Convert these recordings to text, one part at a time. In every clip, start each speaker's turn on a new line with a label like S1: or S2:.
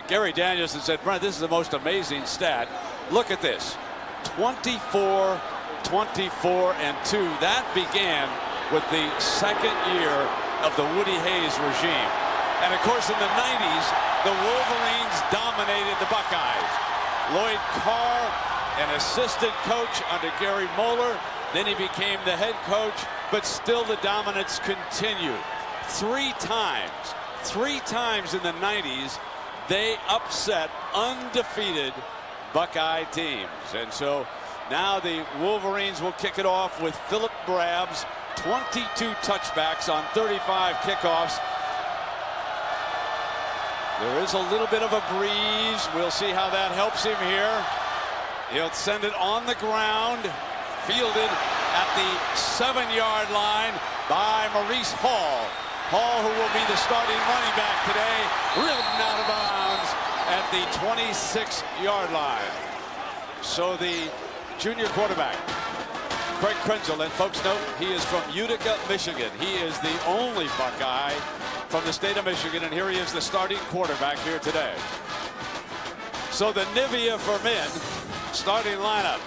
S1: Gary Danielson said, Brent, this is the most amazing stat. Look at this. 24, 24, and 2. That began with the second year of the Woody Hayes regime. And of course, in the 90s, the Wolverines dominated the Buckeyes. Lloyd Carr, an assistant coach under Gary Moeller. Then he became the head coach, but still the dominance continued. Three times in the 90s, they upset undefeated Buckeye teams. And so now the Wolverines will kick it off with Philip Brabs, 22 touchbacks on 35 kickoffs. There is a little bit of a breeze. We'll see how that helps him here. He'll send it on the ground, fielded at the 7-yard line by Maurice Hall. Hall, who will be the starting running back today, ridden out of bounds at the 26-yard line. So the junior quarterback, Craig Krenzel, and folks note he is from Utica, Michigan. He is the only Buckeye from the state of Michigan, and here he is, the starting quarterback here today. So the Nivea for men starting lineup.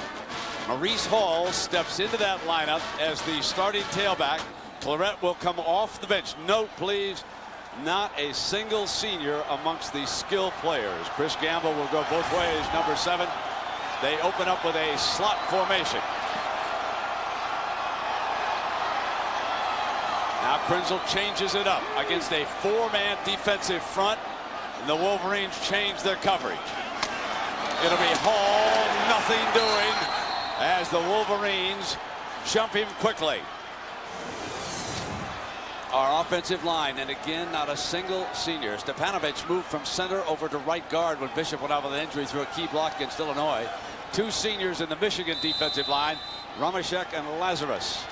S1: Maurice Hall steps into that lineup as the starting tailback. Claret will come off the bench. Note, please, not a single senior amongst the skill players. Chris Gamble will go both ways, number 7. They open up with a slot formation. Now Krenzel changes it up against a 4-man defensive front, and the Wolverines change their coverage. It'll be Hall, nothing doing, as the Wolverines jump him quickly. Our offensive line, and again, not a single senior. Stepanovic moved from center over to right guard when Bishop went out with an injury through a key block against Illinois. 2 seniors in the Michigan defensive line, Ramashek and Lazarus.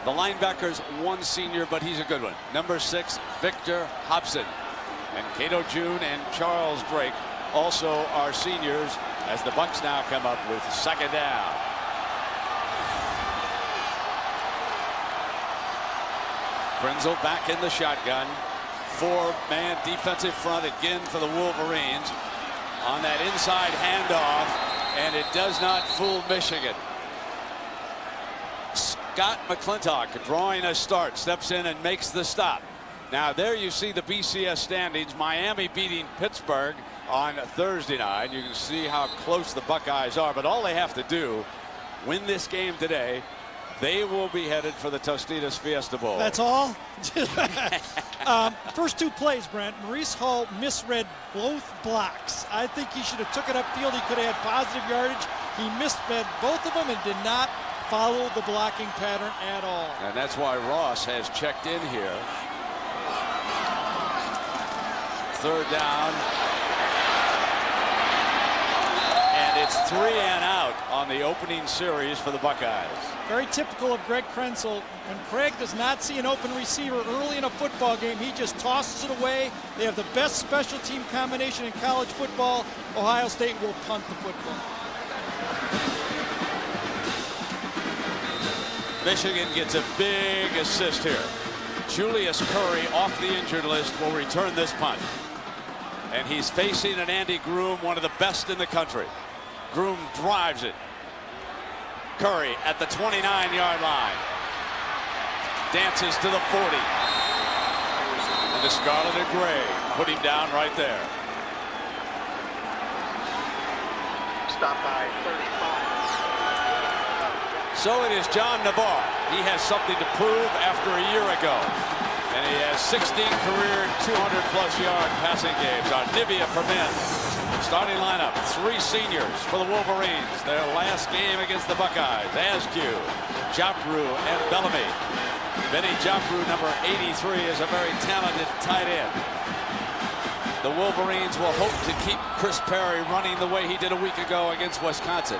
S1: The linebackers, 1 senior, but he's a good one. Number 6, Victor Hobson. And Cato June and Charles Drake also are seniors as the Bucks now come up with 2nd down. Krenzel back in the shotgun. 4-man defensive front again for the Wolverines on that inside handoff, and it does not fool Michigan. Scott McClintock drawing a start, steps in and makes the stop. Now there you see the BCS standings. Miami beating Pittsburgh on Thursday night. You can see how close the Buckeyes are, but all they have to do, win this game today, they will be headed for the Tostitos Fiesta Bowl.
S2: That's all? First 2 plays, Brent. Maurice Hall misread both blocks. I think he should have took it upfield. He could have had positive yardage. He misread both of them and did not follow the blocking pattern at all.
S1: And that's why Ross has checked in here. 3rd down. And it's 3 and out on the opening series for the Buckeyes.
S2: Very typical of Greg Krenzel. When Craig does not see an open receiver early in a football game, he just tosses it away. They have the best special team combination in college football. Ohio State will punt the football.
S1: Michigan gets a big assist here. Julius Curry, off the injured list, will return this punt. And he's facing an Andy Groom, one of the best in the country. Groom drives it. Curry at the 29-yard line. Dances to the 40. And the Scarlet and Gray put him down right there.
S3: Stop by 35.
S1: So it is John Navarre. He has something to prove after a year ago. And he has 16 career 200-plus yard passing games. Our Nivea for men. Starting lineup, 3 seniors for the Wolverines. Their last game against the Buckeyes. Askew, Joffrey, and Bellamy. Benny Joffrey, number 83, is a very talented tight end. The Wolverines will hope to keep Chris Perry running the way he did a week ago against Wisconsin.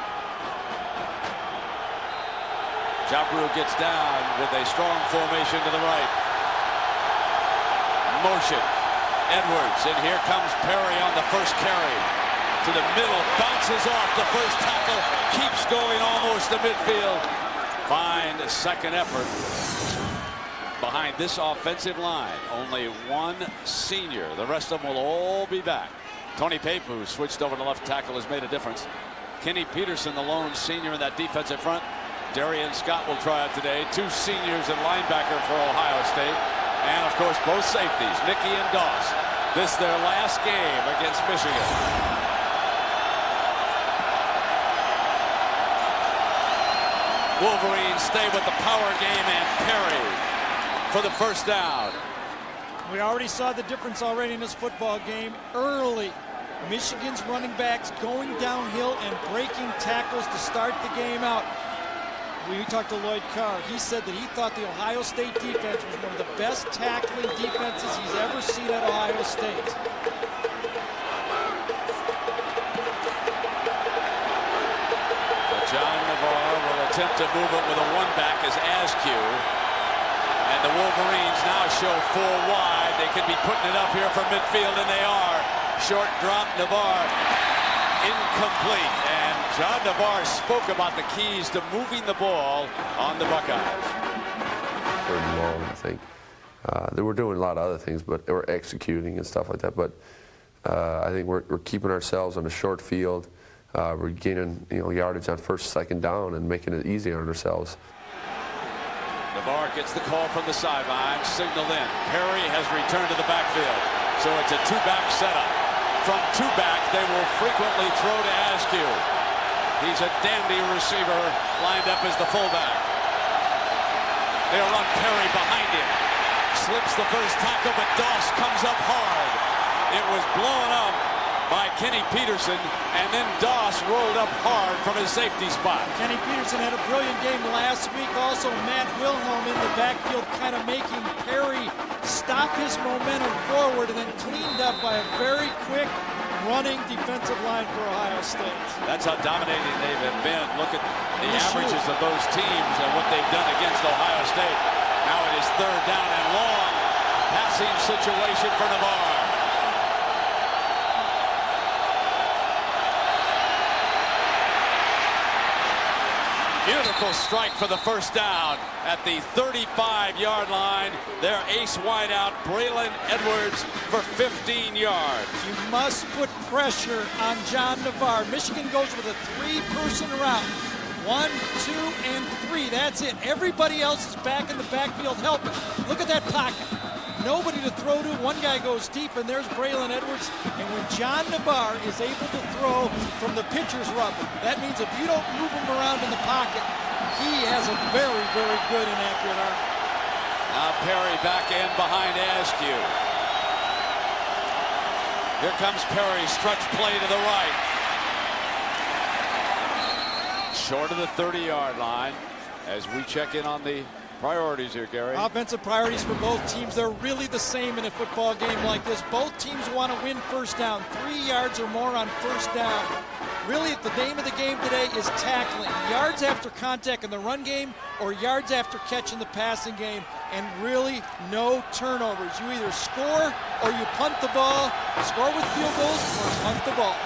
S1: Joffrey gets down with a strong formation to the right. Motion. Edwards, and here comes Perry on the first carry. To the middle, bounces off the first tackle, keeps going almost to midfield. Fine second effort behind this offensive line. Only 1 senior. The rest of them will all be back. Tony Pape, who switched over to left tackle, has made a difference. Kenny Peterson, the lone senior in that defensive front. Darian Scott will try out today. 2 seniors at linebacker for Ohio State. And, of course, both safeties, Nicky and Doss. This their last game against Michigan. Wolverines stay with the power game, and Perry for the first down.
S2: We already saw the difference already in this football game. Early, Michigan's running backs going downhill and breaking tackles to start the game out. We talked to Lloyd Carr. He said that he thought the Ohio State defense was one of the best tackling defenses he's ever seen at Ohio State.
S1: So John Navarre will attempt to move it with a one-back as Askew. And the Wolverines now show 4 wide. They could be putting it up here from midfield, and they are. Short drop, Navarre incomplete. And John Navarre spoke about the keys to moving the ball on the Buckeyes.
S4: Third and long, I think. They were doing a lot of other things, but they were executing and stuff like that. But I think we're keeping ourselves on a short field. We're gaining yardage on first, second down, and making it easy on ourselves.
S1: Navarre gets the call from the sideline, signaled in. Perry has returned to the backfield. So it's a 2-back setup. From 2-back, they will frequently throw to Askew. He's a dandy receiver, lined up as the fullback. They'll run Perry behind him. Slips the first tackle, but Doss comes up hard. It was blown up by Kenny Peterson, and then Doss rolled up hard from his safety spot.
S2: Kenny Peterson had a brilliant game last week. Also, Matt Wilhelm in the backfield, kind of making Perry stop his momentum forward, and then cleaned up by a very quick running defensive line for Ohio State.
S1: That's how dominating they've been. Look at the averages of those teams and what they've done against Ohio State. Now it is 3rd down and long. Passing situation for Navarre. Beautiful strike for the first down at the 35-yard line. Their ace wideout, Braylon Edwards, for 15 yards.
S2: You must put pressure on John Navarre. Michigan goes with a 3-person route. 1, 2, and 3. That's it. Everybody else is back in the backfield helping. Look at that pocket. Nobody to throw to. One guy goes deep, and there's Braylon Edwards. And when John Navarre is able to throw from the pitcher's rubber, that means if you don't move him around in the pocket, he has a very, very good and accurate arm.
S1: Now Perry back in behind Askew. Here comes Perry, stretch play to the right. Short of the 30-yard line as we check in on the priorities here, Gary.
S2: Offensive priorities for both teams. They're really the same in a football game like this. Both teams want to win first down. 3 yards or more on first down. Really, the name of the game today is tackling. Yards after contact in the run game or yards after catch in the passing game. And really, no turnovers. You either score or you punt the ball, score with field goals, or punt the ball.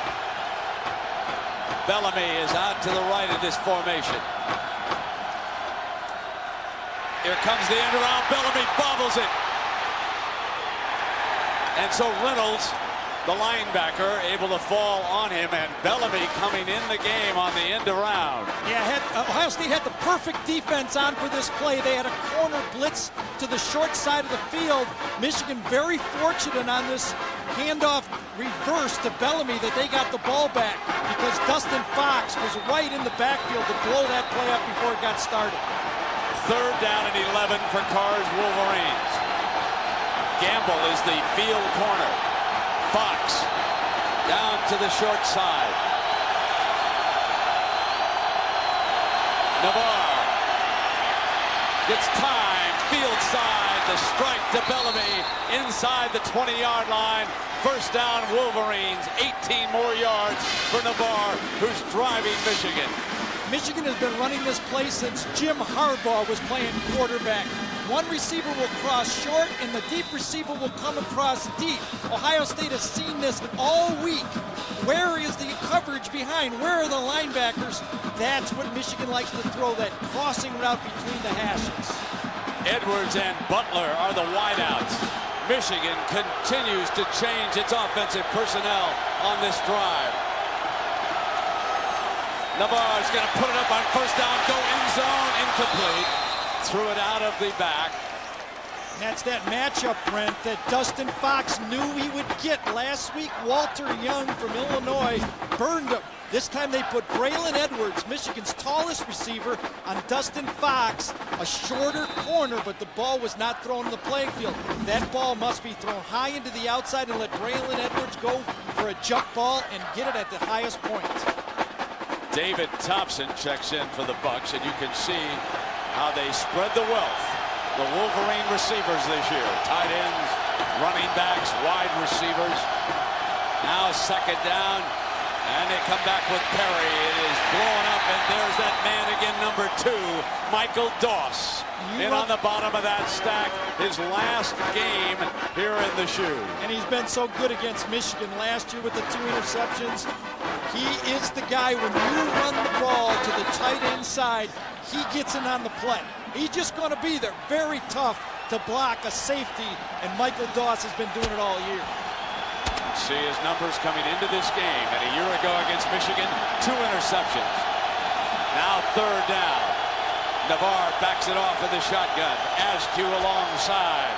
S1: Bellamy is out to the right of this formation. Here comes the end around. Bellamy bobbles it. And so Reynolds, the linebacker, able to fall on him, and Bellamy coming in the game on the end around.
S2: Yeah, Ohio State had the perfect defense on for this play. They had a corner blitz to the short side of the field. Michigan very fortunate on this handoff reverse to Bellamy that they got the ball back because Dustin Fox was right in the backfield to blow that play up before it got started.
S1: 3rd down and 11 for Carr's Wolverines. Gamble is the field corner. Fox down to the short side. Navarre gets time, field side, the strike to Bellamy inside the 20-yard line. First down, Wolverines, 18 more yards for Navarre, who's driving Michigan.
S2: Michigan has been running this play since Jim Harbaugh was playing quarterback. One receiver will cross short, and the deep receiver will come across deep. Ohio State has seen this all week. Where is the coverage behind? Where are the linebackers? That's what Michigan likes to throw, that crossing route between the hashes.
S1: Edwards and Butler are the wideouts. Michigan continues to change its offensive personnel on this drive. Navarre's going to put it up on first down, go end zone, incomplete. Threw it out of the back.
S2: That's that matchup, Brent, that Dustin Fox knew he would get. Last week, Walter Young from Illinois burned him. This time they put Braylon Edwards, Michigan's tallest receiver, on Dustin Fox, a shorter corner, but the ball was not thrown in the playing field. That ball must be thrown high into the outside and let Braylon Edwards go for a jump ball and get it at the highest point.
S1: David Thompson checks in for the Bucks, and you can see how they spread the wealth. The Wolverine receivers this year, tight ends, running backs, wide receivers. Now second down, and they come back with Perry. It is blowing up, and there's that man again, number 2, Michael Doss. On the bottom of that stack, his last game here in the shoe.
S2: And he's been so good against Michigan last year with the 2 interceptions. He is the guy, when you run the ball to the tight end side, he gets in on the play. He's just going to be there. Very tough to block a safety, and Michael Doss has been doing it all year.
S1: See his numbers coming into this game, and a year ago against Michigan, 2 interceptions. Now third down. Navarre backs it off with the shotgun. Askew alongside.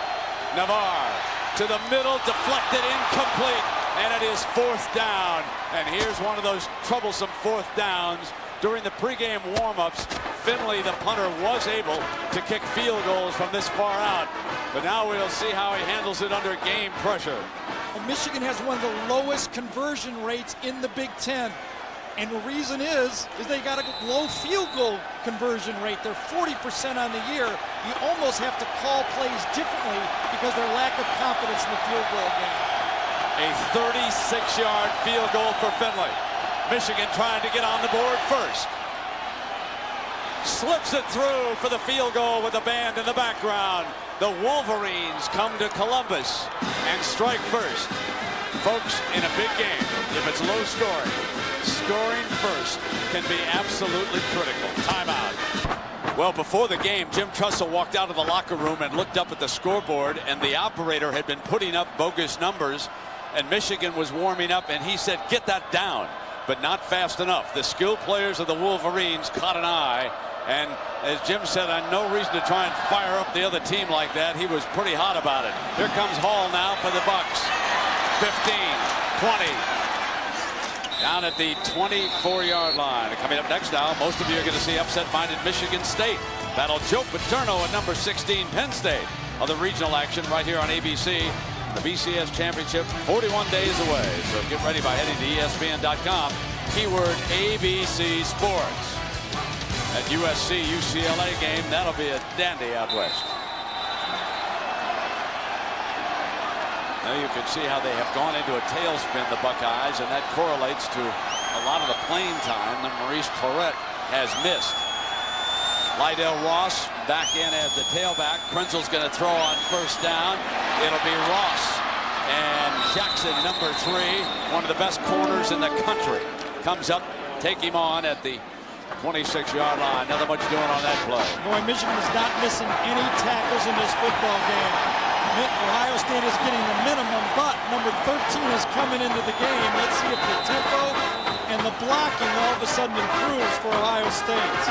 S1: Navarre to the middle, deflected, incomplete, and it is fourth down. And here's one of those troublesome fourth downs. During the pregame warm-ups, Finley, the punter, was able to kick field goals from this far out. But now we'll see how he handles it under game pressure.
S2: Well, Michigan has one of the lowest conversion rates in the Big Ten. And the reason is they got a low field goal conversion rate. They're 40% on the year. You almost have to call plays differently because their lack of confidence in the field goal game.
S1: A 36-yard field goal for Finley. Michigan trying to get on the board first. Slips it through for the field goal with the band in the background. The Wolverines come to Columbus and strike first. Folks, in a big game, if it's low scoring, scoring first can be absolutely critical. Timeout. Well, before the game, Jim Tressel walked out of the locker room and looked up at the scoreboard, and the operator had been putting up bogus numbers, and Michigan was warming up, and he said, get that down, but not fast enough. The skilled players of the Wolverines caught an eye, and as Jim said, I had no reason to try and fire up the other team like that. He was pretty hot about it. Here comes Hall now for the Bucks. 15, 20. Down at the 24-yard line. Coming up next now, most of you are going to see upset-minded Michigan State battle Joe Paterno at number 16, Penn State. Other regional action right here on ABC. The BCS Championship 41 days away. So get ready by heading to ESPN.com. Keyword ABC Sports. That USC-UCLA game, that'll be a dandy out west. Now you can see how they have gone into a tailspin, the Buckeyes, and that correlates to a lot of the playing time that Maurice Clarett has missed. Lydell Ross back in as the tailback. Krenzel's going to throw on first down. It'll be Ross. And Jackson, number 3, one of the best corners in the country, comes up, take him on at the 26-yard line. Nothing much doing on that play.
S2: Boy, Michigan is not missing any tackles in this football game. Ohio State is getting the minimum, but number 13 is coming into the game. Let's see if the tempo and the blocking all of a sudden improves for Ohio State.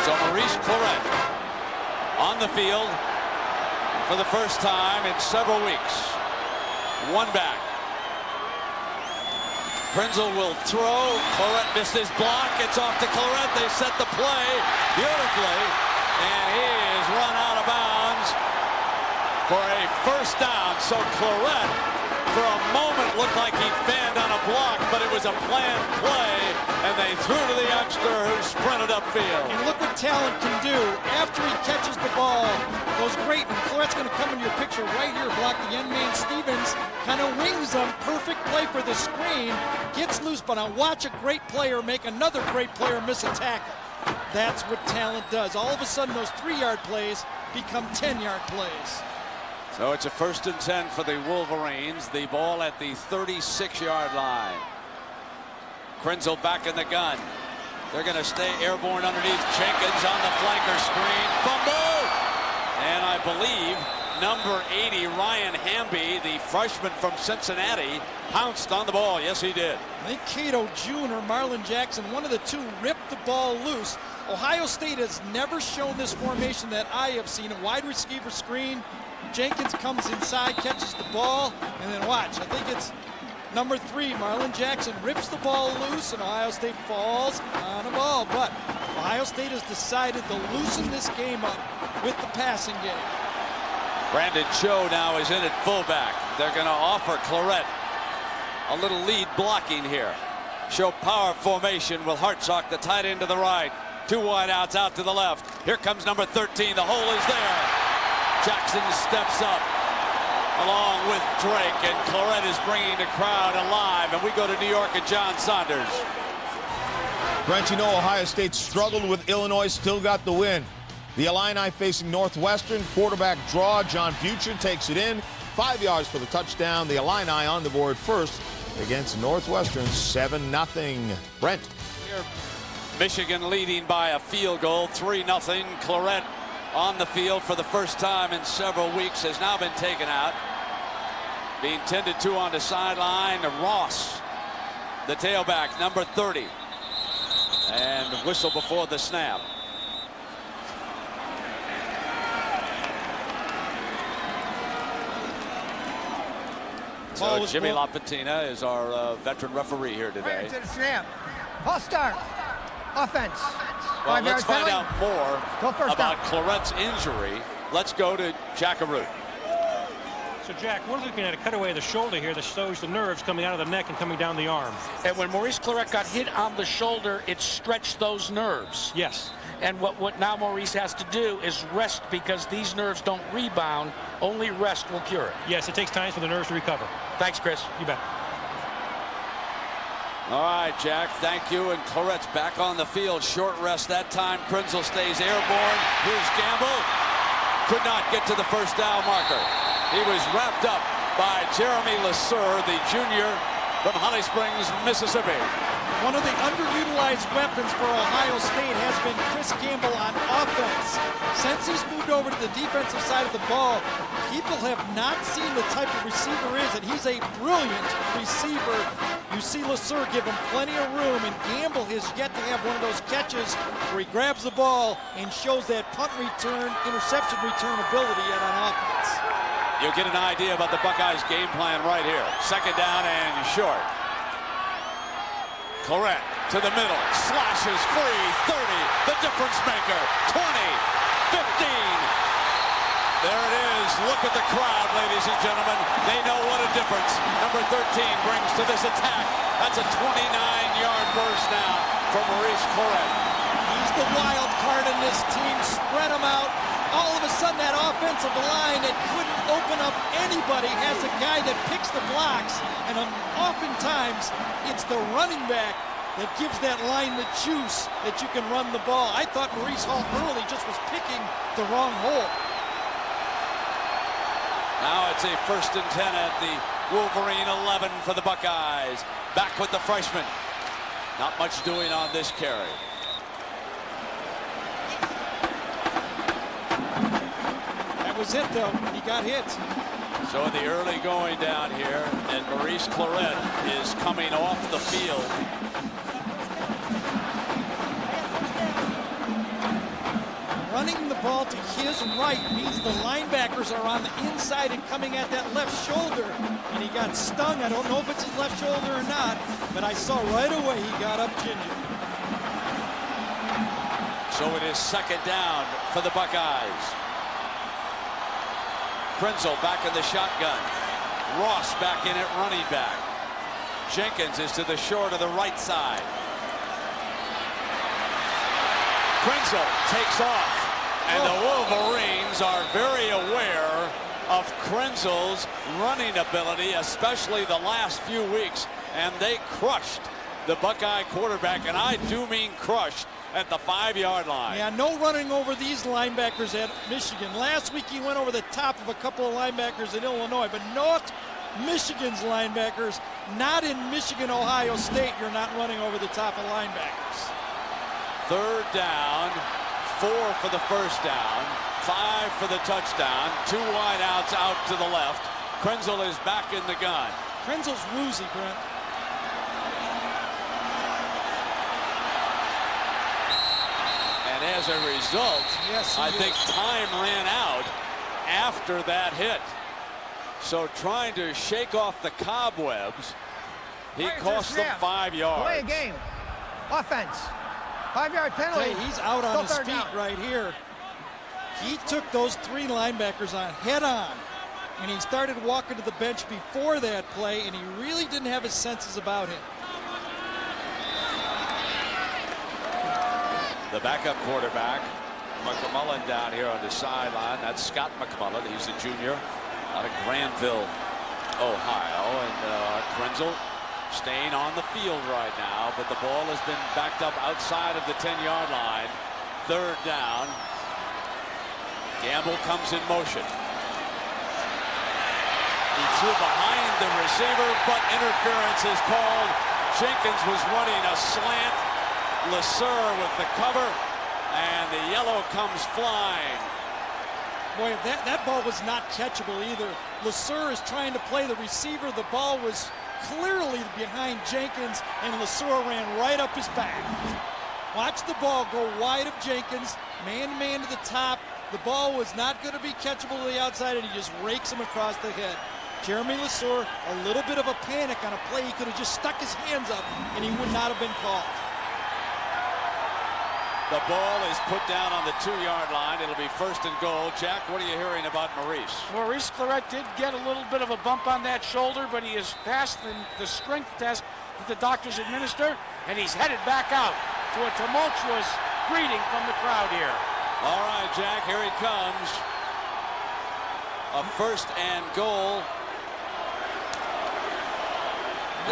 S1: So Maurice Clarett on the field for the first time in several weeks. One back. Krenzel will throw. Clarett missed his block. It's off to Clarett. They set the play beautifully. And he is run out of bounds for a first down. So Clarett, for a moment, looked like he fanned on a block, but it was a planned play, and they threw to the youngster who sprinted upfield.
S2: And look what talent can do. After he catches the ball, goes great, and Clarett's going to come into your picture right here, block the young man Stevens, kind of wings him, perfect play for the screen, gets loose, but I watch a great player make another great player miss a tackle. That's what talent does. All of a sudden, those 3-yard plays become 10-yard plays.
S1: So it's a 1st and 10 for the Wolverines. The ball at the 36-yard line. Krenzel back in the gun. They're going to stay airborne underneath. Jenkins on the flanker screen. Fumble! And I believe number 80, Ryan Hamby, the freshman from Cincinnati, pounced on the ball. Yes, he did.
S2: I think Cato Jr. or Marlon Jackson, one of the two, ripped the ball loose. Ohio State has never shown this formation that I have seen. A wide receiver screen. Jenkins comes inside, catches the ball, and then watch. I think it's number 3, Marlon Jackson, rips the ball loose, and Ohio State falls on a ball. But Ohio State has decided to loosen this game up with the passing game.
S1: Brandon Cho now is in at fullback. They're going to offer Claret a little lead blocking here. Show power formation with Hartsock, the tight end to the right. 2 wideouts out to the left. Here comes number 13. The hole is there. Jackson steps up along with Drake, and Claret is bringing the crowd alive. And we go to New York and John Saunders.
S5: Brent, you know Ohio State struggled with Illinois, still got the win. The Illini facing Northwestern, quarterback draw. John Butcher takes it in. 5 yards for the touchdown. The Illini on the board first against Northwestern, 7-0. Brent.
S1: Here, Michigan leading by a field goal, 3-0. Claret on the field for the first time in several weeks, has now been taken out. Being tended to on the sideline. Ross, the tailback, number 30. And whistle before the snap. So Jimmy LaPatina is our veteran referee here today.
S6: Right to the snap. False start. Offense.
S1: Well, let's find out more about
S6: down.
S1: Claret's injury. Let's go to Jackaroo.
S7: So, Jack, we're looking at a cutaway of the shoulder here that shows the nerves coming out of the neck and coming down the arm.
S8: And when Maurice Claret got hit on the shoulder, it stretched those nerves.
S7: Yes.
S8: And what now Maurice has to do is rest, because these nerves don't rebound. Only rest will cure it.
S7: Yes, it takes time for the nerves to recover.
S8: Thanks, Chris.
S7: You bet.
S1: All right, Jack, thank you. And Claret's back on the field. Short rest that time. Krenzel stays airborne. Here's Gamble. Could not get to the first down marker. He was wrapped up by Jeremy Lesur, the junior from Holly Springs, Mississippi.
S2: One of the underutilized weapons for Ohio State has been Chris Gamble on offense. Since he's moved over to the defensive side of the ball, people have not seen the type of receiver is, and he's a brilliant receiver. You see Lesur give him plenty of room, and Gamble has yet to have one of those catches where he grabs the ball and shows that punt return, interception return ability yet on offense.
S1: You'll get an idea about the Buckeyes' game plan right here. Second down and short. Claret to the middle, slashes free, 30, the difference maker, 20, 15. There it is. Look at the crowd, ladies and gentlemen. They know what a difference number 13 brings to this attack. That's a 29-yard burst now for Maurice Claret.
S2: He's the wild card in this team. Spread them out. All of a sudden, that offensive line that couldn't open up anybody has a guy that picks the blocks, and oftentimes it's the running back that gives that line the juice that you can run the ball. I thought Maurice Hall early just was picking the wrong hole.
S1: Now it's a 1st and 10 at the Wolverine 11 for the Buckeyes. Back with the freshman. Not much doing on this carry.
S2: Was it though? He got hit.
S1: So in the early going down here, and Maurice Claret is coming off the field.
S2: Running the ball to his right means the linebackers are on the inside and coming at that left shoulder, and he got stung. I don't know if it's his left shoulder or not, but I saw right away he got up ginger.
S1: So it is second down for the Buckeyes. Krenzel back in the shotgun. Ross back in at running back. Jenkins is to the short of the right side. Krenzel takes off, and the Wolverines are very aware of Krenzel's running ability, especially the last few weeks, and they crushed the Buckeye quarterback, and I do mean crushed, at the 5-yard line.
S2: Yeah, no running over these linebackers at Michigan. Last week he went over the top of a couple of linebackers in Illinois, but not Michigan's linebackers. Not in Michigan, Ohio State, you're not running over the top of linebackers.
S1: Third down, 4 for the first down. 5 for the touchdown. 2 wide outs out to the left. Krenzel is back in the gun.
S2: Krenzel's woozy, Brent.
S1: And as a result,
S2: yes,
S1: I think time ran out after that hit. So trying to shake off the cobwebs, he cost them 5 yards.
S6: Play a game. Offense. 5-yard penalty.
S2: He's out on his feet right here. He took those 3 linebackers on head on, and he started walking to the bench before that play, and he really didn't have his senses about him.
S1: The backup quarterback, McMullen, down here on the sideline. That's Scott McMullen. He's a junior out of Granville, Ohio. And Krenzel staying on the field right now, but the ball has been backed up outside of the 10-yard line. 3rd down. Gamble comes in motion. He threw behind the receiver, but interference is called. Jenkins was running a slant. LeSueur with the cover, and the yellow comes flying.
S2: Boy, that ball was not catchable either. LeSueur is trying to play the receiver. The ball was clearly behind Jenkins, and LeSueur ran right up his back. Watch the ball go wide of Jenkins, man-to-man to the top. The ball was not going to be catchable to the outside, and he just rakes him across the head. Jeremy LeSueur, a little bit of a panic on a play. He could have just stuck his hands up, and he would not have been called.
S1: The ball is put down on the 2-yard line. It'll be 1st and goal. Jack, what are you hearing about Maurice?
S8: Maurice Clarett did get a little bit of a bump on that shoulder, but he has passed the strength test that the doctors administer, and he's headed back out to a tumultuous greeting from the crowd here.
S1: All right, Jack, here he comes. A 1st and goal.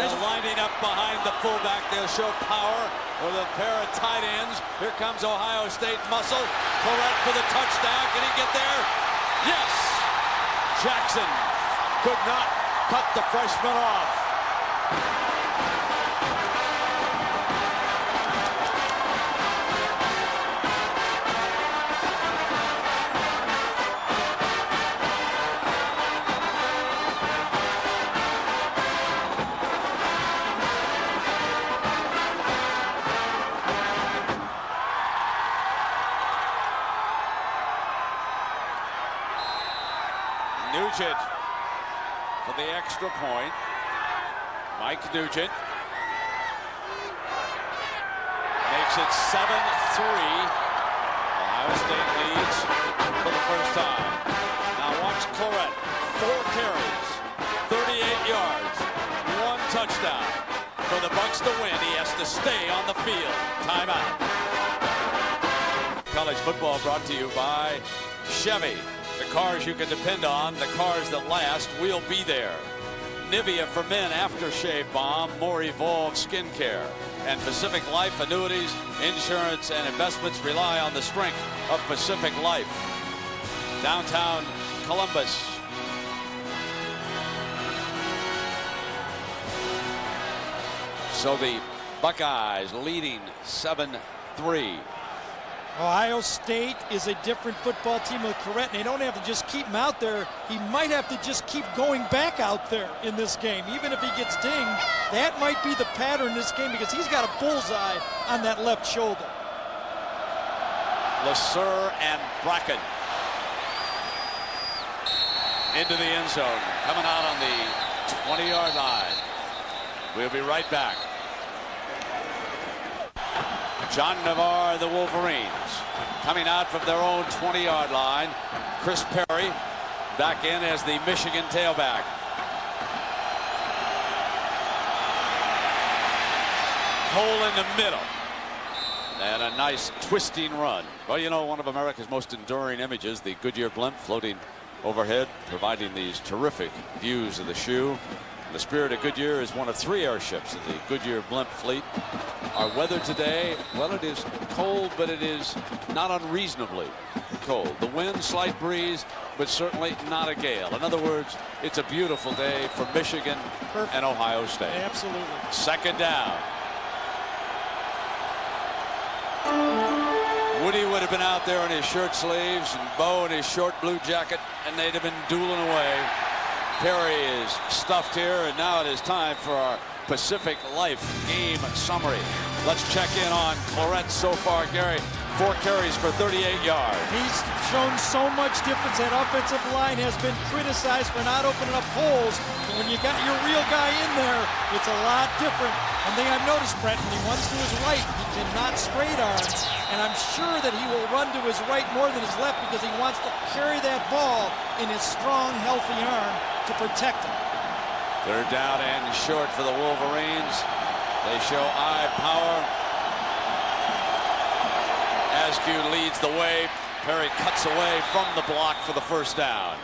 S1: They're lining up behind the fullback. They'll show power with a pair of tight ends. Here comes Ohio State muscle. Clarett for the touchdown. Can he get there? Yes! Jackson could not cut the freshman off. Nugent for the extra point. Mike Nugent makes it 7-3. Ohio State leads for the first time. Now watch Clarett. 4 carries, 38 yards, 1 touchdown. For the Bucs to win, he has to stay on the field. Timeout. College football brought to you by Chevy. The cars you can depend on, the cars that last, will be there. Nivea for Men Aftershave Balm, more evolved skincare. And Pacific Life annuities, insurance, and investments rely on the strength of Pacific Life. Downtown Columbus. So the Buckeyes leading 7-3.
S2: Ohio State is a different football team with Clarett, and they don't have to just keep him out there. He might have to just keep going back out there in this game. Even if he gets dinged, that might be the pattern in this game because he's got a bullseye on that left shoulder.
S1: LeSueur and Bracken into the end zone, coming out on the 20-yard line. We'll be right back. John Navarre, the Wolverines, coming out from their own 20-yard line. Chris Perry back in as the Michigan tailback. Hole in the middle. And a nice twisting run. Well, you know, one of America's most enduring images, the Goodyear blimp floating overhead, providing these terrific views of the shoe. The Spirit of Goodyear is one of 3 airships of the Goodyear blimp fleet. Our weather today, well, it is cold, but it is not unreasonably cold. The wind, slight breeze, but certainly not a gale. In other words, it's a beautiful day for Michigan and Ohio State. Woody would have been out there in his shirt sleeves and Bo in his short blue jacket, and they'd have been dueling away. Perry is stuffed here, and now it is time for our Pacific Life game summary. Let's check in on Claret so far. Gary, 4 carries for 38 yards.
S2: He's shown so much difference. That offensive line has been criticized for not opening up holes. But when you got your real guy in there, it's a lot different. One thing I've noticed, Brett, when he runs to his right, he cannot straight arm. And I'm sure that he will run to his right more than his left because he wants to carry that ball in his strong, healthy arm to protect him.
S1: 3rd down and short for the Wolverines. They show eye power. Askew leads the way. Perry cuts away from the block for the 1st down.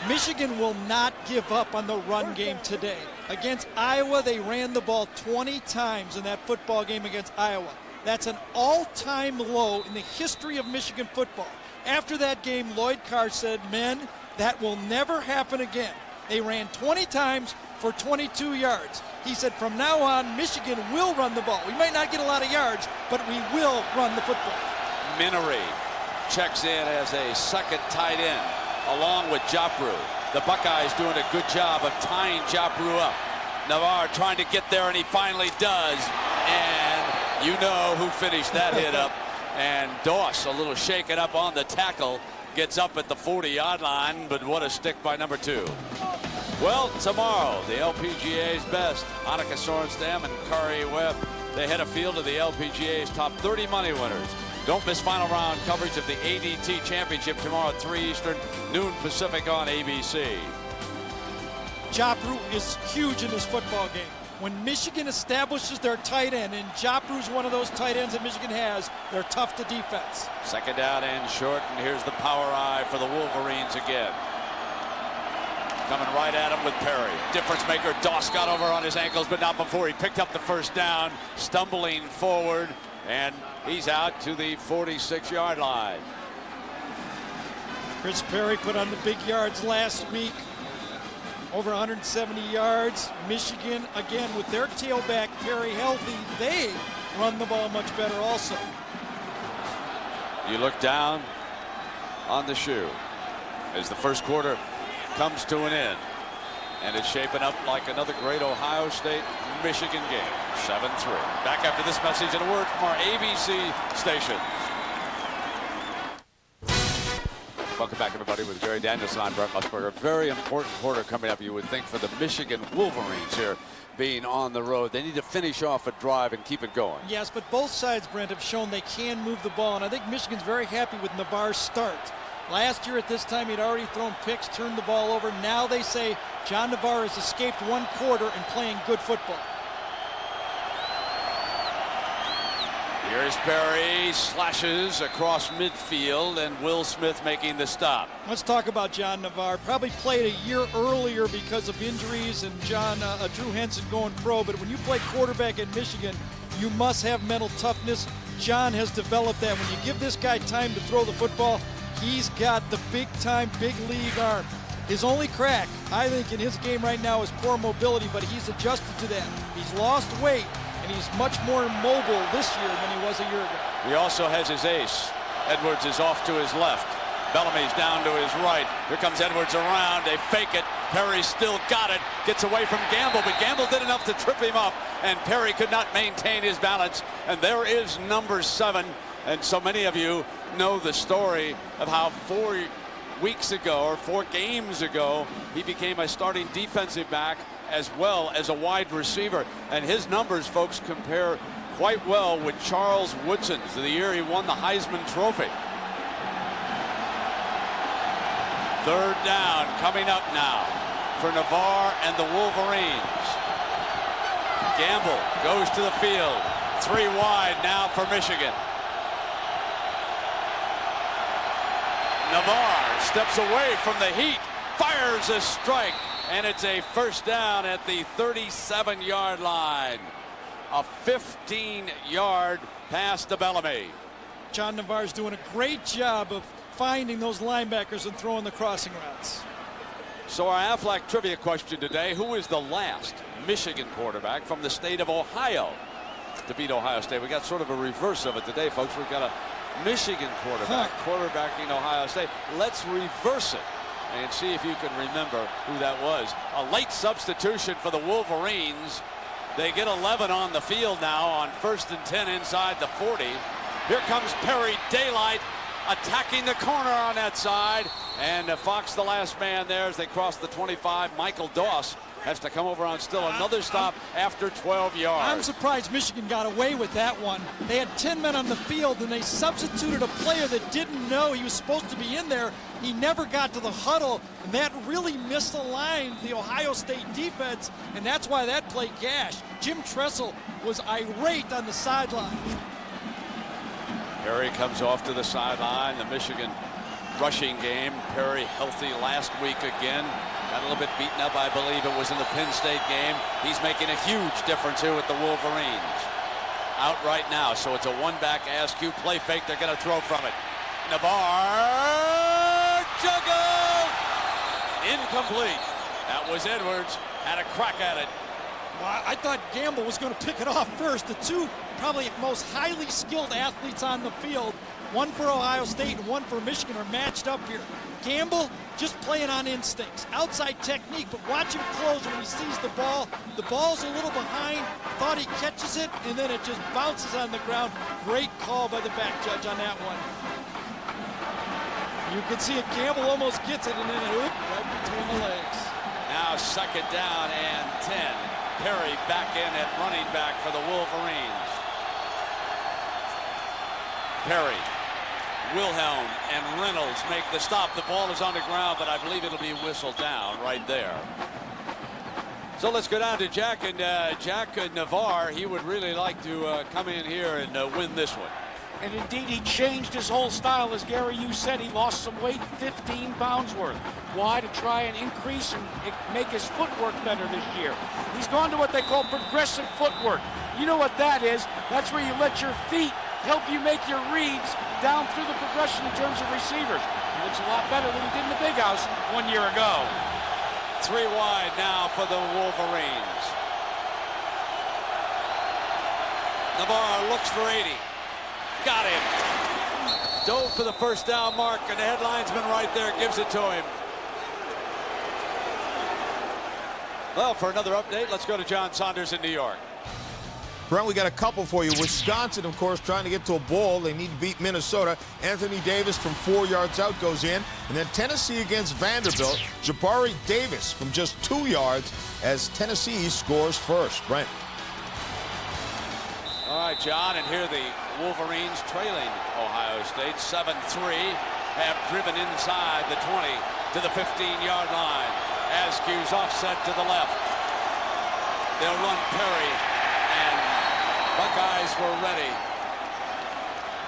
S2: Michigan will not give up on the run game today. Against Iowa, they ran the ball 20 times in that football game against Iowa. That's an all-time low in the history of Michigan football. After that game, Lloyd Carr said, "Men, that will never happen again." They ran 20 times for 22 yards. He said, from now on, Michigan will run the ball. We might not get a lot of yards, but we will run the football.
S1: Minery checks in as a 2nd tight end, along with Jopru. The Buckeyes doing a good job of tying Jopru up. Navarre trying to get there, and he finally does. And you know who finished that hit up. And Doss, a little shaken up on the tackle, gets up at the 40-yard line, but what a stick by number 2. Well, tomorrow, the LPGA's best, Annika Sorenstam and Kari Webb, they head afield to the LPGA's top 30 money winners. Don't miss final round coverage of the ADT Championship tomorrow at 3 Eastern, noon Pacific on ABC.
S2: Jopru is huge in this football game. When Michigan establishes their tight end, and Jopru's one of those tight ends that Michigan has, they're tough to defense.
S1: 2nd down and short, and here's the power eye for the Wolverines again. Coming right at him with Perry. Difference maker. Doss got over on his ankles, but not before he picked up the 1st down, stumbling forward, and he's out to the 46-yard line.
S2: Chris Perry put on the big yards last week. Over 170 yards. Michigan, again, with their tailback Perry healthy, they run the ball much better also.
S1: You look down on the shoe as the 1st quarter comes to an end, and it's shaping up like another great Ohio State-Michigan game. 7-3. Back after this message and a word from our ABC station. Welcome back, everybody, with Jerry Danielson. I'm Brett Musburger. Very important quarter coming up, you would think, for the Michigan Wolverines here being on the road. They need to finish off a drive and keep it going.
S2: Yes, but both sides, Brent, have shown they can move the ball, and I think Michigan's very happy with Navarre's start. Last year at this time, he'd already thrown picks, turned the ball over. Now they say John Navarre has escaped 1 quarter and playing good football.
S1: Here's Perry, slashes across midfield, and Will Smith making the stop.
S2: Let's talk about John Navarre. Probably played a year earlier because of injuries and Drew Henson going pro, but when you play quarterback in Michigan, you must have mental toughness. John has developed that. When you give this guy time to throw the football, he's got the big-time, big-league arm. His only crack, I think, in his game right now is poor mobility, but he's adjusted to that. He's lost weight, and he's much more mobile this year than he was a year ago.
S1: He also has his ace. Edwards is off to his left. Bellamy's down to his right. Here comes Edwards around. They fake it. Perry still got it. Gets away from Gamble, but Gamble did enough to trip him up, and Perry could not maintain his balance. And there is number 7. And so many of you know the story of how 4 weeks ago, or 4 games ago, he became a starting defensive back as well as a wide receiver. And his numbers, folks, compare quite well with Charles Woodson's the year he won the Heisman Trophy. 3rd down coming up now for Navarre and the Wolverines. Gamble goes to the field. 3 wide now for Michigan. Navarre steps away from the heat, fires a strike, and it's a 1st down at the 37-yard line. A 15-yard pass to Bellamy.
S2: John Navarre's doing a great job of finding those linebackers and throwing the crossing routes.
S1: So our Aflac trivia question today: who is the last Michigan quarterback from the state of Ohio to beat Ohio State. We got sort of a reverse of it today, folks. We've got a Michigan quarterback quarterbacking Ohio State. Let's reverse it and see if you can remember who that was. A late substitution for the Wolverines. They get 11 on the field now on 1st and 10 inside the 40. Here comes Perry Daylight attacking the corner on that side. And Fox, the last man there as they cross the 25. Michael Doss has to come over on still another stop after 12 yards.
S2: I'm surprised Michigan got away with that one. They had 10 men on the field, and they substituted a player that didn't know he was supposed to be in there. He never got to the huddle, and that really misaligned the Ohio State defense, and that's why that play gashed. Jim Tressel was irate on the sideline.
S1: Perry comes off to the sideline. The Michigan rushing game. Perry healthy last week again. Got a little bit beaten up, I believe it was in the Penn State game. He's making a huge difference here with the Wolverines. Out right now, so it's a one-back Askew play fake. They're going to throw from it. Navarre, juggle! Incomplete. That was Edwards. Had a crack at it.
S2: Well, I thought Gamble was going to pick it off first. The two probably most highly skilled athletes on the field, one for Ohio State and one for Michigan, are matched up here. Gamble just playing on instincts, outside technique, but watch him close when he sees the ball. The ball's a little behind, thought he catches it, and then it just bounces on the ground. Great call by the back judge on that one. You can see it, Gamble almost gets it, and then right between the legs.
S1: Now 2nd down and 10. Perry back in at running back for the Wolverines. Perry, Wilhelm, and Reynolds make the stop. The ball is on the ground, but I believe it'll be whistled down right there. So let's go down to Jack, and Jack Navarre, he would really like to come in here and win this one.
S8: And indeed, he changed his whole style. As Gary, you said, he lost some weight, 15 pounds worth. Why? To try and increase and make his footwork better this year. He's gone to what they call progressive footwork. You know what that is? That's where you let your feet help you make your reads down through the progression in terms of receivers. He looks a lot better than he did in the Big House 1 year ago.
S1: 3 wide now for the Wolverines. Navarre looks for 80. Got him. Dove for the 1st down mark, and the headlinesman right there gives it to him. Well, for another update, let's go to John Saunders in New York.
S5: Brent, we got a couple for you. Wisconsin, of course, trying to get to a bowl. They need to beat Minnesota. Anthony Davis from 4 yards out goes in. And then Tennessee against Vanderbilt. Jabari Davis from just 2 yards as Tennessee scores first. Brent.
S1: All right, John, and here the Wolverines trailing Ohio State 7-3 have driven inside the 20 to the 15-yard line. Askew's offset to the left. They'll run Perry, and Buckeyes were ready.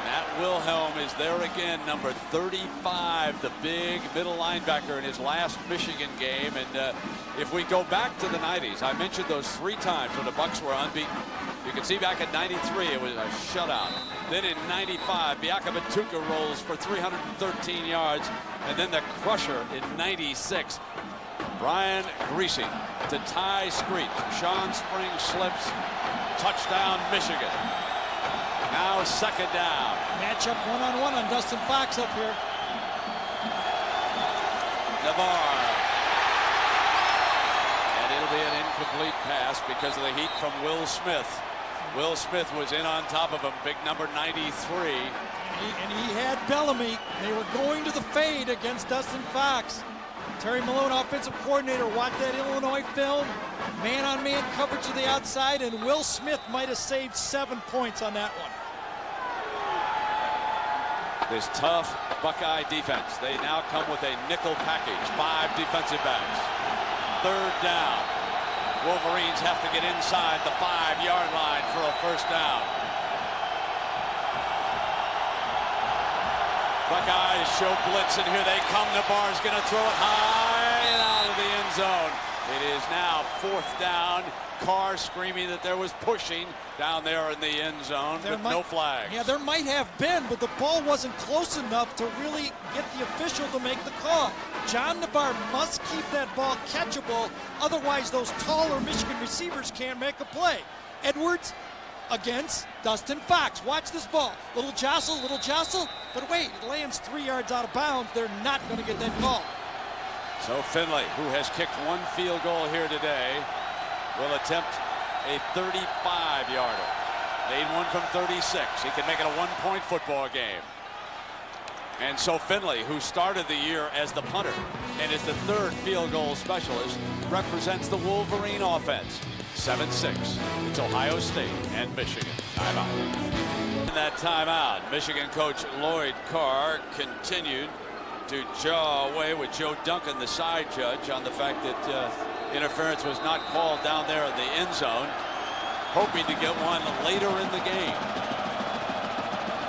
S1: Matt Wilhelm is there again, number 35, the big middle linebacker in his last Michigan game. And if we go back to the 90s, I mentioned those 3 times when the Bucs were unbeaten. You can see back at 93, it was a shutout. Then in 95, Biaka Batuka rolls for 313 yards. And then the crusher in 96. Brian Greasy to Ty Screech. Sean Spring slips. Touchdown, Michigan. Now 2nd down.
S2: Matchup one-on-one on Dustin Fox up here.
S1: Navarre. And it'll be an incomplete pass because of the heat from Will Smith. Will Smith was in on top of him, big number 93.
S2: And he had Bellamy. They were going to the fade against Dustin Fox. Terry Malone, offensive coordinator, watched that Illinois film. Man-on-man coverage to the outside, and Will Smith might have saved 7 points on that one.
S1: This tough Buckeye defense. They now come with a nickel package, 5 defensive backs. 3rd down. Wolverines have to get inside the 5-yard line for a 1st down. Buckeyes show blitz, and here they come. Navarre's going to throw it high and out of the end zone. It is now 4th down. Carr screaming that there was pushing down there in the end zone, but no flags.
S2: Yeah, there might have been, but the ball wasn't close enough to really get the official to make the call. John Navarre must keep that ball catchable, otherwise those taller Michigan receivers can't make a play. Edwards against Dustin Fox. Watch this ball. Little jostle, but wait, it lands 3 yards out of bounds. They're not going to get that call.
S1: So Finley, who has kicked 1 field goal here today, will attempt a 35-yarder. Made one from 36. He can make it a 1-point football game. And so Finley, who started the year as the punter and is the 3rd field goal specialist, represents the Wolverine offense. 7-6. It's Ohio State and Michigan. Timeout. In that timeout, Michigan coach Lloyd Carr continued to jaw away with Joe Duncan, the side judge, on the fact that interference was not called down there in the end zone, hoping to get one later in the game.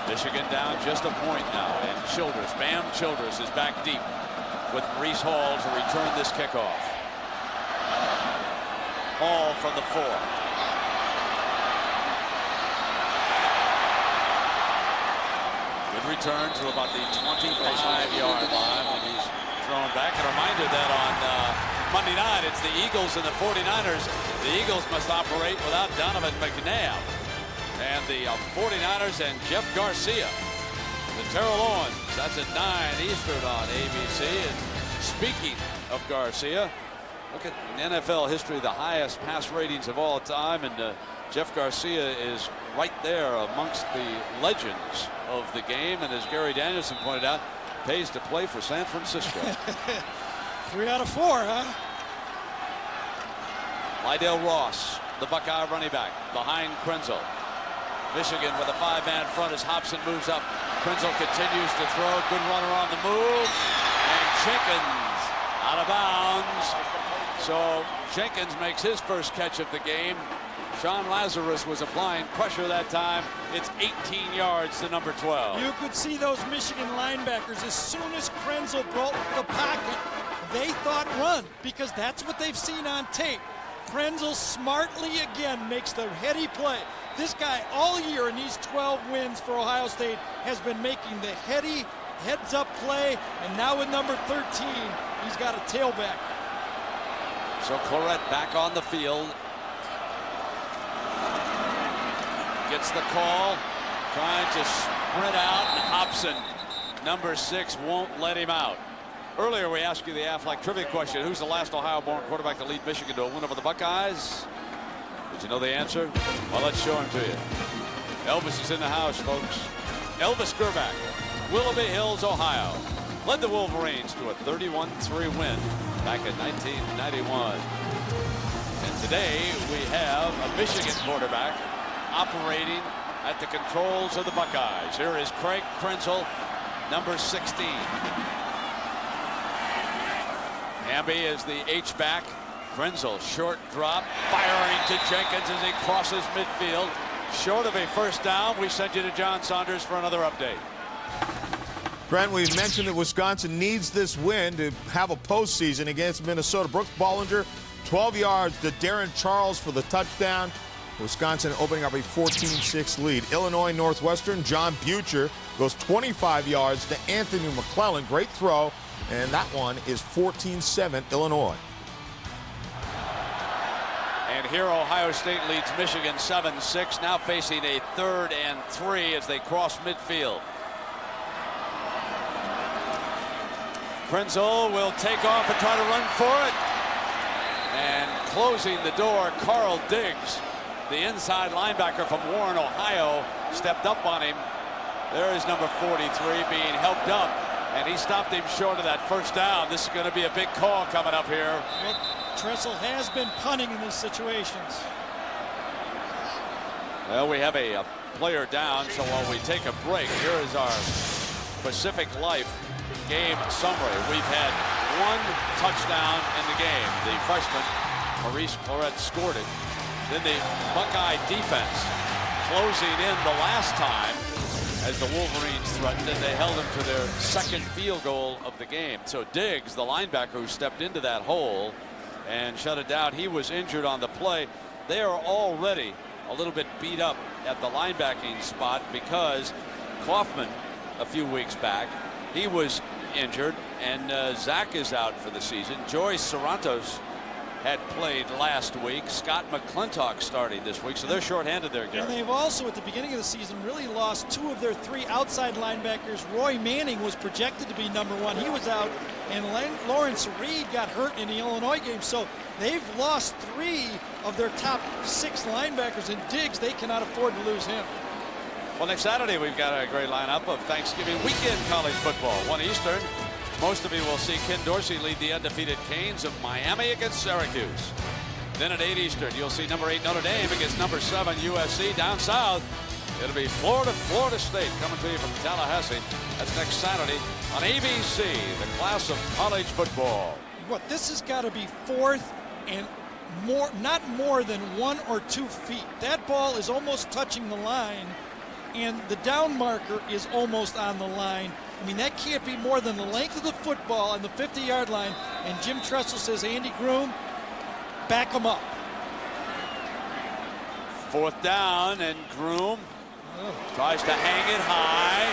S1: Michigan down just a point now, and Childress, Bam Childress, is back deep with Maurice Hall to return this kickoff. Hall from the 4. Good return to about the 25-yard line when he's thrown back. And a reminder that on Monday night, it's the Eagles and the 49ers. The Eagles must operate without Donovan McNabb. And the 49ers and Jeff Garcia. The Terrell Owens, that's at 9 Eastern on ABC. And speaking of Garcia, look at NFL history, the highest pass ratings of all time. And Jeff Garcia is right there amongst the legends of the game. And as Gary Danielson pointed out, pays to play for San Francisco.
S2: 3 out of 4, huh?
S1: Lydell Ross, the Buckeye running back, behind Krenzel. Michigan with a 5-man front as Hobson moves up. Krenzel continues to throw. Good runner on the move. And Jenkins out of bounds. So Jenkins makes his first catch of the game. Sean Lazarus was applying pressure that time. It's 18 yards to number 12.
S2: You could see those Michigan linebackers, as soon as Krenzel broke the pocket, they thought run, because that's what they've seen on tape. Krenzel smartly again makes the heady play. This guy all year in these 12 wins for Ohio State has been making the heady heads-up play, and now with number 13, he's got a tailback.
S1: So Claret back on the field. Gets the call, trying to sprint out, and Hobson, number 6, won't let him out. Earlier we asked you the Aflac trivia question, who's the last Ohio-born quarterback to lead Michigan to a win over the Buckeyes? Did you know the answer? Well, let's show him to you. Elvis is in the house, folks. Elvis Gerback, Willoughby Hills, Ohio, led the Wolverines to a 31-3 win back in 1991. And today we have a Michigan quarterback operating at the controls of the Buckeyes. Here is Craig Krenzel, number 16. Hamby is the H-back. Krenzel, short drop, firing to Jenkins as he crosses midfield. Short of a first down. We send you to John Saunders for another update.
S5: Brent, we've mentioned that Wisconsin needs this win to have a postseason against Minnesota. Brooks Bollinger, 12 yards to Darren Charles for the touchdown. Wisconsin opening up a 14-6 lead. Illinois Northwestern, John Butcher goes 25 yards to Anthony McClellan. Great throw, and that one is 14-7 Illinois.
S1: And here Ohio State leads Michigan 7-6, now facing a 3rd and 3 as they cross midfield. Krenzel will take off and try to run for it. And closing the door, Carl Diggs, the inside linebacker from Warren, Ohio, stepped up on him. There is number 43 being helped up, and he stopped him short of that first down. This is going to be a big call coming up here.
S2: Tressel has been punting in these situations.
S1: Well, we have a player down, so while we take a break, here is our Pacific Life game summary. We've had 1 touchdown in the game. The freshman, Maurice Claret, scored it. Then the Buckeye defense closing in the last time as the Wolverines threatened, and they held them to their 2nd field goal of the game. So Diggs, the linebacker who stepped into that hole and shut it down, he was injured on the play. They are already a little bit beat up at the linebacking spot because Kaufman, a few weeks back, he was injured, and Zach is out for the season. Joy Sarantos had played last week. Scott McClintock starting this week, so they're shorthanded there, Gary.
S2: And they've also, at the beginning of the season, really lost 2 of their 3 outside linebackers. Roy Manning was projected to be #1. He was out, and Lawrence Reed got hurt in the Illinois game. So they've lost 3 of their top 6 linebackers. And Diggs, they cannot afford to lose him.
S1: Well, next Saturday, we've got a great lineup of Thanksgiving weekend college football. 1 Eastern. Most of you will see Ken Dorsey lead the undefeated Canes of Miami against Syracuse. Then at 8 Eastern, you'll see number 8 Notre Dame against number 7 USC. Down south, it'll be Florida State coming to you from Tallahassee. That's next Saturday on ABC, the class of college football.
S2: What, this has got to be 4th and more, not more than 1 or 2 feet. That ball is almost touching the line, and the down marker is almost on the line. I mean, that can't be more than the length of the football on the 50-yard line. And Jim Tressel says, Andy Groom, back him up.
S1: 4th down, and Groom tries to hang it high,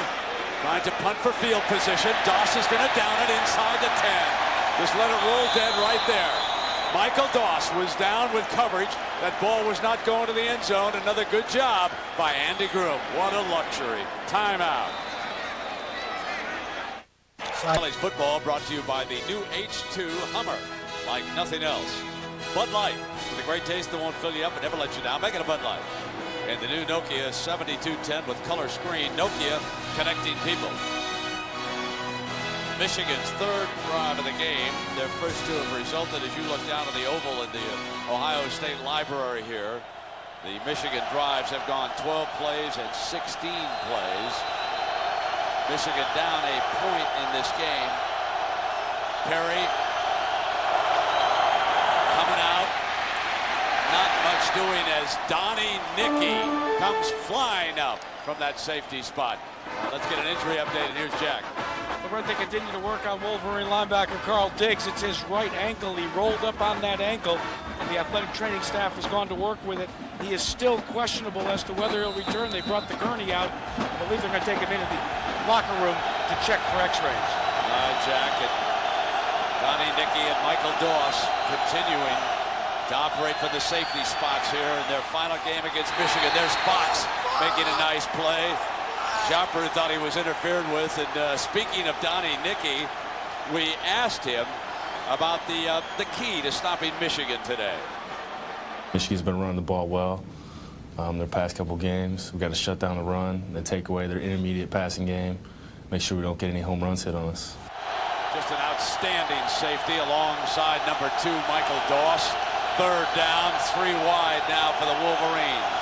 S1: trying to punt for field position. Doss is going to down it inside the 10. Just let it roll dead right there. Michael Doss was down with coverage. That ball was not going to the end zone. Another good job by Andy Groom. What a luxury. Timeout. College football brought to you by the new H2 Hummer, like nothing else. Bud Light, with a great taste that won't fill you up and never let you down. Make it a Bud Light. And the new Nokia 7210 with color screen. Nokia, connecting people. Michigan's 3rd drive of the game. Their first 2 have resulted, as you look down on the oval in the Ohio State Library here. The Michigan drives have gone 12 plays and 16 plays. Michigan down a point in this game. Perry coming out. Not much doing as Donnie Nicky comes flying up from that safety spot. Let's get an injury update, and here's Jack.
S8: They continue to work on Wolverine linebacker Carl Diggs. It's his right ankle. He rolled up on that ankle, and the athletic training staff has gone to work with it. He is still questionable as to whether he'll return. They brought the gurney out. I believe they're going to take him into the locker room to check for x-rays.
S1: Jack and Donnie Nicky and Michael Doss continuing to operate for the safety spots here in their final game against Michigan. There's Fox making a nice play. Chopper thought he was interfered with. And speaking of Donnie Nicky, we asked him about the key to stopping Michigan today.
S9: Michigan's been running the ball well their past couple games. We've got to shut down the run and take away their intermediate passing game, make sure we don't get any home runs hit on us.
S1: Just an outstanding safety alongside number 2, Michael Doss. 3rd down, 3 wide now for the Wolverines.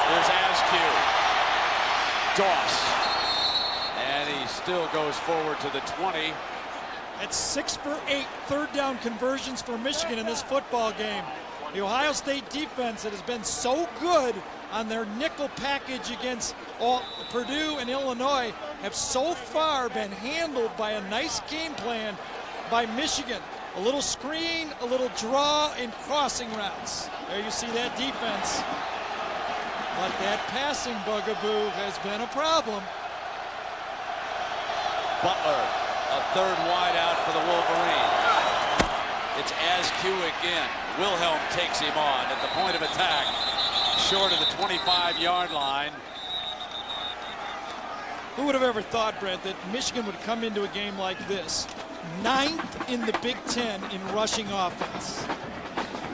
S1: There's Askew. Doss. And he still goes forward to the 20.
S2: That's 6 for 8 3rd down conversions for Michigan in this football game. The Ohio State defense that has been so good on their nickel package against Purdue and Illinois have so far been handled by a nice game plan by Michigan. A little screen, a little draw, and crossing routes. There you see that defense. But that passing bugaboo has been a problem.
S1: Butler, a 3rd wide out for the Wolverines. It's Askew again. Wilhelm takes him on at the point of attack, short of the 25-yard line.
S2: Who would have ever thought, Brett, that Michigan would come into a game like this? 9th in the Big Ten in rushing offense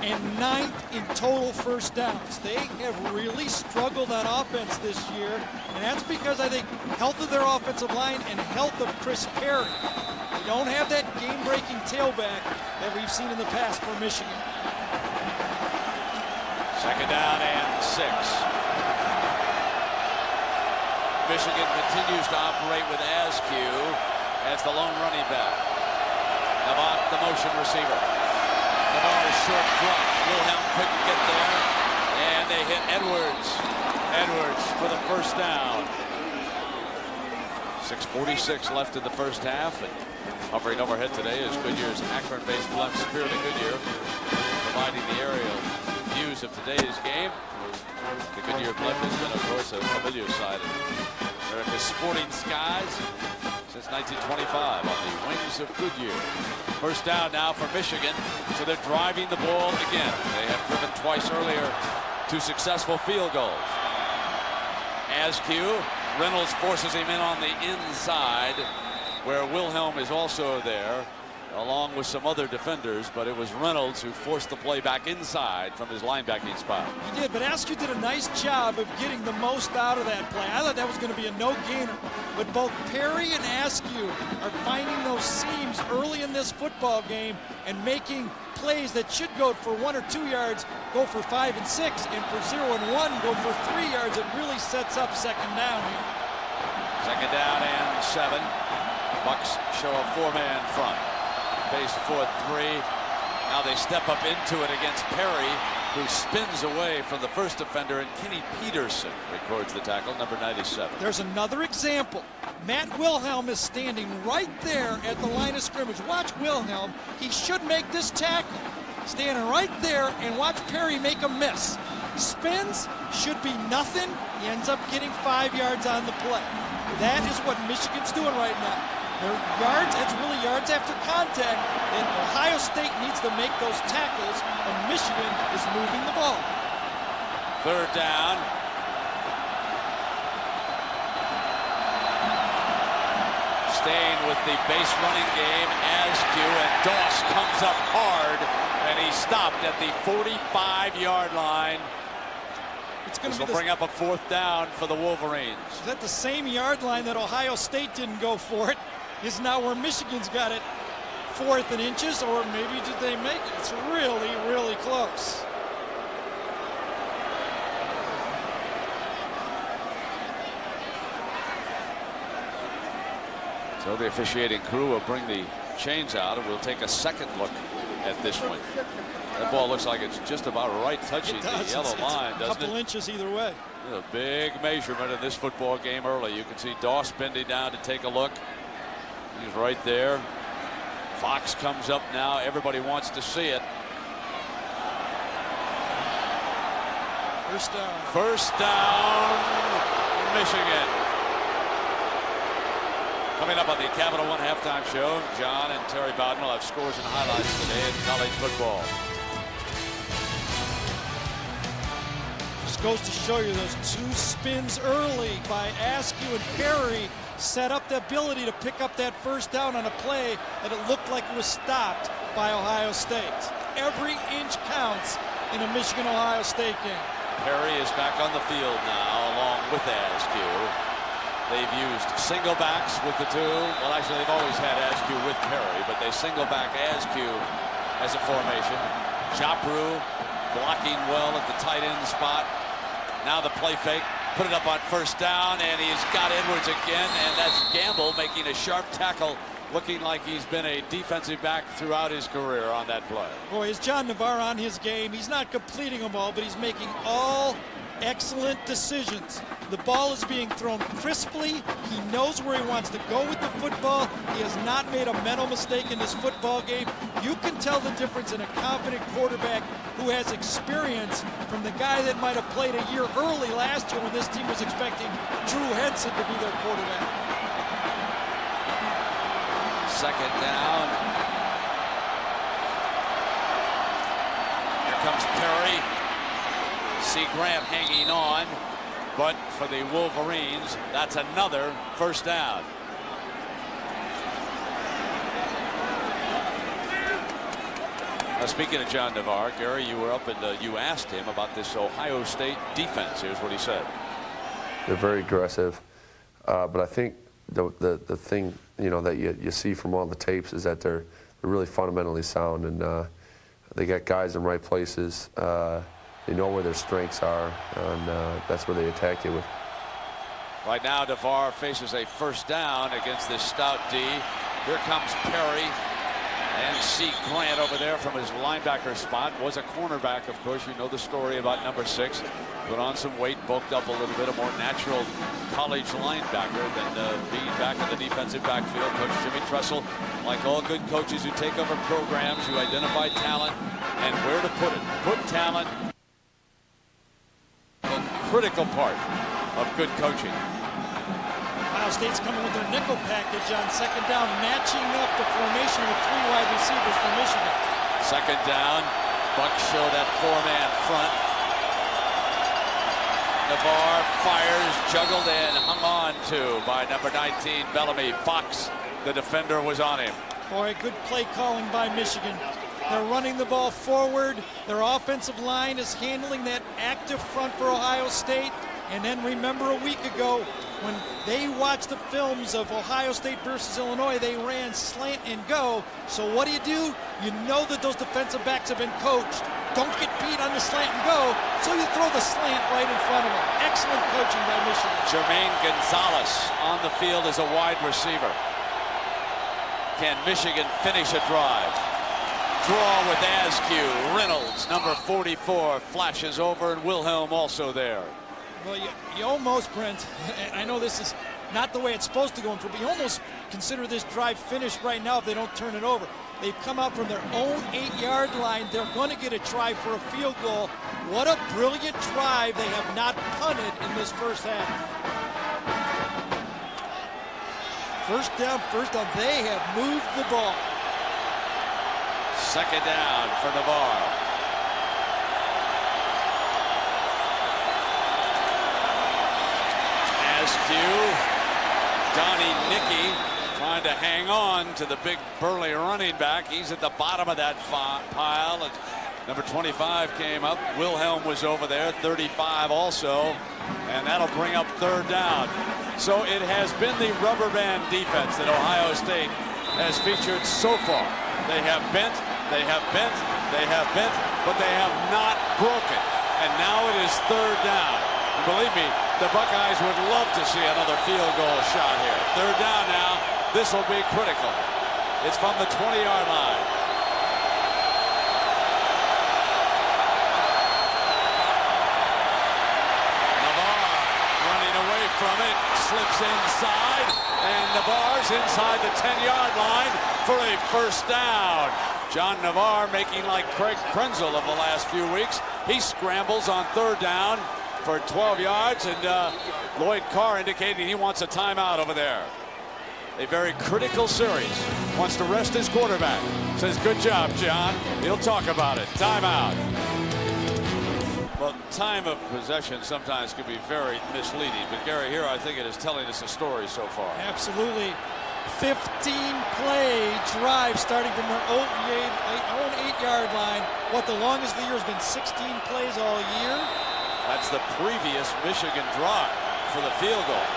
S2: and 9th in total first downs. They have really struggled on offense this year, and that's because I think health of their offensive line and health of Chris Perry. They don't have that game-breaking tailback that we've seen in the past for Michigan.
S1: 2nd down and 6. Michigan continues to operate with Askew as the lone running back. Avant, the motion receiver. The ball is short drop. Wilhelm couldn't get there, and they hit Edwards. Edwards for the 1st down. 6:46 left in the first half, and hovering overhead today is Goodyear's Akron-based Blunt Spirit of Goodyear, providing the aerial views of today's game. The Goodyear Blimp has been, of course, a familiar side of America's sporting skies since 1925 on the wings of Goodyear. First down now for Michigan, so they're driving the ball again. They have driven twice earlier to successful field goals. Askew, Reynolds forces him in on the inside, where Wilhelm is also there, along with some other defenders, but it was Reynolds who forced the play back inside from his linebacking spot.
S2: He did, but Askew did a nice job of getting the most out of that play. I thought that was going to be a no-gainer, but both Perry and Askew are finding those seams early in this football game and making plays that should go for 1 or 2 yards, go for 5 and 6, and for 0 and 1, go for 3 yards. It really sets up second down here.
S1: Second down and 7. Bucks show a 4-man front. Base for 3. Now they step up into it against Perry, who spins away from the first defender, and Kenny Peterson records the tackle, number 97.
S2: There's another example. Matt Wilhelm is standing right there at the line of scrimmage. Watch Wilhelm. He should make this tackle. Standing right there, and watch Perry make a miss. Spins, should be nothing. He ends up getting 5 yards on the play. That is what Michigan's doing right now. They're yards, it's really yards after contact, and Ohio State needs to make those tackles, and Michigan is moving the ball.
S1: Third down. Staying with the base running game, Askew, and Doss comes up hard, and he stopped at the 45-yard line. This will bring up a 4th down for the Wolverines.
S2: Is that the same yard line that Ohio State didn't go for it? Is now where Michigan's got it, 4th and inches, or maybe did they make it? It's really, really close.
S1: So the officiating crew will bring the chains out, and we'll take a second look at this one. That ball looks like it's just about right touching the yellow line, doesn't it?
S2: A couple inches either way.
S1: A big measurement in this football game early. You can see Doss bending down to take a look. He's right there. Fox comes up now. Everybody wants to see it.
S2: First down.
S1: First down, Michigan. Coming up on the Capital One halftime show, John and Terry Bowden will have scores and highlights today in college football.
S2: Just goes to show you those 2 spins early by Askew and Perry set up the ability to pick up that first down on a play that it looked like it was stopped by Ohio State. Every inch counts in a Michigan-Ohio State game.
S1: Perry is back on the field now, along with Askew. They've used single backs with the 2. Well, actually, they've always had Askew with Perry, but they single back Askew as a formation. Chopru blocking well at the tight end spot. Now the play fake. Put it up on first down, and he's got Edwards again, and that's Gamble making a sharp tackle, looking like he's been a defensive back throughout his career on that play.
S2: Boy, is John Navarre on his game. He's not completing them all, but he's making all excellent decisions. The ball is being thrown crisply. He knows where he wants to go with the football. He has not made a mental mistake in this football game. You can tell the difference in a competent quarterback who has experience from the guy that might have played a year early last year when this team was expecting Drew Henson to be their quarterback.
S1: Second down. Here comes Perry. See Grant hanging on, but for the Wolverines, that's another first down. Now, speaking of John Navarre, Gary, you were up and you asked him about this Ohio State defense. Here's what he said.
S4: They're very aggressive, but I think the thing that you see from all the tapes is that they're really fundamentally sound, and they got guys in right places. They know where their strengths are, and that's where they attack you with.
S1: Right now, Navarre faces a first down against this stout D. Here comes Perry, and see Grant over there from his linebacker spot. Was a cornerback, of course. You know the story about number 6. Put on some weight, bulked up a little bit, a more natural college linebacker than being back in the defensive backfield. Coach Jimmy Tressel, like all good coaches who take over programs, you identify talent and where to put it. Put talent. Critical part of good coaching.
S2: Ohio State's coming with their nickel package on second down, matching up the formation with 3 wide receivers for Michigan.
S1: Second down, Buck show that 4-man front. Navarre fires, juggled and hung on to by number 19, Bellamy. Fox, the defender, was on him.
S2: Boy, good play calling by Michigan. They're running the ball forward. Their offensive line is handling that active front for Ohio State. And then remember a week ago when they watched the films of Ohio State versus Illinois, they ran slant and go. So what do? You know that those defensive backs have been coached. Don't get beat on the slant and go, so you throw the slant right in front of them. Excellent coaching by Michigan.
S1: Jermaine Gonzalez on the field as a wide receiver. Can Michigan finish a drive? Draw with Askew. Reynolds, number 44, flashes over, and Wilhelm also there.
S2: Well, you almost, Brent, I know this is not the way it's supposed to go, but you almost consider this drive finished right now if they don't turn it over. They've come out from their own 8-yard line. They're going to get a try for a field goal. What a brilliant drive. They have not punted in this first half. First down. They have moved the ball.
S1: Second down for Navarre. Askew, Donnie Nicky trying to hang on to the big burly running back. He's at the bottom of that pile. And number 25 came up. Wilhelm was over there, 35 also, and that'll bring up third down. So it has been the rubber band defense that Ohio State has featured so far. They have bent, they have bent, they have bent, but they have not broken. And now it is third down. And believe me, the Buckeyes would love to see another field goal shot here. Third down now. This will be critical. It's from the 20-yard line. Navarre running away from it, slips inside, and Navarre's inside the 10-yard line for a first down. John Navarre making like Craig Krenzel of the last few weeks. He scrambles on third down for 12 yards, and Lloyd Carr indicating he wants a timeout over there. A very critical series. Wants to rest his quarterback. Says, good job, John. He'll talk about it. Timeout. Well, time of possession sometimes can be very misleading, but Gary, here I think it is telling us a story so far.
S2: Absolutely. 15-play drive starting from their own 8-yard line. What, the longest of the year has been 16 plays all year?
S1: That's the previous Michigan drive for the field goal.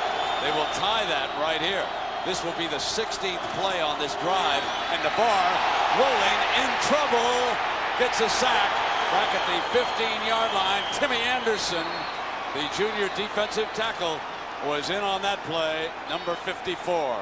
S1: They will tie that right here. This will be the 16th play on this drive, and Navarre rolling in trouble, gets a sack back at the 15-yard line. Timmy Anderson, the junior defensive tackle, was in on that play, number 54.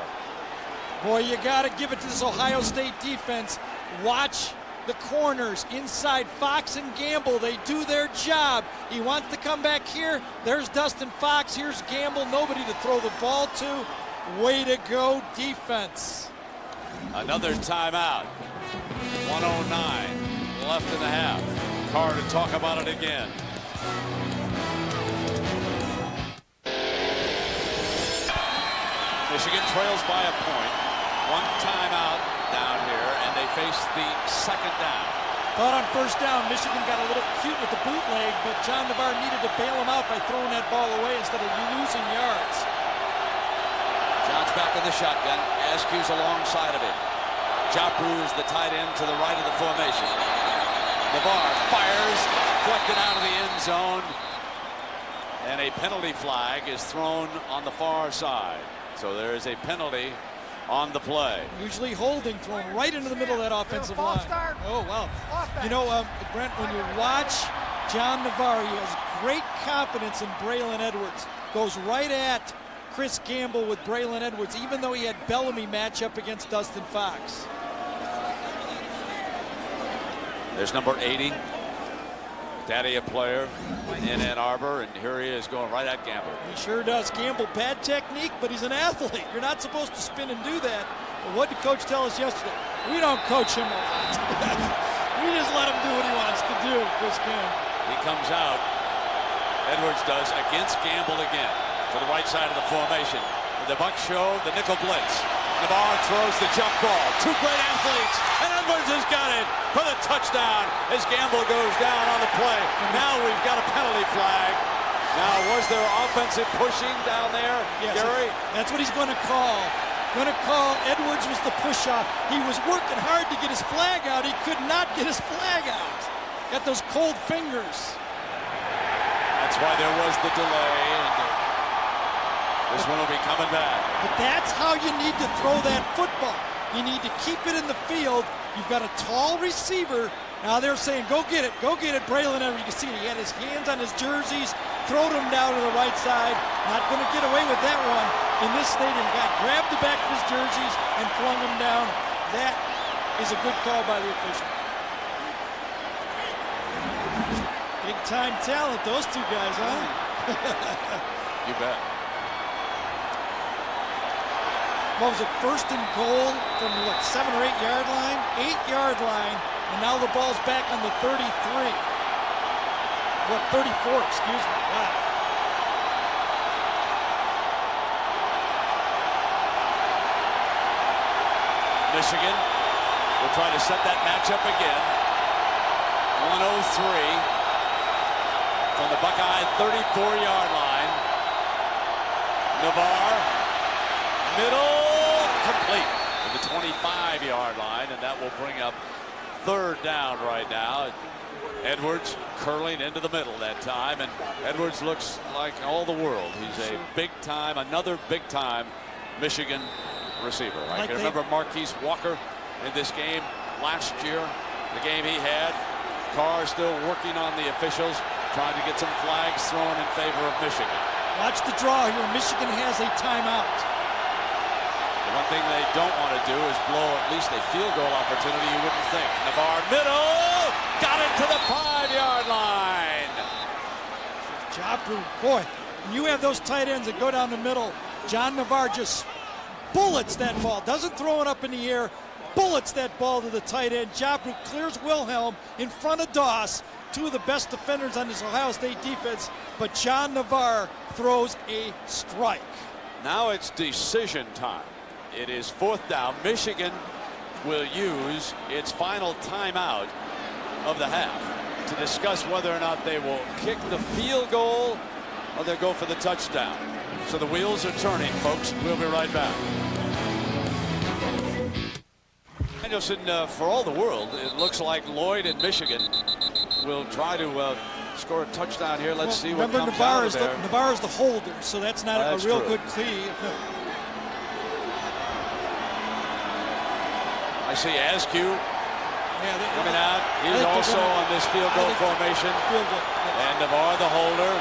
S2: Boy, you got to give it to this Ohio State defense. Watch the corners inside. Fox and Gamble, they do their job. He wants to come back here. There's Dustin Fox. Here's Gamble. Nobody to throw the ball to. Way to go, defense.
S1: Another timeout. 1:09 left in the half. Carr to talk about it again. Michigan trails by a point. One timeout down here, and they face the second down.
S2: Thought on first down, Michigan got a little cute with the bootleg, but John Navarre needed to bail him out by throwing that ball away instead of losing yards.
S1: John's back in the shotgun. Askew's alongside of him. Japu's the tight end to the right of the formation. Navarre fires, deflected out of the end zone, and a penalty flag is thrown on the far side. So there is a penalty on the play.
S2: Usually holding, thrown right into the middle of that offensive line. Oh, wow. You know, Brent, when you watch John Navarre, he has great confidence in Braylon Edwards. Goes right at Chris Gamble with Braylon Edwards, even though he had Bellamy match up against Dustin Fox.
S1: There's number 80. Daddy a player in Ann Arbor, and here he is going right at Gamble.
S2: He sure does. Gamble, bad technique, but he's an athlete. You're not supposed to spin and do that. But what did Coach tell us yesterday? We don't coach him a lot. We just let him do what he wants to do, Chris Gamble.
S1: He comes out, Edwards does, against Gamble again, to the right side of the formation. The Bucks show the nickel blitz. Navarre throws the jump ball. Two great athletes, and Edwards has got it for the touchdown as Gamble goes down on the play. Now we've got a penalty flag. Now, was there offensive pushing down there,
S2: yes,
S1: Gary?
S2: That's what he's going to call. Edwards was the push-off. He was working hard to get his flag out. He could not get his flag out. Got those cold fingers.
S1: That's why there was the delay. And this one will be coming back.
S2: But that's how you need to throw that football. You need to keep it in the field. You've got a tall receiver. Now they're saying, go get it, Braylon Edwards. You can see it. He had his hands on his jerseys, throwed him down to the right side. Not going to get away with that one in this stadium. Grabbed the back of his jerseys and flung him down. That is a good call by the official. Big time talent, those two guys, huh?
S1: You bet.
S2: What was it, first and goal from what, 7 or 8 yard line? 8 yard line, and now the ball's back on the 33. What, 34, excuse me, wow.
S1: Michigan will try to set that matchup again. 103 from the Buckeye 34-yard line. Navarre, middle, complete at the 25-yard line, and that will bring up third down right now. Edwards curling into the middle that time, and Edwards looks like all the world. He's a big-time, another big-time Michigan receiver. I can remember Marquise Walker in this game last year, the game he had. Carr still working on the officials, trying to get some flags thrown in favor of Michigan.
S2: Watch the draw here. Michigan has a timeout.
S1: The one thing they don't want to do is blow at least a field goal opportunity, you wouldn't think. Navarre, middle, got it to the 5-yard line.
S2: Jabu, boy, when you have those tight ends that go down the middle, John Navarre just bullets that ball, doesn't throw it up in the air, bullets that ball to the tight end. Jabu clears Wilhelm in front of Doss, two of the best defenders on this Ohio State defense, but John Navarre throws a strike.
S1: Now it's decision time. It is fourth down. Michigan will use its final timeout of the half to discuss whether or not they will kick the field goal or they'll go for the touchdown. So the wheels are turning, folks. We'll be right back. Danielson, for all the world, it looks like Lloyd and Michigan will try to score a touchdown here. Let's see what comes out of there.
S2: Navarre is the holder, so that's not a real good cleat.
S1: I see Askew coming out. He's also on this field goal formation. And Navarre, the holder.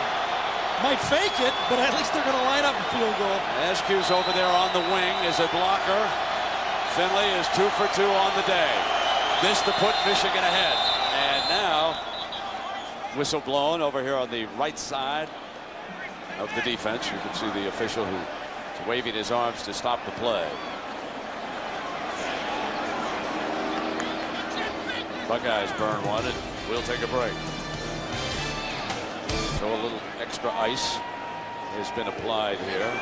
S2: Might fake it, but at least they're going to line up and field goal.
S1: Askew's over there on the wing as a blocker. Finley is 2 for 2 on the day. This to put Michigan ahead. And now, whistle blown over here on the right side of the defense. You can see the official who's waving his arms to stop the play. Buckeyes burn one, and we'll take a break. So a little extra ice has been applied here.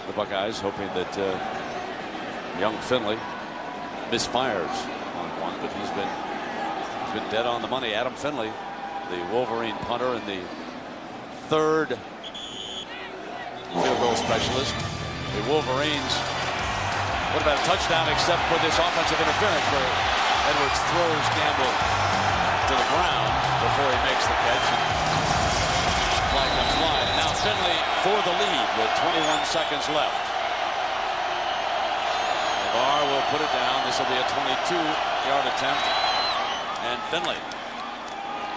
S1: The Buckeyes hoping that young Finley misfires on one, but he's been dead on the money. Adam Finley, the Wolverine punter and the third field goal specialist. The Wolverines, what about a touchdown except for this offensive interference where Edwards throws Gamble to the ground before he makes the catch. Flag comes flying. And now Finley for the lead with 21 seconds left. Navarre will put it down. This will be a 22-yard attempt. And Finley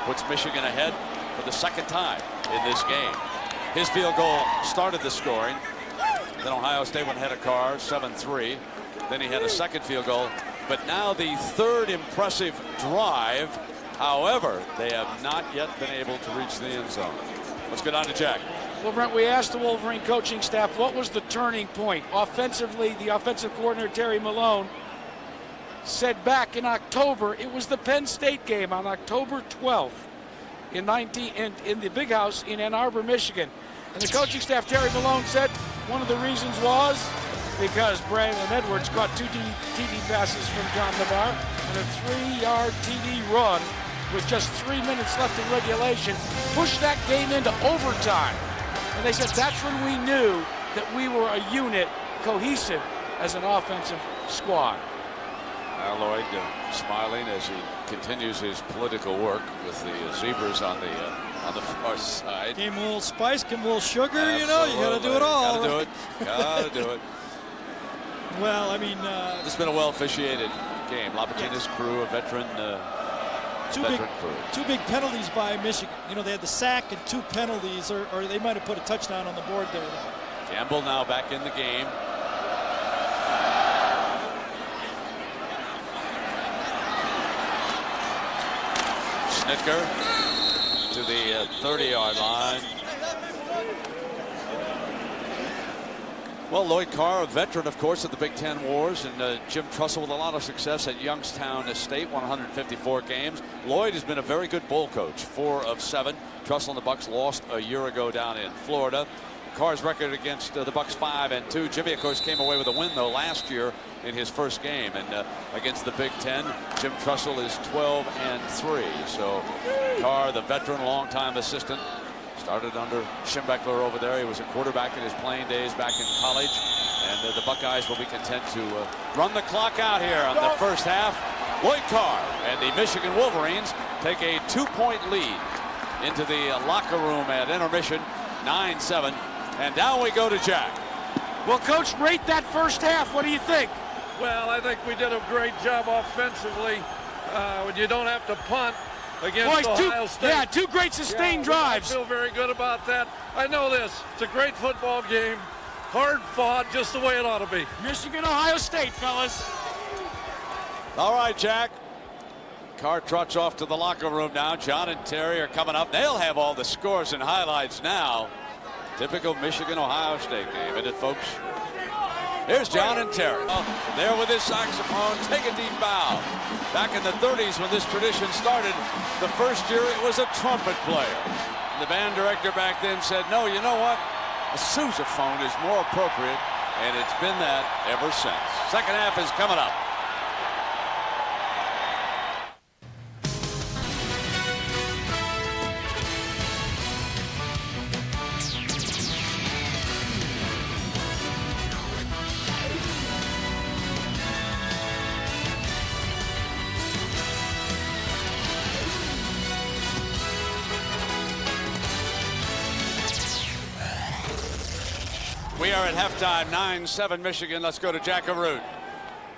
S1: puts Michigan ahead for the second time in this game. His field goal started the scoring. Then Ohio State went ahead of Carr, 7-3. Then he had a second field goal. But now the third impressive drive. However, they have not yet been able to reach the end zone. Let's get on to Jack.
S8: Well, Brent, we asked the Wolverine coaching staff what was the turning point. Offensively, the offensive coordinator, Terry Malone, said back in October, it was the Penn State game on October 12th in the Big House in Ann Arbor, Michigan. And the coaching staff, Terry Malone, said One of the reasons was because Braylon Edwards caught 2 TD passes from John Navarre and a 3-yard TD run with just 3 minutes left in regulation, pushed that game into overtime. And they said that's when we knew that we were a unit, cohesive as an offensive squad.
S1: Lloyd smiling as he continues his political work with the Zebras on the far side.
S2: Give him a little spice, give him a little sugar, you know, you got to do it all.
S1: Got to do it. Got to do it.
S2: Well, I mean,
S1: it's been a well-officiated game. Lapatina's crew, a veteran.
S2: Two big penalties by Michigan. You know, they had the sack and 2 penalties, or they might have put a touchdown on the board there.
S1: Gamble now back in the game. Schnitker to the 30-yard line. Well, Lloyd Carr, a veteran, of course, of the Big Ten Wars, and Jim Trussell with a lot of success at Youngstown State, 154 games. Lloyd has been a very good bowl coach, 4 of 7. Trussell and the Bucks lost a year ago down in Florida. Carr's record against the Bucks 5-2. Jimmy, of course, came away with a win, though, last year in his first game. And against the Big Ten, Jim Trussell is 12-3. So Carr, the veteran, longtime assistant, started under Schembechler over there. He was a quarterback in his playing days back in college. And the Buckeyes will be content to run the clock out here on the first half. Lloyd Carr and the Michigan Wolverines take a 2-point lead into the locker room at intermission, 9-7. And down we go to Jack.
S8: Well, Coach, rate that first half. What do you think?
S10: Well, I think we did a great job offensively. When you don't have to punt against Ohio State.
S8: Yeah, 2 great sustained drives.
S10: I feel very good about that. I know this. It's a great football game. Hard fought, just the way it ought to be.
S8: Michigan, Ohio State, fellas.
S1: All right, Jack. Carr trots off to the locker room now. John and Terry are coming up. They'll have all the scores and highlights now. Typical Michigan-Ohio State game, isn't it, folks? Here's John and Terry. There with his saxophone, take a deep bow. Back in the 30s when this tradition started, the first year it was a trumpet player. The band director back then said, no, you know what? A sousaphone is more appropriate, and it's been that ever since. Second half is coming up. We are at halftime, 9-7 Michigan. Let's go to Jack Arute.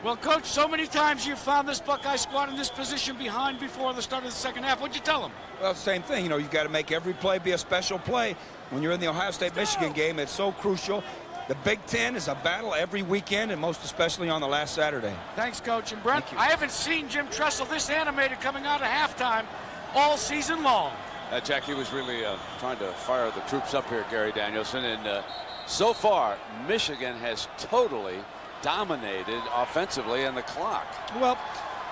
S8: Well, Coach, so many times you've found this Buckeye squad in this position behind before the start of the second half. What'd you tell them?
S11: Well, same thing. You know, you've got to make every play be a special play. When you're in the Ohio State-Michigan game, it's so crucial. The Big Ten is a battle every weekend, and most especially on the last Saturday.
S8: Thanks, Coach. And Brent, I haven't seen Jim Trussell this animated coming out of halftime all season long.
S1: Jack, he was really trying to fire the troops up here, Gary Danielson, and so far, Michigan has totally dominated offensively in the clock.
S2: Well,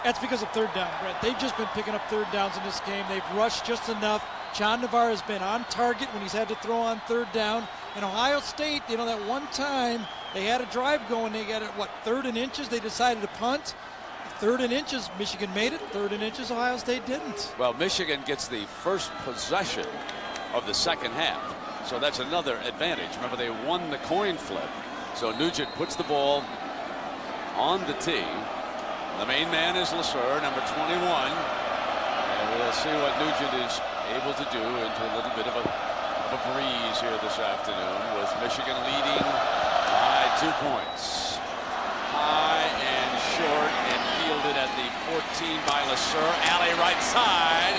S2: that's because of third down, Brett. They've just been picking up third downs in this game. They've rushed just enough. John Navarre has been on target when he's had to throw on third down. And Ohio State, you know, that one time they had a drive going. They got it, what, 3rd and inches? They decided to punt. 3rd and inches, Michigan made it. 3rd and inches, Ohio State didn't.
S1: Well, Michigan gets the first possession of the second half. So that's another advantage. Remember, they won the coin flip. So Nugent puts the ball on the tee. The main man is Lasser, number 21. And we'll see what Nugent is able to do into a little bit of a breeze here this afternoon, with Michigan leading by 2 points. High and short and fielded at the 14 by Lasser. Alley right side.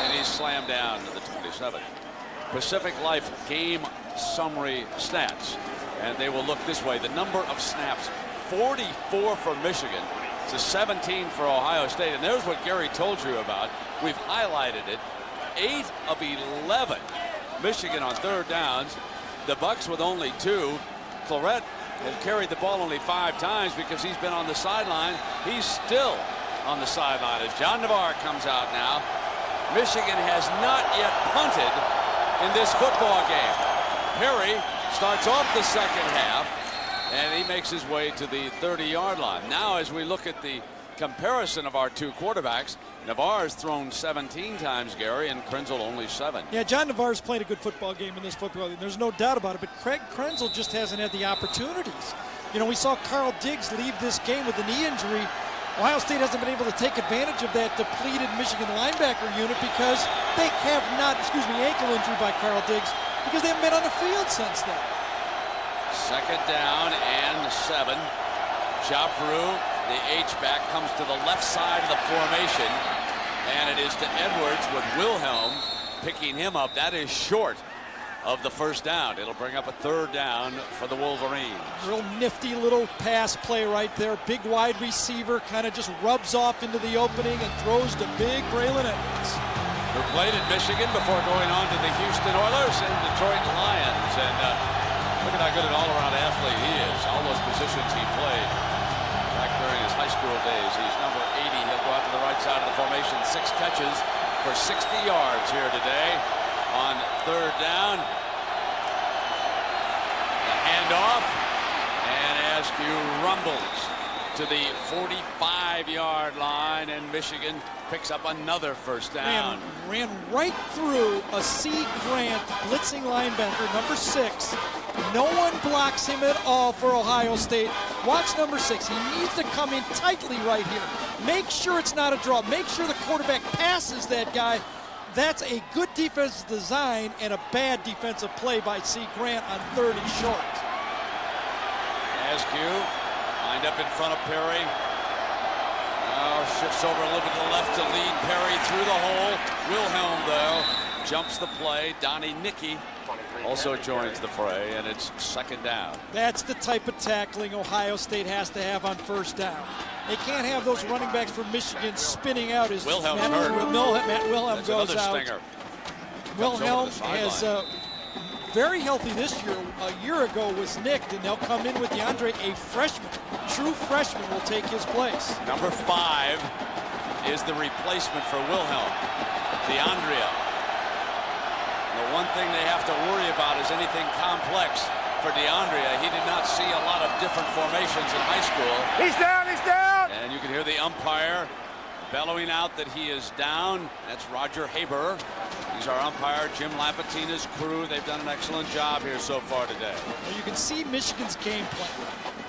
S1: And he's slammed down to the 27. Pacific Life game summary stats, and they will look this way. The number of snaps, 44 for Michigan to 17 for Ohio State. And there's what Gary told you about. We've highlighted it. 8 of 11 Michigan on third downs. The Bucks with only 2. Claret has carried the ball only 5 times because he's been on the sideline. He's still on the sideline as John Navarre comes out now. Michigan has not yet punted in this football game. Perry starts off the second half, and he makes his way to the 30-yard line. Now, as we look at the comparison of our two quarterbacks, Navarre's thrown 17 times, Gary, and Krenzel only 7.
S2: Yeah, John Navarre's played a good football game in this football game. There's no doubt about it, but Craig Krenzel just hasn't had the opportunities. You know, we saw Carl Diggs leave this game with a knee injury. Ohio State hasn't been able to take advantage of that depleted Michigan linebacker unit because they have not, ankle injury by Carl Diggs, because they haven't been on the field since then.
S1: Second down and 7. Jabru, the H-back, comes to the left side of the formation, and it is to Edwards with Wilhelm picking him up. That is short of the first down. It'll bring up a 3rd down for the Wolverines.
S2: Real nifty little pass play right there. Big wide receiver kind of just rubs off into the opening and throws to big Braylon Edwards,
S1: who played in Michigan before going on to the Houston Oilers and Detroit Lions. And look at how good an all-around athlete he is. All those positions he played back during his high school days. He's number 80. He'll go out to the right side of the formation. 6 catches for 60 yards here today on 3rd down. The handoff, and Askew rumbles to the 45-yard line, and Michigan picks up another 1st down.
S2: Ran right through a C. Grant blitzing linebacker, number 6. No one blocks him at all for Ohio State. Watch number 6. He needs to come in tightly right here. Make sure it's not a draw. Make sure the quarterback passes that guy. That's a good defensive design and a bad defensive play by C. Grant on 3rd and short.
S1: Askew lined up in front of Perry. Now shifts over a little bit to the left to lead Perry through the hole. Wilhelm, though, jumps the play. Donnie Nicky also joins the fray, and it's 2nd down.
S2: That's the type of tackling Ohio State has to have on 1st down. They can't have those running backs from Michigan spinning out as
S1: Wilhelm's
S2: Matt Wilhelm
S1: That's
S2: goes
S1: another
S2: out.
S1: Stinger.
S2: Wilhelm is very healthy this year. A year ago was nicked, and they'll come in with DeAndre, a freshman. True freshman will take his place.
S1: Number 5 is the replacement for Wilhelm, DeAndrea. The one thing they have to worry about is anything complex for DeAndrea. He did not see a lot of different formations in high school.
S3: He's down, he's down!
S1: And you can hear the umpire bellowing out that he is down. That's Roger Haber. He's our umpire, Jim Lapatina's crew. They've done an excellent job here so far today.
S2: Well, you can see Michigan's game plan.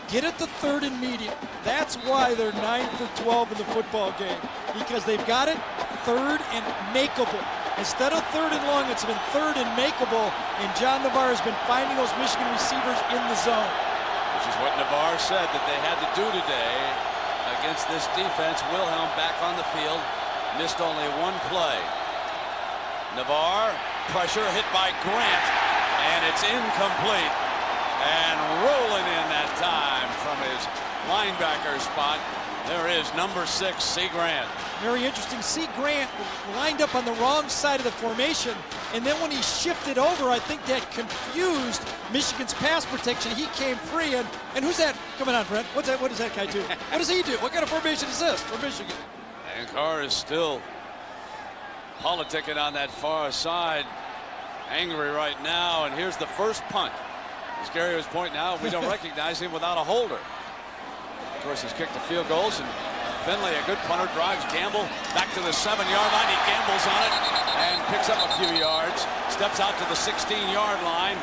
S2: Get it to 3rd and medium. That's why they're 9 for 12 in the football game, because they've got it 3rd and makeable. Instead of 3rd and long, it's been 3rd and makeable, and John Navarre has been finding those Michigan receivers in the zone.
S1: Which is what Navarre said that they had to do today against this defense. Wilhelm back on the field, missed only 1 play. Navarre, pressure hit by Grant, and it's incomplete. And rolling in that time from his linebacker spot, there is number 6, C. Grant.
S2: Very interesting. C. Grant lined up on the wrong side of the formation, and then when he shifted over, I think that confused Michigan's pass protection. He came free, and who's that coming on, Brent? What does that guy do? What does he do? What kind of formation is this for Michigan?
S1: And Carr is still politicking on that far side, angry right now, and here's the first punt. As Gary was pointing out, we don't recognize him without a holder. Of course, he's kicked the field goals, and Finley, a good punter, drives Gamble back to the 7-yard line. He gambles on it and picks up a few yards, steps out to the 16-yard line.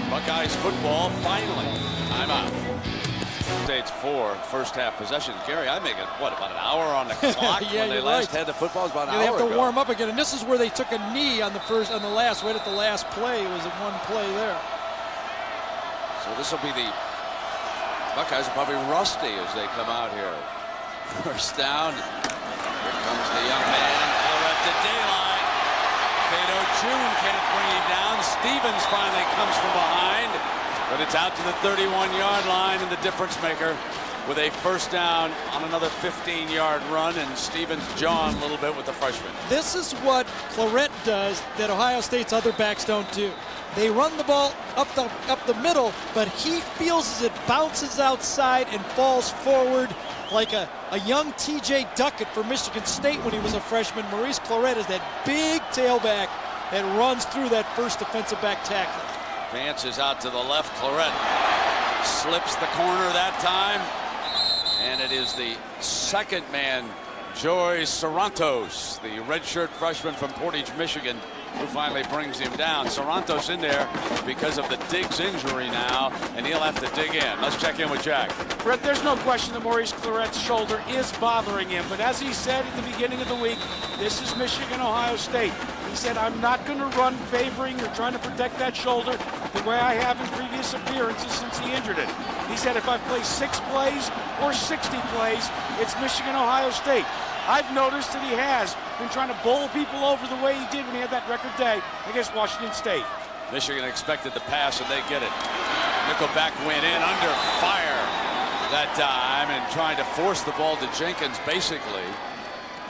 S1: Buckeyes football, finally. Timeout. States 4 first half possessions. Gary, I make it, what, about an hour on the clock
S2: yeah,
S1: when they last had the football? It was about an hour
S2: ago. They have to
S1: ago.
S2: warm up again, and this is where they took a knee on the last, right at the last play. It was in 1 play there.
S1: So this will be the Buckeyes are probably rusty as they come out here. First down. Here comes the young man. Claret to daylight. Cato June can't bring him down. Stevens finally comes from behind. But it's out to the 31-yard line, and the difference maker with a first down on another 15-yard run, and Stevens jawing a little bit with the freshman.
S2: This is what Claret does that Ohio State's other backs don't do. They run the ball up the middle, but he feels as it bounces outside and falls forward like a young T.J. Duckett for Michigan State when he was a freshman. Maurice Claret is that big tailback that runs through that first defensive back tackle.
S1: Vance is out to the left. Claret slips the corner that time. And it is the second man, Joy Sarantos, the redshirt freshman from Portage, Michigan, who finally brings him down. Sarantos in there because of the Diggs injury now, and he'll have to dig in. Let's check in with Jack.
S8: Brett, there's no question that Maurice Claret's shoulder is bothering him, but as he said at the beginning of the week, this is Michigan, Ohio State. He said, I'm not going to run favoring or trying to protect that shoulder the way I have in previous appearances since he injured it. He said, if I play 6 plays or 60 plays, it's Michigan, Ohio State. I've noticed that he has been trying to bowl people over the way he did when he had that record day against Washington State.
S1: Michigan expected the pass, and they get it. Nickelback went in under fire that time and trying to force the ball to Jenkins, basically.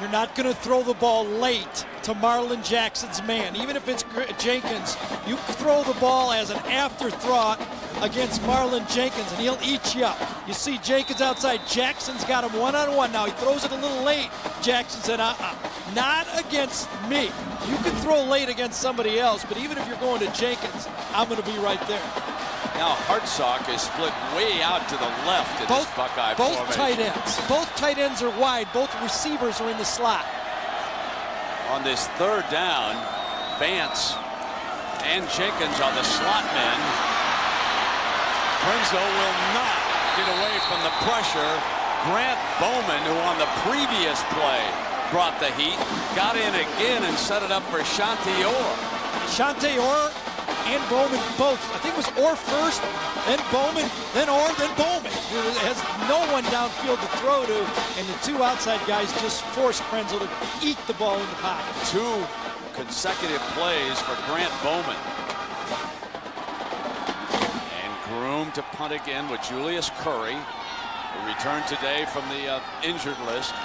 S2: You're not going to throw the ball late to Marlon Jackson's man. Even if it's Jenkins, you throw the ball as an afterthought against Marlon Jenkins, and he'll eat you up. You see Jenkins outside. Jackson's got him one-on-one. Now, he throws it a little late. Jackson said, not against me. You can throw late against somebody else, but even if you're going to Jenkins, I'm going to be right there.
S1: Now Hartsock is split way out to the left in this Buckeye formation.
S2: Both tight ends are wide. Both receivers are in the slot.
S1: On this third down, Vance and Jenkins are the slot men. Krenzel will not get away from the pressure. Grant Bowman, who on the previous play brought the heat, got in again and set it up for Shanti Orr.
S2: Shanti Orr and Bowman both. I think it was Orr first, then Bowman, then Orr, then Bowman. It has no one downfield to throw to, and the 2 outside guys just force Krenzel to eat the ball in the pocket.
S1: 2 consecutive plays for Grant Bowman. And Groom to punt again with Julius Curry, who returned today from the injured list,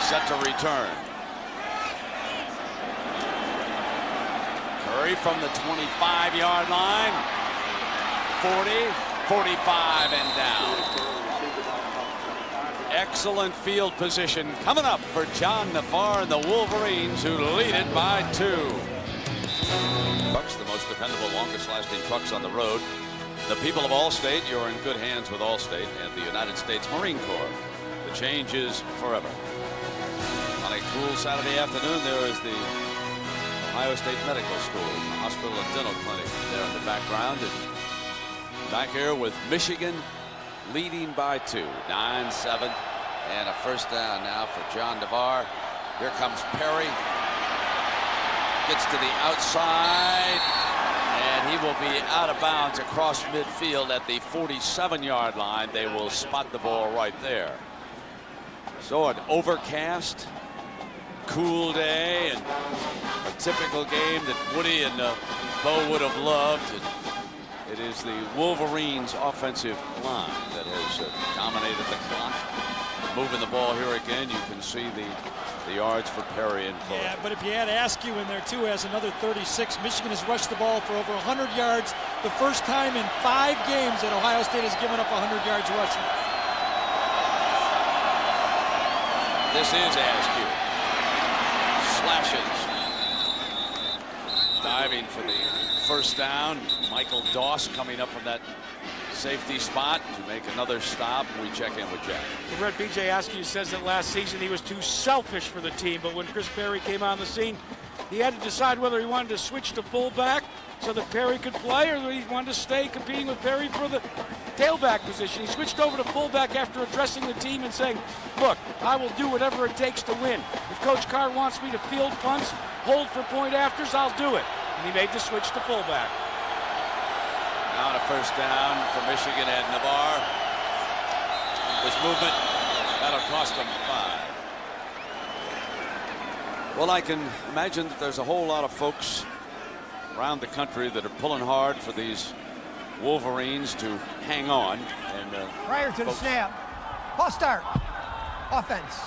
S1: set to return. Curry from the 25-yard line, 40, 45, and down. Excellent field position coming up for John Navarre and the Wolverines, who lead it by 2. Trucks, the most dependable, longest-lasting trucks on the road. The people of Allstate, you're in good hands with Allstate and the United States Marine Corps. The change is forever. On a cool Saturday afternoon, there is the Ohio State Medical School, the hospital and dental clinic there in the background. And back here with Michigan leading by 2, 9-7, and a first down now for John Navarre. Here comes Perry, gets to the outside, and he will be out of bounds across midfield at the 47-yard line. They will spot the ball right there. So an overcast, cool day, and a typical game that Woody and Bo would have loved. And it is the Wolverines' offensive line that has dominated the clock. Moving the ball here again, you can see the yards for Perry and Cole.
S2: Yeah, but if you had Askew in there too, has another 36. Michigan has rushed the ball for over 100 yards. The first time in 5 games that Ohio State has given up 100 yards rushing.
S1: This is Askew. Slashes. Diving for the first down. Michael Doss coming up from that safety spot to make another stop. We check in with Jack.
S8: The Red B.J. Askew says that last season he was too selfish for the team, but when Chris Perry came on the scene, he had to decide whether he wanted to switch to fullback so that Perry could play, or he wanted to stay competing with Perry for the tailback position. He switched over to fullback after addressing the team and saying, look, I will do whatever it takes to win. If Coach Carr wants me to field punts, hold for point afters, I'll do it. And he made the switch to fullback.
S1: Now a first down for Michigan and Navarre. This movement, that'll cost them 5. Well, I can imagine that there's a whole lot of folks around the country that are pulling hard for these Wolverines to hang on. And
S6: prior to the snap, false start, offense.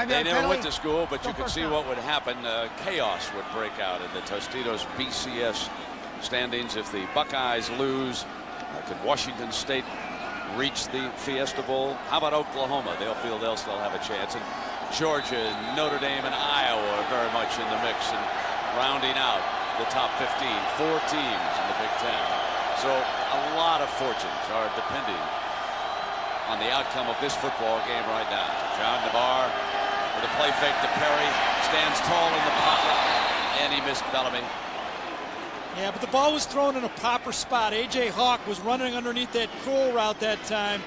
S1: They never went to school, but you could see what would happen. Chaos would break out in the Tostitos BCS standings if the Buckeyes lose. Could Washington State reach the Fiesta Bowl? How about Oklahoma? They'll feel they'll still have a chance. And Georgia, Notre Dame, and Iowa are very much in the mix and rounding out the top 15, 4 teams in the Big Ten. So a lot of fortunes are depending on the outcome of this football game right now. John Navarre with a play fake to Perry, stands tall in the pocket, and he missed Bellamy.
S2: Yeah, but the ball was thrown in a proper spot. A.J. Hawk was running underneath that curl route that time,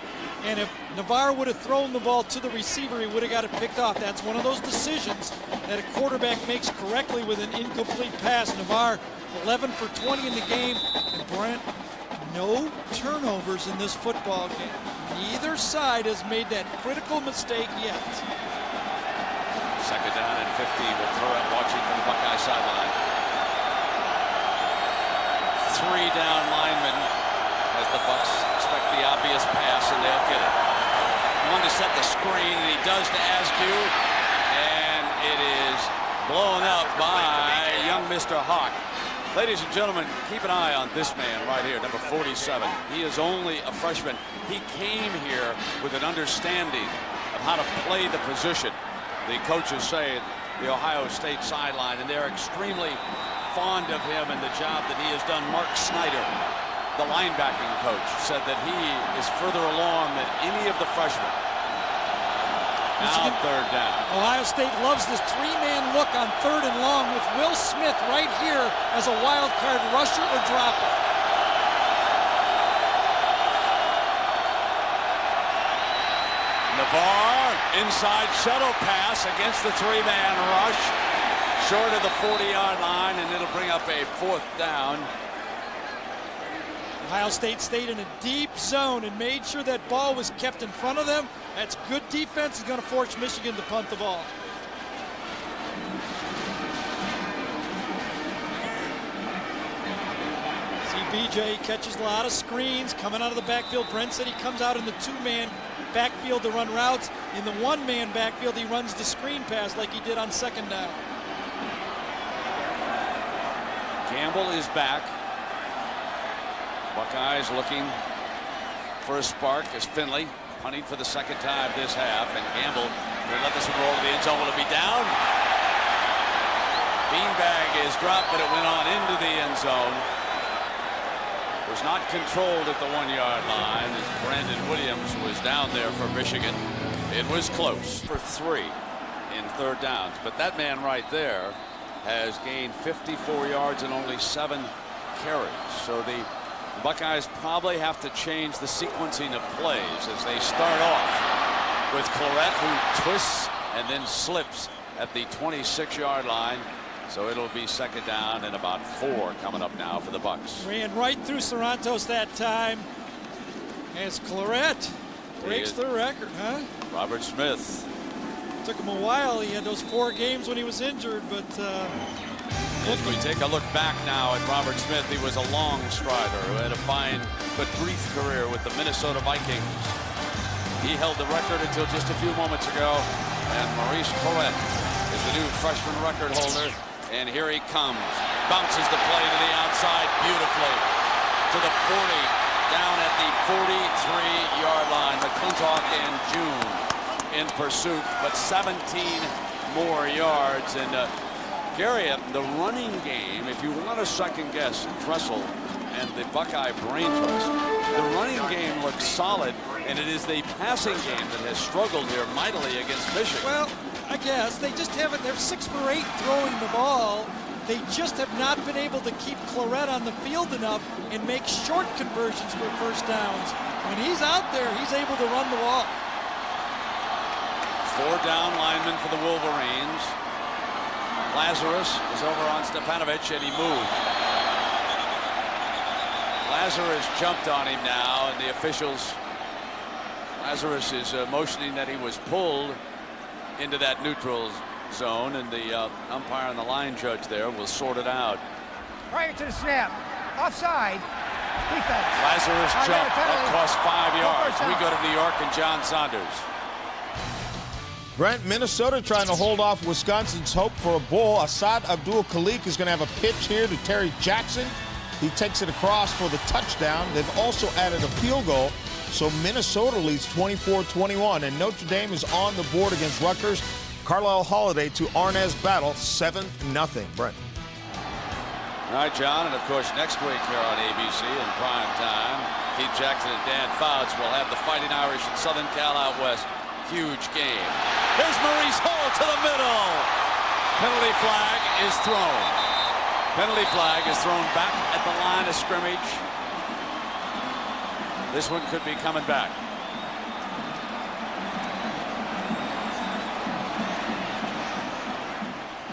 S2: and if Navarre would have thrown the ball to the receiver, he would have got it picked off. That's one of those decisions that a quarterback makes correctly with an incomplete pass. Navarre, 11 for 20 in the game, and Brent, no turnovers in this football game. Neither side has made that critical mistake yet.
S1: Second down and 50 with Florett watching from the Buckeye sideline. 3 down linemen as the Bucks expect the obvious pass, and they'll get it. One to set the screen, and he does to Askew, and it is blown up by young Mr. Hawk. Ladies and gentlemen, keep an eye on this man right here, number 47. He is only a freshman. He came here with an understanding of how to play the position. The coaches say at the Ohio State sideline, and they're extremely fond of him and the job that he has done. Mark Snyder, the linebacking coach, said that he is further along than any of the freshmen. Now third down.
S2: Ohio State loves this 3-man look on 3rd and long with Will Smith right here as a wild card rusher or dropper.
S1: Navarre, inside shuttle pass against the 3-man rush, short of the 40-yard line, and it'll bring up a 4th down.
S2: Ohio State stayed in a deep zone and made sure that ball was kept in front of them. That's good defense. Is going to force Michigan to punt the ball. See BJ catches a lot of screens coming out of the backfield. Brent said he comes out in the 2-man backfield to run routes. In the 1-man backfield, he runs the screen pass like he did on 2nd down.
S1: Campbell is back. Buckeyes looking for a spark as Finley punting for the 2nd time this half, and Campbell will let this one roll to the end zone. Will it be down? Beanbag is dropped, but it went on into the end zone. Was not controlled at the 1-yard line as Brandon Williams was down there for Michigan. It was close for 3 in 3rd downs, but that man right there has gained 54 yards and only 7 carries. So the Buckeyes probably have to change the sequencing of plays as they start off with Florett, who twists and then slips at the 26-yard line. So it'll be 2nd down and about 4 coming up now for the Bucks.
S2: Ran right through Sorrentos that time as Florett breaks the record, huh?
S1: Robert Smith.
S2: Took him a while. He had those 4 games when he was injured, but
S1: as we take a look back now at Robert Smith, he was a long strider who had a fine but brief career with the Minnesota Vikings. He held the record until just a few moments ago, and Maurice Florett is the new freshman record holder, and here he comes. Bounces the play to the outside beautifully to the 40, down at the 43-yard line. McClintock and June in pursuit, but 17 more yards. And Gary, the running game, if you want to second guess Tressel and the Buckeye brain trust, the running game looks solid, and it is the passing game that has struggled here mightily against Michigan.
S2: Well, I guess they just haven't. They're 6 for 8 throwing the ball. They just have not been able to keep Florett on the field enough and make short conversions for 1st downs. When he's out there, he's able to run the ball.
S1: 4 down linemen for the Wolverines. Lazarus is over on Stepanovic, and he moved. Lazarus jumped on him now, and the officials, Lazarus is motioning that he was pulled into that neutral zone, and the umpire and the line judge there will sort it out.
S6: Prior to the snap, offside, defense.
S1: Lazarus jumped, that cost 5 yards. We go to New York and John Saunders.
S5: Brent, Minnesota trying to hold off Wisconsin's hope for a bowl. Assad Abdul-Khalik is going to have a pitch here to Terry Jackson. He takes it across for the touchdown. They've also added a field goal, so Minnesota leads 24-21, and Notre Dame is on the board against Rutgers. Carlisle Holiday to Arnaz Battle, 7-0. Brent.
S1: All right, John, and of course next week here on ABC in prime time, Keith Jackson and Dan Fouts will have the Fighting Irish and Southern Cal out west. Huge game. Here's Maurice Hall to the middle. Penalty flag is thrown. Penalty flag is thrown back at the line of scrimmage. This one could be coming back.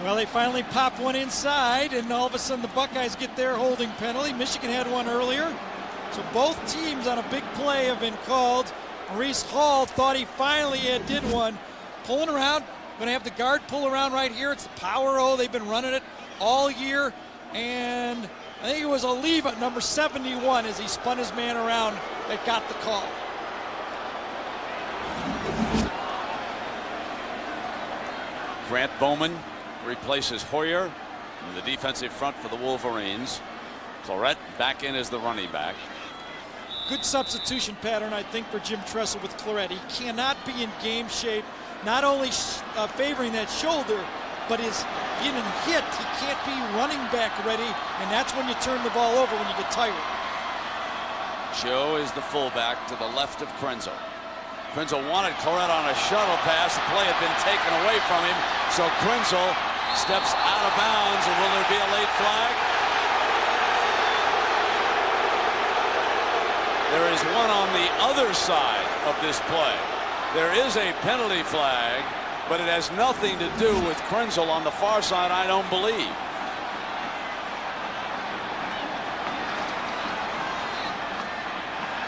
S2: Well, they finally pop one inside, and all of a sudden the Buckeyes get their holding penalty. Michigan had one earlier. So both teams on a big play have been called. Maurice Hall thought he finally did one. Pulling around, going to have the guard pull around right here. It's the power O. They've been running it all year. And I think it was Oliva, number 71, as he spun his man around, that got the call.
S1: Grant Bowman replaces Hoyer in the defensive front for the Wolverines. Claret back in as the running back.
S2: Good substitution pattern, I think, for Jim Tressel with Claret. He cannot be in game shape, not only favoring that shoulder, but is being hit. He can't be running back ready, and that's when you turn the ball over when you get tired.
S1: Joe is the fullback to the left of Krenzel. Krenzel wanted Claret on a shuttle pass. The play had been taken away from him, so Krenzel steps out of bounds, and will there be a late flag? There is one on the other side of this play. There is a penalty flag, but it has nothing to do with Krenzel on the far side, I don't believe.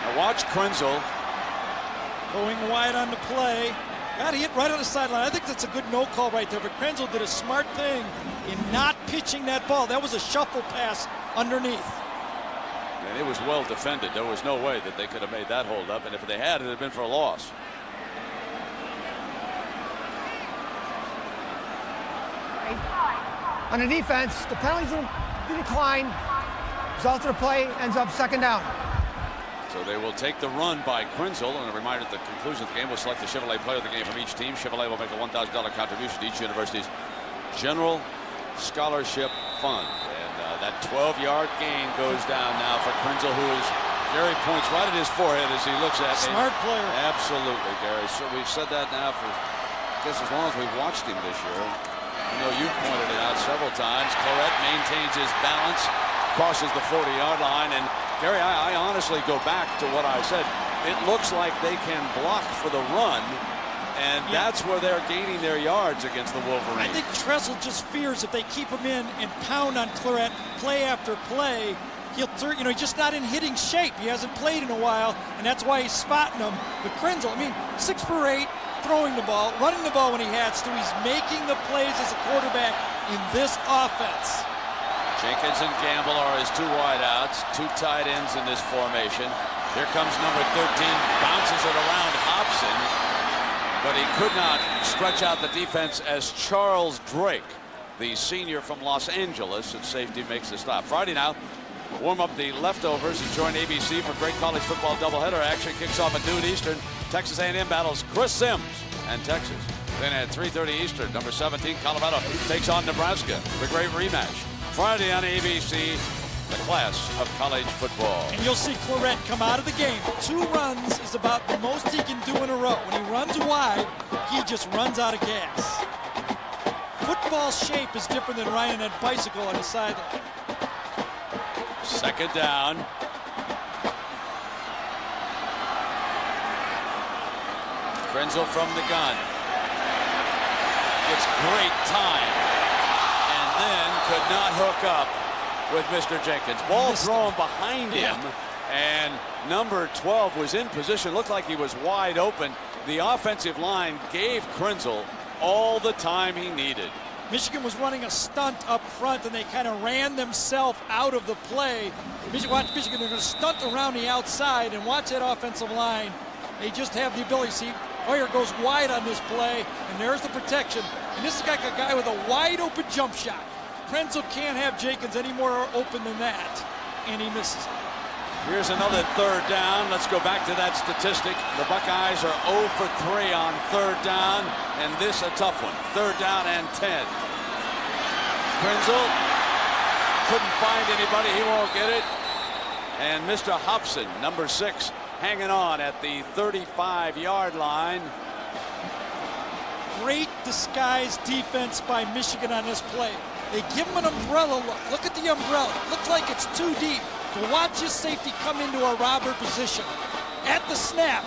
S1: Now watch Krenzel.
S2: Going wide on the play. Got hit right on the sideline. I think that's a good no call right there, but Krenzel did a smart thing in not pitching that ball. That was a shuffle pass underneath.
S1: And it was well defended. There was no way that they could have made that hold up, and if they had, it would have been for a loss.
S6: On the defense, the penalties will be declined. Result of the play ends up second down.
S1: So they will take the run by Krenzel, and a reminder at the conclusion of the game will select the Chevrolet player of the game from each team. Chevrolet will make a $1,000 contribution to each university's general scholarship fund. And that 12-yard gain goes down now for Krenzel, who is Gary points right at his forehead as he looks at me.
S2: Smart player.
S1: Absolutely, Gary. So we've said that now for, I guess, as long as we've watched him this year. I know you've pointed it out several times. Claret maintains his balance, crosses the 40-yard line, and Gary, I honestly go back to what I said. It looks like they can block for the run, and that's where they're gaining their yards against the Wolverines.
S2: I think Tressel just fears if they keep him in and pound on Claret play after play, he's just not in hitting shape. He hasn't played in a while, and that's why he's spotting him. But Krenzel, 6 for 8, throwing the ball, running the ball when he has to. He's making the plays as a quarterback in this offense.
S1: Jenkins and Gamble are his 2 wideouts, 2 tight ends in this formation. Here comes number 13, bounces it around Hobson, but he could not stretch out the defense as Charles Drake, the senior from Los Angeles, at safety, makes the stop. Friday now, we'll warm up the leftovers and join ABC for great college football doubleheader action. Kicks off at noon Eastern. Texas A&M battles Chris Sims and Texas. Then at 3:30 Eastern, number 17, Colorado takes on Nebraska. The great rematch. Friday on ABC, the class of college football.
S2: And you'll see Claret come out of the game. 2 runs is about the most he can do in a row. When he runs wide, he just runs out of gas. Football shape is different than riding a bicycle on the sideline.
S1: Second down. Krenzel from the gun. Gets great time. And then could not hook up with Mr. Jenkins. Ball thrown behind him. And number 12 was in position. Looked like he was wide open. The offensive line gave Krenzel all the time he needed.
S2: Michigan was running a stunt up front, and they kind of ran themselves out of the play. Watch Michigan, they're going to stunt around the outside, and watch that offensive line. They just have the ability. See, Hoyer goes wide on this play, and there's the protection. And this is like a guy with a wide open jump shot. Krenzel can't have Jenkins any more open than that, and he misses it.
S1: Here's another third down. Let's go back to that statistic. The Buckeyes are 0 for 3 on third down, and this a tough one. Third down and 10. Krenzel couldn't find anybody. He won't get it. And Mr. Hobson, number 6, hanging on at the 35-yard line.
S2: Great disguised defense by Michigan on this play. They give him an umbrella look. Look at the umbrella. Looks like it's too deep. So watch his safety come into a robber position. At the snap,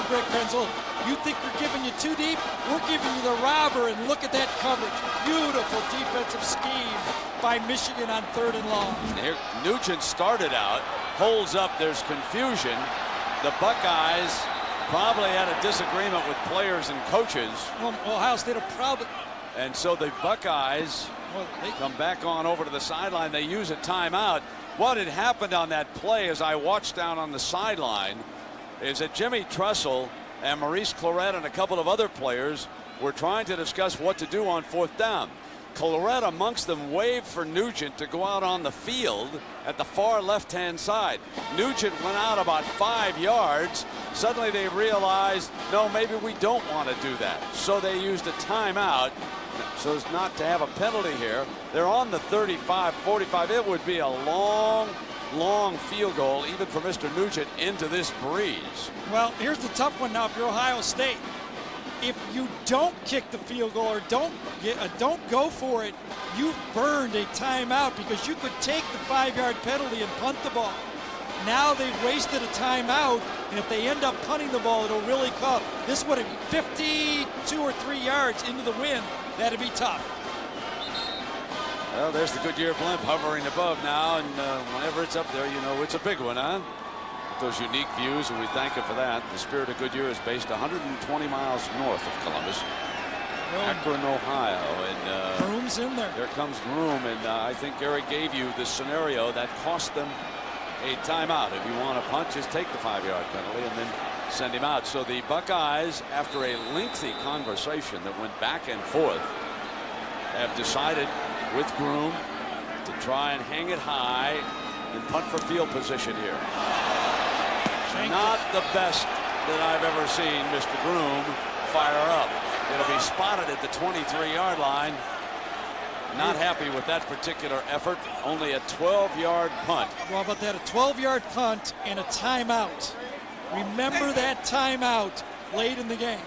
S2: Greg Krenzel, you think we're giving you too deep? We're giving you the robber, and look at that coverage. Beautiful defensive scheme by Michigan on 3rd and long.
S1: Here, Nugent started out, holds up, there's confusion. The Buckeyes probably had a disagreement with players and coaches.
S2: Well, Ohio State will probably.
S1: And so the Buckeyes come back on over to the sideline. They use a timeout. What had happened on that play, as I watched down on the sideline, is that Jimmy Tressel and Maurice Clarett and a couple of other players were trying to discuss what to do on 4th down. Clarett amongst them waved for Nugent to go out on the field at the far left-hand side. Nugent went out about 5 yards. Suddenly they realized, no, maybe we don't want to do that. So they used a timeout so as not to have a penalty here. They're on the 35, 45. It would be a long field goal, even for Mr. Nugent, into this breeze.
S2: Well, here's the tough one now if you're Ohio State. If you don't kick the field goal or don't go for it, you've burned a timeout, because you could take the 5-yard penalty and punt the ball. Now they've wasted a timeout, and if they end up punting the ball, it'll really cut. This would have 52 or 3 yards into the wind. That'd be tough.
S1: Well, there's the Goodyear blimp hovering above now, and whenever it's up there, you know it's a big one, huh? Those unique views, and we thank him for that. The Spirit of Goodyear is based 120 miles north of Columbus, Akron, Ohio, and
S2: Groom's in there.
S1: There comes Groom, and I think Gary gave you the scenario that cost them a timeout. If you want to punt, just take the 5-yard penalty and then send him out. So the Buckeyes, after a lengthy conversation that went back and forth, have decided with Groom to try and hang it high and punt for field position here. Not the best that I've ever seen Mr. Groom fire up. It'll be spotted at the 23-yard line. Not happy with that particular effort. Only a 12-yard punt.
S2: Well, how about that? A 12-yard punt and a timeout. Remember that timeout late in the game.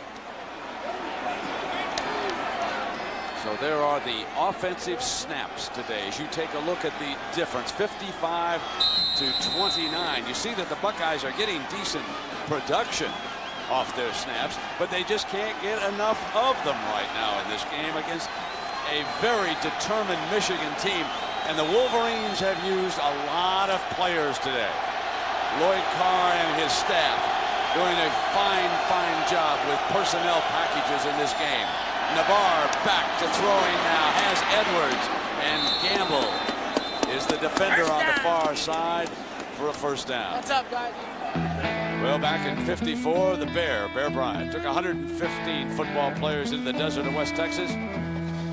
S1: So there are the offensive snaps today. As you take a look at the difference, 55 to 29. You see that the Buckeyes are getting decent production off their snaps, but they just can't get enough of them right now in this game against a very determined Michigan team. And the Wolverines have used a lot of players today. Lloyd Carr and his staff doing a fine job with personnel packages in this game. Navarre back to throwing now, has Edwards, and Gamble is the defender on the far side for a 1st down.
S12: What's up, guys?
S1: Well, back in '54, the Bear Bryant, took 115 football players into the desert of West Texas.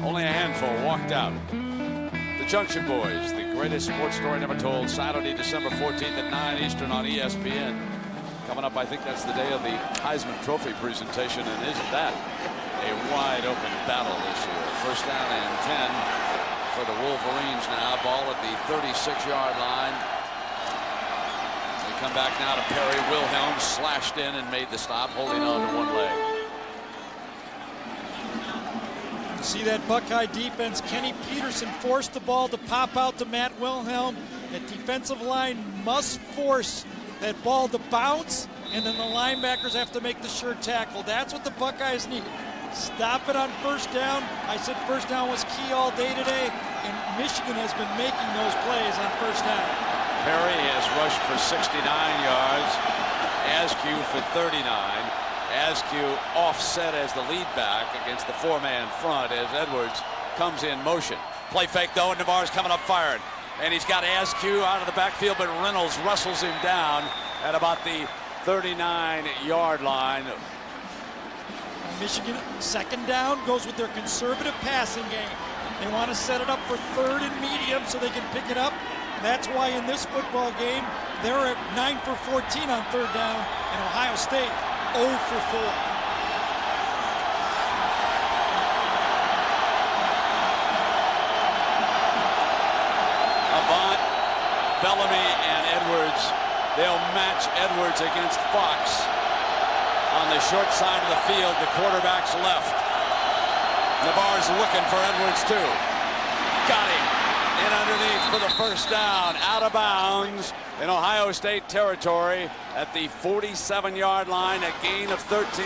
S1: Only a handful walked out. The Junction Boys, the greatest sports story never told, Saturday, December 14th at 9 Eastern on ESPN. Coming up, I think that's the day of the Heisman Trophy presentation, and isn't that a wide open battle this year? 1st down and 10 for the Wolverines now. Ball at the 36-yard line. They come back now to Perry. Wilhelm slashed in and made the stop, holding on to one leg.
S2: See that Buckeye defense. Kenny Peterson forced the ball to pop out to Matt Wilhelm. That defensive line must force that ball to bounce, and then the linebackers have to make the sure tackle. That's what the Buckeyes need. Stop it on 1st down. I said 1st down was key all day today, and Michigan has been making those plays on 1st down.
S1: Perry has rushed for 69 yards. Askew for 39. Askew offset as the lead back against the 4-man front as Edwards comes in motion. Play fake though, and Navarre's coming up firing. And he's got Askew out of the backfield, but Reynolds wrestles him down at about the 39-yard line.
S2: Michigan, 2nd down, goes with their conservative passing game. They want to set it up for 3rd and medium so they can pick it up. That's why in this football game, they're at 9 for 14 on 3rd down, and Ohio State 0 for 4.
S1: A Bellamy and Edwards. They'll match Edwards against Fox on the short side of the field. The quarterback's left. Navarre's looking for Edwards too. Got him in underneath for the first down, out of bounds in Ohio State territory at the 47-yard line, a gain of 13.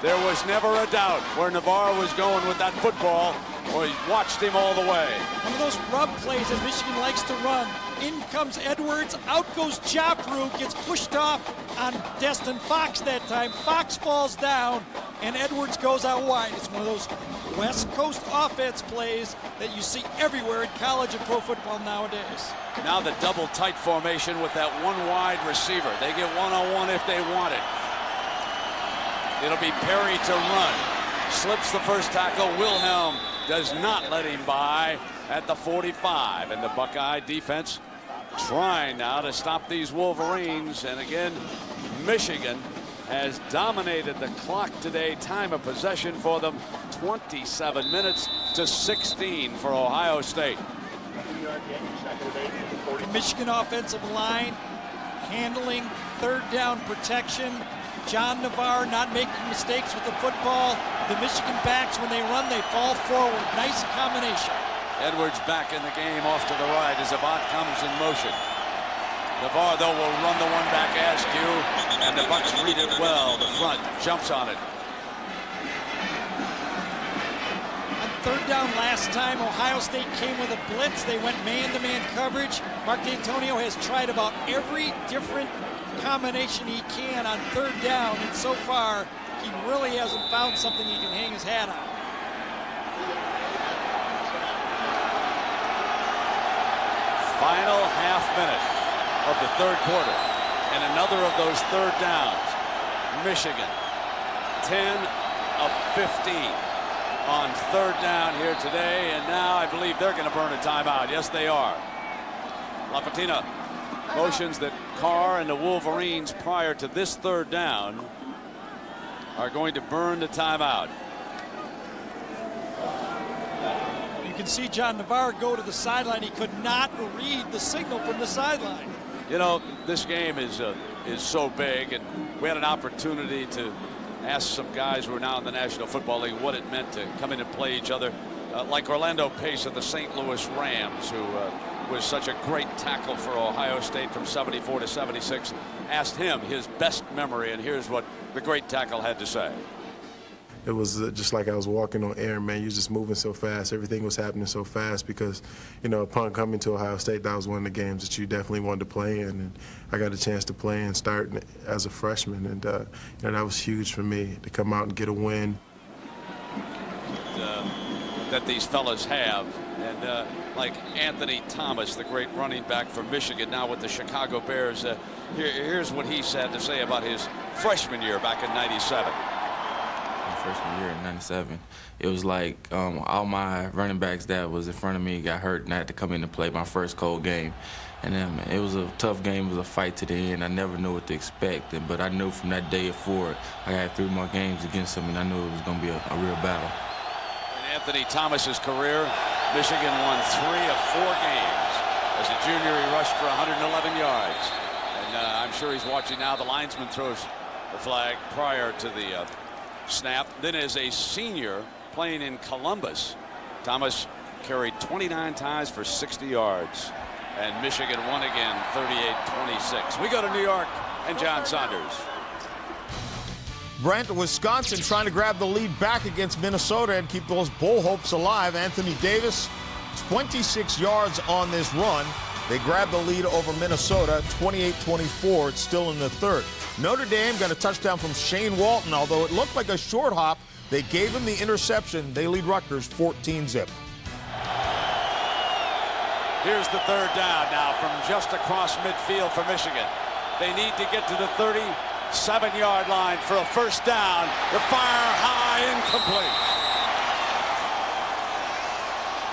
S1: There was never a doubt where Navarre was going with that football. We watched him all the way.
S2: One of those rub plays that Michigan likes to run. In comes Edwards, out goes Joffrey, gets pushed off on Destin Fox that time. Fox falls down, and Edwards goes out wide. It's one of those West Coast offense plays that you see everywhere in college and pro football nowadays.
S1: Now the double tight formation with that one wide receiver. They get one-on-one if they want it. It'll be Perry to run. Slips the first tackle. Wilhelm does not let him by at the 45. And the Buckeye defense trying now to stop these Wolverines. And again, Michigan has dominated the clock today. Time of possession for them, 27 minutes to 16 for Ohio State.
S2: The Michigan offensive line handling third down protection. John Navarre not making mistakes with the football. The Michigan backs, when they run, they fall forward. Nice combination.
S1: Edwards back in the game off to the right as Avant comes in motion. Navarre, though, will run the one back askew, and the Bucks read it well. The front jumps on it.
S2: On third down last time, Ohio State came with a blitz. They went man-to-man coverage. Mark D'Antonio has tried about every different combination he can on third down, and so far, he really hasn't found something he can hang his hat on.
S1: Final half minute of the third quarter, and another of those third downs. Michigan 10 of 15 on third down here today, and now I believe they're going to burn a timeout. Yes, they are. LaPatina motions that Carr and the Wolverines, prior to this third down, are going to burn the timeout.
S2: You can see John Navarre go to the sideline. He could not read the signal from the sideline.
S1: You know, this game is so big, and we had an opportunity to ask some guys who are now in the National Football League what it meant to come in and play each other. Like Orlando Pace of the St. Louis Rams, who was such a great tackle for Ohio State from 74 to 76. Asked him his best memory, and here's what the great tackle had to say.
S12: It was just like I was walking on air, man. You're just moving so fast. Everything was happening so fast because, you know, upon coming to Ohio State, that was one of the games that you definitely wanted to play in. And I got a chance to play and start as a freshman. And, you know, that was huge for me to come out and get a win.
S1: That these fellas have. And like Anthony Thomas, the great running back for Michigan, now with the Chicago Bears. Here's what he had to say about his freshman year back in '97.
S13: Freshman year in '97, it was like all my running backs that was in front of me got hurt, and I had to come in to play my first cold game. And then it was a tough game. It was a fight to the end. I never knew what to expect, but I knew from that day forward, I had 3 more games against them, and I knew it was going to be a real battle.
S1: In Anthony Thomas's career, Michigan won 3 of 4 games. As a junior, he rushed for 111 yards. And I'm sure he's watching now. The linesman throws the flag prior to the snap. Then as a senior playing in Columbus, Thomas carried 29 times for 60 yards. And Michigan won again, 38-26. We go to New York and John Saunders.
S5: Brent, Wisconsin trying to grab the lead back against Minnesota and keep those bowl hopes alive. Anthony Davis, 26 yards on this run. They grab the lead over Minnesota, 28-24. It's still in the third. Notre Dame got a touchdown from Shane Walton, although it looked like a short hop. They gave him the interception. They lead Rutgers 14-zip.
S1: Here's the third down now from just across midfield for Michigan. They need to get to the 37-yard line for a first down. The fire high, incomplete.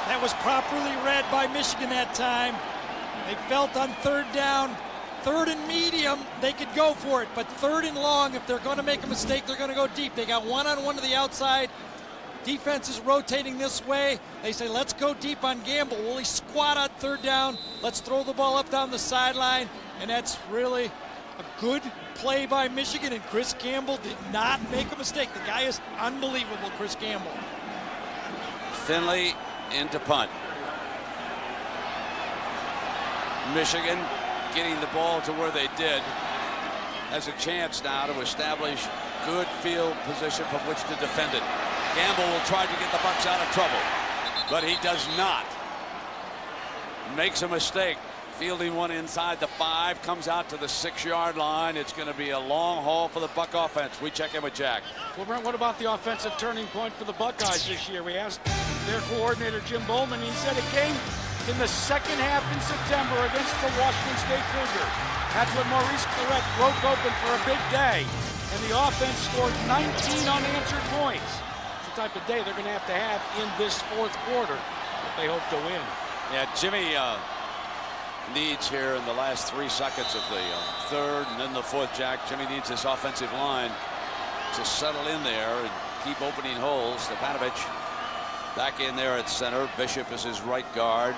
S2: That was properly read by Michigan that time. They felt on third down, third and medium, they could go for it. But third and long, if they're going to make a mistake, they're going to go deep. They got one-on-one to the outside. Defense is rotating this way. They say, let's go deep on Gamble. Will he squat on third down? Let's throw the ball up down the sideline. And that's really a good play by Michigan. And Chris Gamble did not make a mistake. The guy is unbelievable, Chris Gamble.
S1: Finley into punt. Michigan getting the ball to where they did has a chance now to establish good field position from which to defend it. Gamble will try to get the Bucs out of trouble, but he does not. Makes a mistake. Fielding one inside the 5, comes out to the 6-yard line. It's going to be a long haul for the Buck offense. We check in with Jack.
S8: Well, Brent, what about the offensive turning point for the Buckeyes this year? We asked their coordinator, Jim Bowman. He said it came in the second half in September against the Washington State Cougars. That's when Maurice Clarett broke open for a big day, and the offense scored 19 unanswered points. It's the type of day they're going to have in this fourth quarter if they hope to win.
S1: Yeah, Jimmy needs here in the last 3 seconds of the third and then the fourth, Jack. Jimmy needs this offensive line to settle in there and keep opening holes. Stepanovich back in there at center. Bishop is his right guard.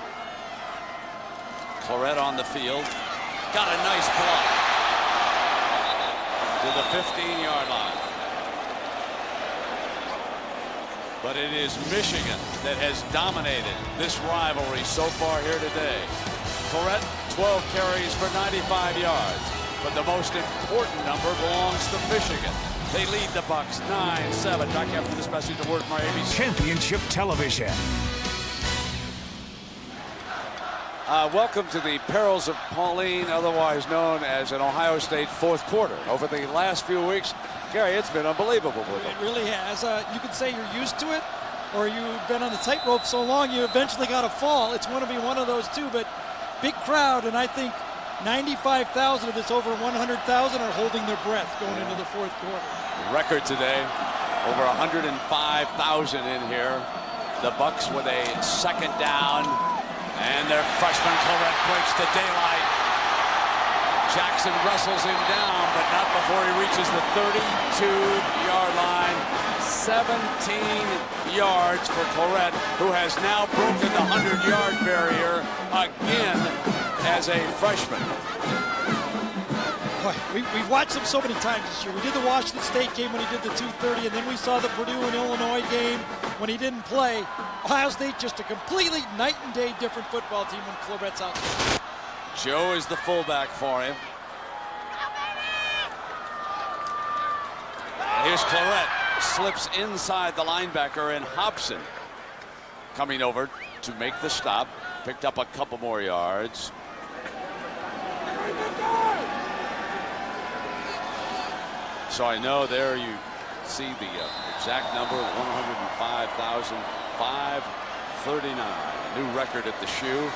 S1: Clarett on the field. Got a nice block to the 15-yard line. But it is Michigan that has dominated this rivalry so far here today. Clarett, 12 carries for 95 yards. But the most important number belongs to Michigan. They lead the Bucs 9-7. Back after this message, a word from our ABC.
S14: Championship Television.
S1: Welcome to the perils of Pauline, otherwise known as an Ohio State fourth quarter. Over the last few weeks, Gary, it's been unbelievable with them.
S2: It really has. You could say you're used to it, or you've been on the tightrope so long you eventually got to fall. It's going to be one of those two, but big crowd, and I think 95,000 of this over 100,000 are holding their breath going into the fourth quarter.
S1: Record today, over 105,000 in here. The Bucs with a second down, and their freshman Clarett breaks to daylight. Jackson wrestles him down, but not before he reaches the 32-yard line. 17 yards for Clarett, who has now broken the 100-yard barrier again as a freshman.
S2: Boy, we've watched him so many times this year. We did the Washington State game when he did the 230, and then we saw the Purdue and Illinois game when he didn't play. Ohio State just a completely night and day different football team when Clarett's out there.
S1: Joe is the fullback for him. Here's Clarett. Slips inside the linebacker, and Hobson coming over to make the stop. Picked up a couple more yards. So I know there you see the exact number, 105,539. New record at the shoe.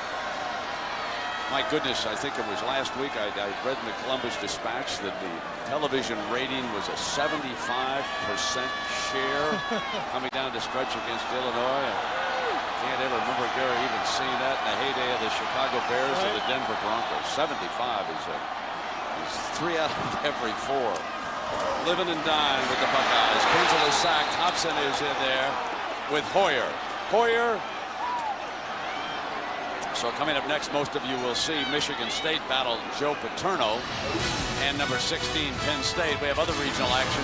S1: My goodness, I think it was last week I read in the Columbus Dispatch that the television rating was a 75% share coming down the stretch against Illinois. I can't ever remember, Gary, even seeing that in the heyday of the Chicago Bears or the Denver Broncos. 75 is 3 out of every 4. Living and dying with the Buckeyes. Krenzel is sacked. Hobson is in there with Hoyer. So coming up next, most of you will see Michigan State battle Joe Paterno and number 16 Penn State. We have other regional action.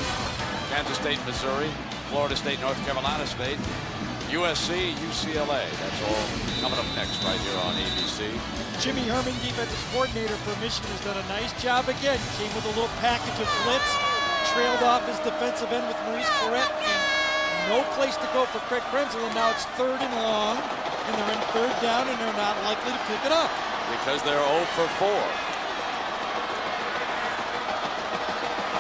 S1: Kansas State, Missouri, Florida State, North Carolina State, USC, UCLA. That's all coming up next right here on ABC.
S2: Jimmy Herman, defensive coordinator for Michigan, has done a nice job again. Came with a little package of blitz, trailed off his defensive end with Maurice Clarett, and no place to go for Craig Krenzel, and now it's 3rd and long, and they're in 3rd down, and they're not likely to pick it up.
S1: Because they're 0 for 4.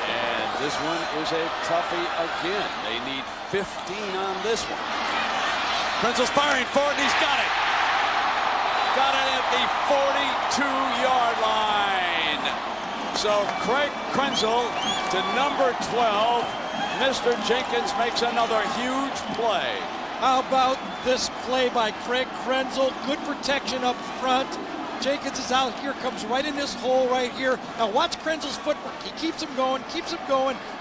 S1: And this one is a toughie again. They need 15 on this one. Krenzel's firing for it, and he's got it. Got it at the 42-yard line. So Craig Krenzel to number 12. Mr. Jenkins makes another huge play.
S2: How about this play by Craig Krenzel? Good protection up front. Jenkins is out here, comes right in this hole right here. Now watch Krenzel's footwork. He keeps him going,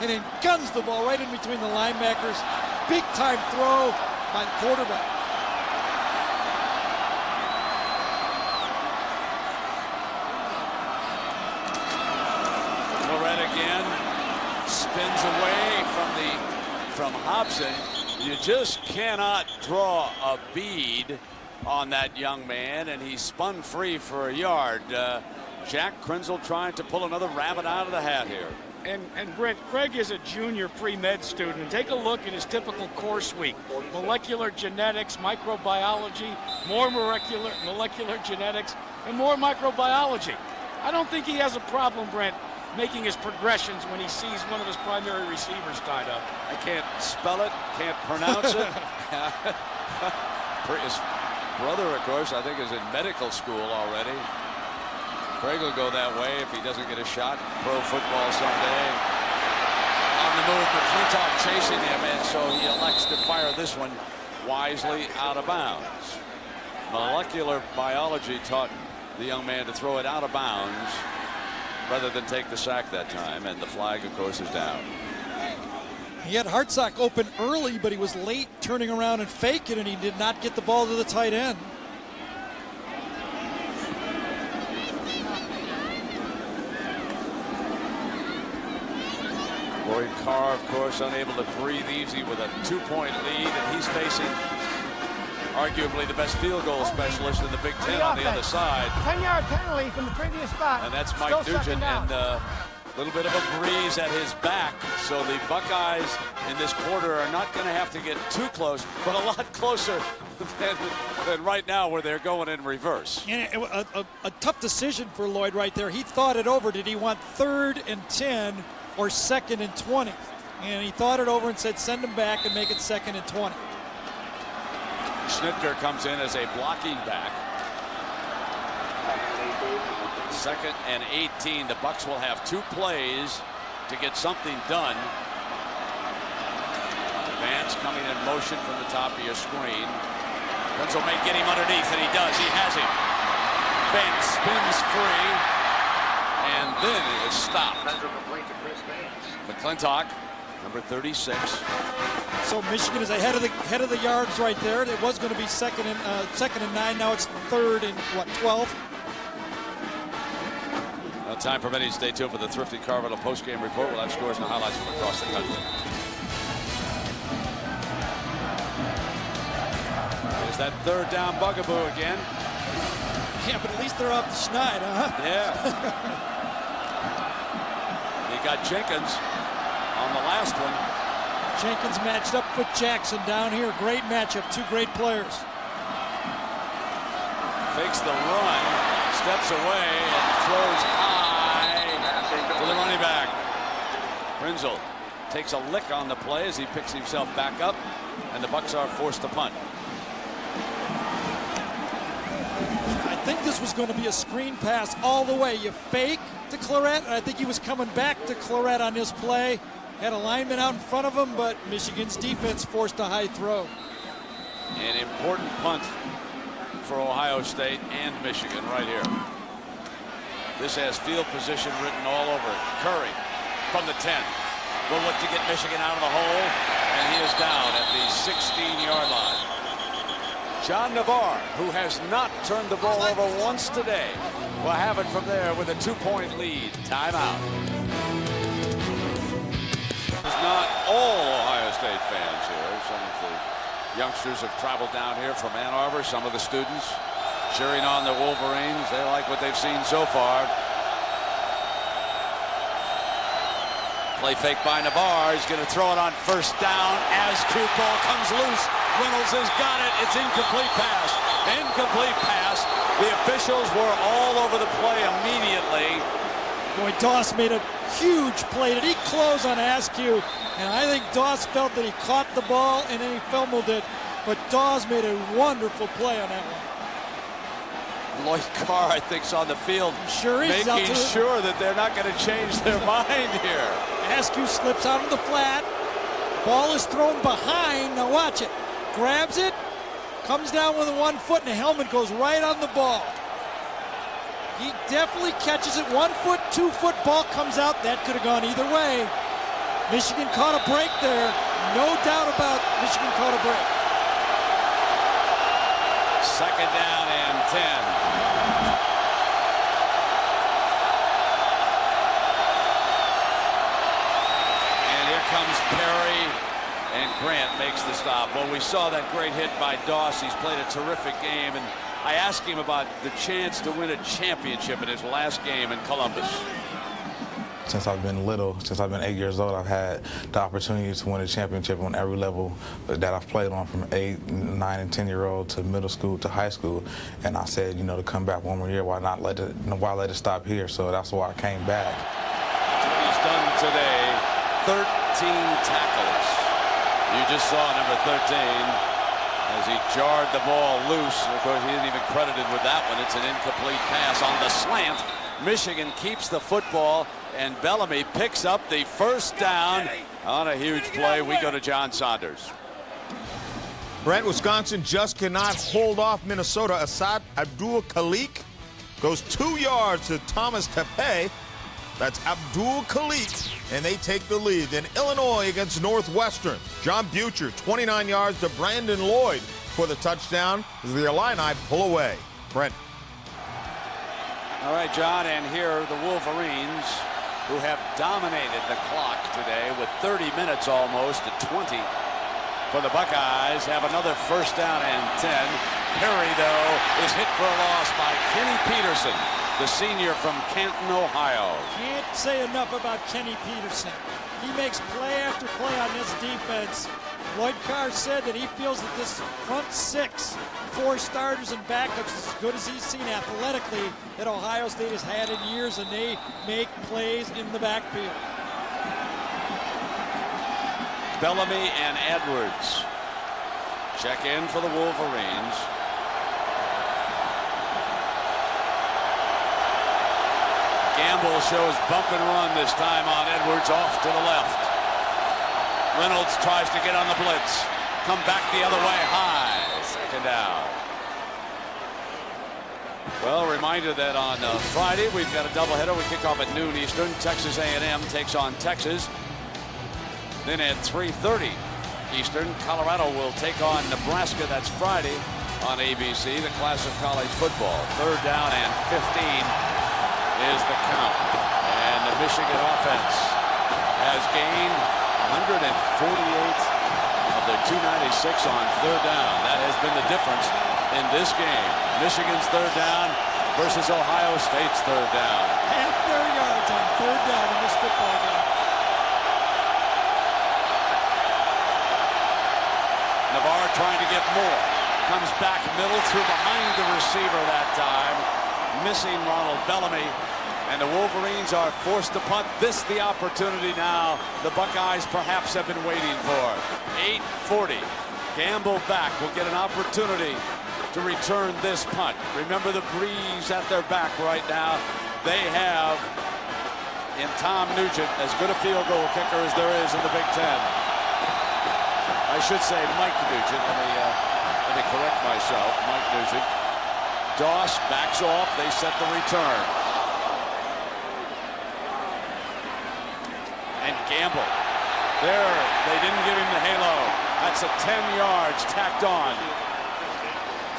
S2: and then guns the ball right in between the linebackers. big-time throw by the quarterback.
S1: Claret again spins away from Hobson. You just cannot draw a bead on that young man, and he spun free for a yard. Jack Krenzel trying to pull another rabbit out of the hat here.
S8: And Brent, Craig is a junior pre-med student. And take a look at his typical course week. Molecular genetics, microbiology, more molecular genetics, and more microbiology. I don't think he has a problem, Brent, making his progressions when he sees one of his primary receivers tied up.
S1: I can't spell it, can't pronounce it. His brother, of course, I think is in medical school already. Craig will go that way if he doesn't get a shot. Pro football someday. On the move, McClintock chasing him, and so he elects to fire this one wisely out of bounds. Molecular biology taught the young man to throw it out of bounds rather than take the sack that time, and the flag, of course, is down.
S2: He had Hartsock open early, but he was late turning around and faking, and he did not get the ball to the tight end.
S1: Lloyd Carr, of course, unable to breathe easy with a 2-point lead, and he's facing arguably the best field goal specialist in the Big Ten on the other side.
S6: 10-yard penalty from the previous spot.
S1: And that's Mike Nugent, and a little bit of a breeze at his back. So the Buckeyes in this quarter are not going to have to get too close, but a lot closer than right now where they're going in reverse.
S2: And a tough decision for Lloyd right there. He thought it over. Did he want 3rd and 10 or 2nd and 20? And he thought it over and said send him back and make it 2nd and 20.
S1: Schnitger comes in as a blocking back. 2nd and 18. The Bucks will have 2 plays to get something done. Vance coming in motion from the top of your screen. Krenzel may get him underneath, and he does. He has him. Vance spins free, and then is stopped. McClintock, number 36.
S2: So Michigan is ahead of the yards right there. It was going to be 2nd and 9. Now it's 3rd and 12.
S1: No time permitting, stay tuned for the Thrifty Carville post-game report. We'll have scores and highlights from across the country. There's that 3rd down bugaboo again.
S2: Yeah, but at least they're off the schneid, huh?
S1: Yeah. You got Jenkins on the last one.
S2: Jenkins matched up with Jackson down here. Great matchup. 2 great players.
S1: Fakes the run, steps away, and throws high to the running back. Krenzel takes a lick on the play as he picks himself back up, and the Bucks are forced to punt.
S2: I think this was going to be a screen pass all the way. You fake to Claret, and I think he was coming back to Claret on this play. Had a lineman out in front of him, but Michigan's defense forced a high throw.
S1: An important punt for Ohio State and Michigan right here. This has field position written all over it. Curry from the 10 will look to get Michigan out of the hole, and he is down at the 16-yard line. John Navarre, who has not turned the ball over once today, will have it from there with a 2-point lead. Timeout. Not all Ohio State fans here. Some of the youngsters have traveled down here from Ann Arbor. Some of the students cheering on the Wolverines. They like what they've seen so far. Play fake by Navarre. He's going to throw it on 1st down. As ball comes loose. Reynolds has got it. It's incomplete pass. Incomplete pass. The officials were all over the play immediately.
S2: Boy, Doss made a huge play. Did he close on Askew? And I think Doss felt that he caught the ball and then he fumbled it. But Doss made a wonderful play on that one.
S1: Lloyd Carr, I think, is on the field.
S2: Sure is.
S1: Making sure that they're not going to change their mind here.
S2: Askew slips out of the flat. Ball is thrown behind. Now watch it. Grabs it. Comes down with 1 foot and the helmet goes right on the ball. He definitely catches it. 1 foot, 2 foot, ball comes out. That could have gone either way. Michigan caught a break there. No doubt about Michigan caught a break.
S1: Second down and 10. Comes Perry, and Grant makes the stop. Well, we saw that great hit by Doss. He's played a terrific game, and I asked him about the chance to win a championship in his last game in Columbus.
S14: Since I've been little, since I've been 8 years old, I've had the opportunity to win a championship on every level that I've played on, from 8, 9, and 10-year-old to middle school to high school. And I said, you know, to come back one more year, why not let it stop here? So that's why I came back.
S1: That's what he's done today. 13 tackles. You just saw number 13 as he jarred the ball loose. Of course, he didn't even credited with that one. It's an incomplete pass on the slant. Michigan keeps the football, and Bellamy picks up the first down on a huge play. We go to John Saunders.
S5: Brent, Wisconsin just cannot hold off Minnesota. Asad Abdul-Khalik goes 2 yards to Thomas Tepe. That's Abdul-Khalik, and they take the lead. Then Illinois against Northwestern. John Butcher, 29 yards to Brandon Lloyd for the touchdown as the Illini pull away. Brent.
S1: All right, John, and here are the Wolverines, who have dominated the clock today with 30 minutes almost to 20 for the Buckeyes. Have another first down and 10. Perry, though, is hit for a loss by Kenny Peterson, the senior from Canton, Ohio.
S2: Can't say enough about Kenny Peterson. He makes play after play on this defense. Lloyd Carr said that he feels that this front six, 4 starters and backups, is as good as he's seen athletically that Ohio State has had in years, and they make plays in the backfield.
S1: Bellamy and Edwards check in for the Wolverines. Gamble shows bump and run this time on Edwards, off to the left. Reynolds tries to get on the blitz. Come back the other way, high. Second down. Well, reminder that on Friday we've got a doubleheader. We kick off at noon Eastern. Texas A&M takes on Texas. Then at 3:30 Eastern, Colorado will take on Nebraska. That's Friday on ABC, the class of college football. Third down and 15 is the count. And the Michigan offense has gained 148 of their 296 on third down. That has been the difference in this game. Michigan's third down versus Ohio State's third down.
S2: Half their yards on third down in this football game.
S1: Navarre trying to get more. Comes back middle, through behind the receiver that time. Missing Ronald Bellamy. And the Wolverines are forced to punt. This the opportunity now the Buckeyes perhaps have been waiting for. 8:40. Gamble back will get an opportunity to return this punt. Remember the breeze at their back right now. They have, in Tom Nugent, as good a field goal kicker as there is in the Big Ten. I should say Mike Nugent. Let me correct myself. Mike Nugent. Doss backs off. They set the return. And Gamble. There, they didn't give him the halo. That's a 10 yards tacked on.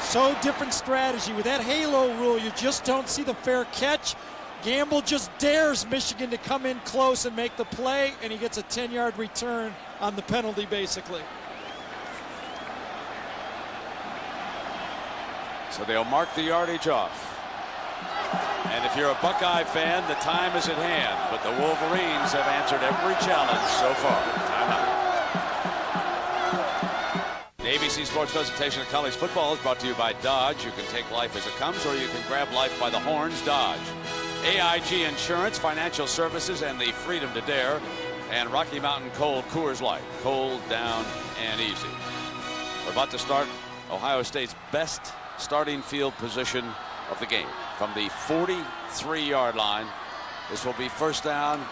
S2: So different strategy. With that halo rule, you just don't see the fair catch. Gamble just dares Michigan to come in close and make the play, and he gets a 10-yard return on the penalty, basically.
S1: So they'll mark the yardage off. And if you're a Buckeye fan, the time is at hand. But the Wolverines have answered every challenge so far. Timeout. The ABC Sports presentation of college football is brought to you by Dodge. You can take life as it comes, or you can grab life by the horns. Dodge. AIG Insurance, Financial Services, and the Freedom to Dare. And Rocky Mountain Cold Coors Light. Cold, down, and easy. We're about to start Ohio State's best starting field position of the game. From the 43-yard line. This will be first down.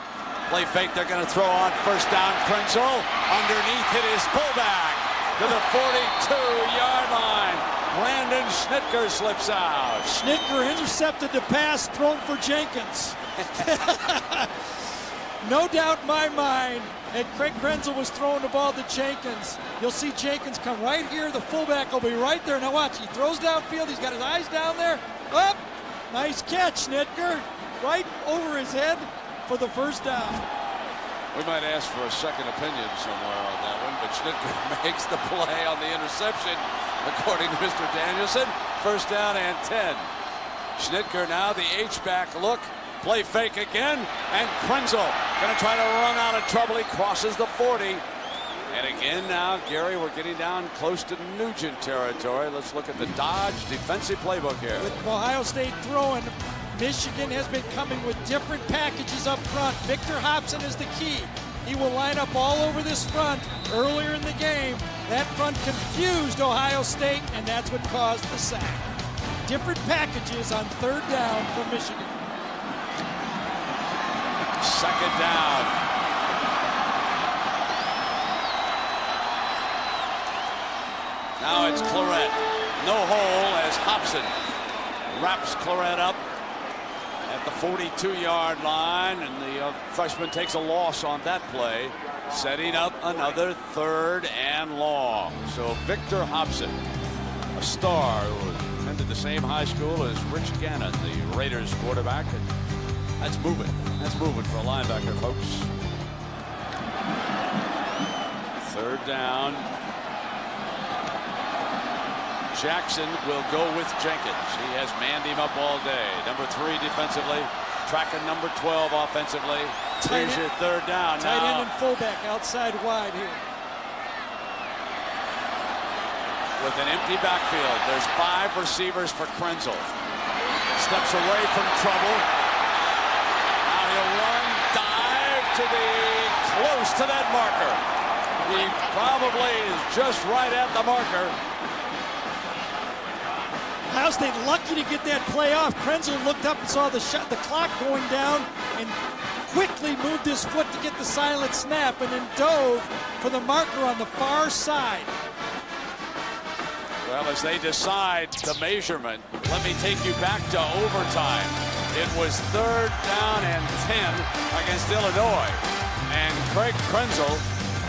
S1: Play fake. They're going to throw on first down. Krenzel underneath it is fullback to the 42-yard line. Brandon Schnitker slips out.
S2: Schnitker intercepted the pass thrown for Jenkins. No doubt in my mind, and Craig Krenzel was throwing the ball to Jenkins. You'll see Jenkins come right here. The fullback will be right there. Now watch, he throws downfield. He's got his eyes down there. Up, nice catch, Schnitker. Right over his head for the first down.
S1: We might ask for a second opinion somewhere on that one, but Schnitker makes the play on the interception, according to Mr. Danielson. First down and 10. Schnitker now the H-back look. Play fake again, and Krenzel going to try to run out of trouble. He crosses the 40. And again now, Gary, we're getting down close to Nugent territory. Let's look at the Dodge defensive playbook here.
S2: With Ohio State throwing, Michigan has been coming with different packages up front. Victor Hobson is the key. He will line up all over this front earlier in the game. That front confused Ohio State, and that's what caused the sack. Different packages on third down for Michigan.
S1: Second down. Now it's Claret. No hole as Hobson wraps Claret up at the 42-yard line, and the freshman takes a loss on that play, setting up another third and long. So Victor Hobson, a star who attended the same high school as Rich Gannon, the Raiders quarterback. And that's moving. That's moving for a linebacker, folks. Third down. Jackson will go with Jenkins. He has manned him up all day. Number 3 defensively, tracking number 12 offensively. Here's your third down.
S2: Tight end and fullback outside wide here.
S1: With an empty backfield, there's 5 receivers for Krenzel. Steps away from trouble. Now he'll run, dive to the close to that marker. He probably is just right at the marker.
S2: Ohio State lucky to get that play off. Krenzel looked up and saw the clock going down and quickly moved his foot to get the silent snap and then dove for the marker on the far side.
S1: Well, as they decide the measurement, let me take you back to overtime. It was third down and 10 against Illinois. And Craig Krenzel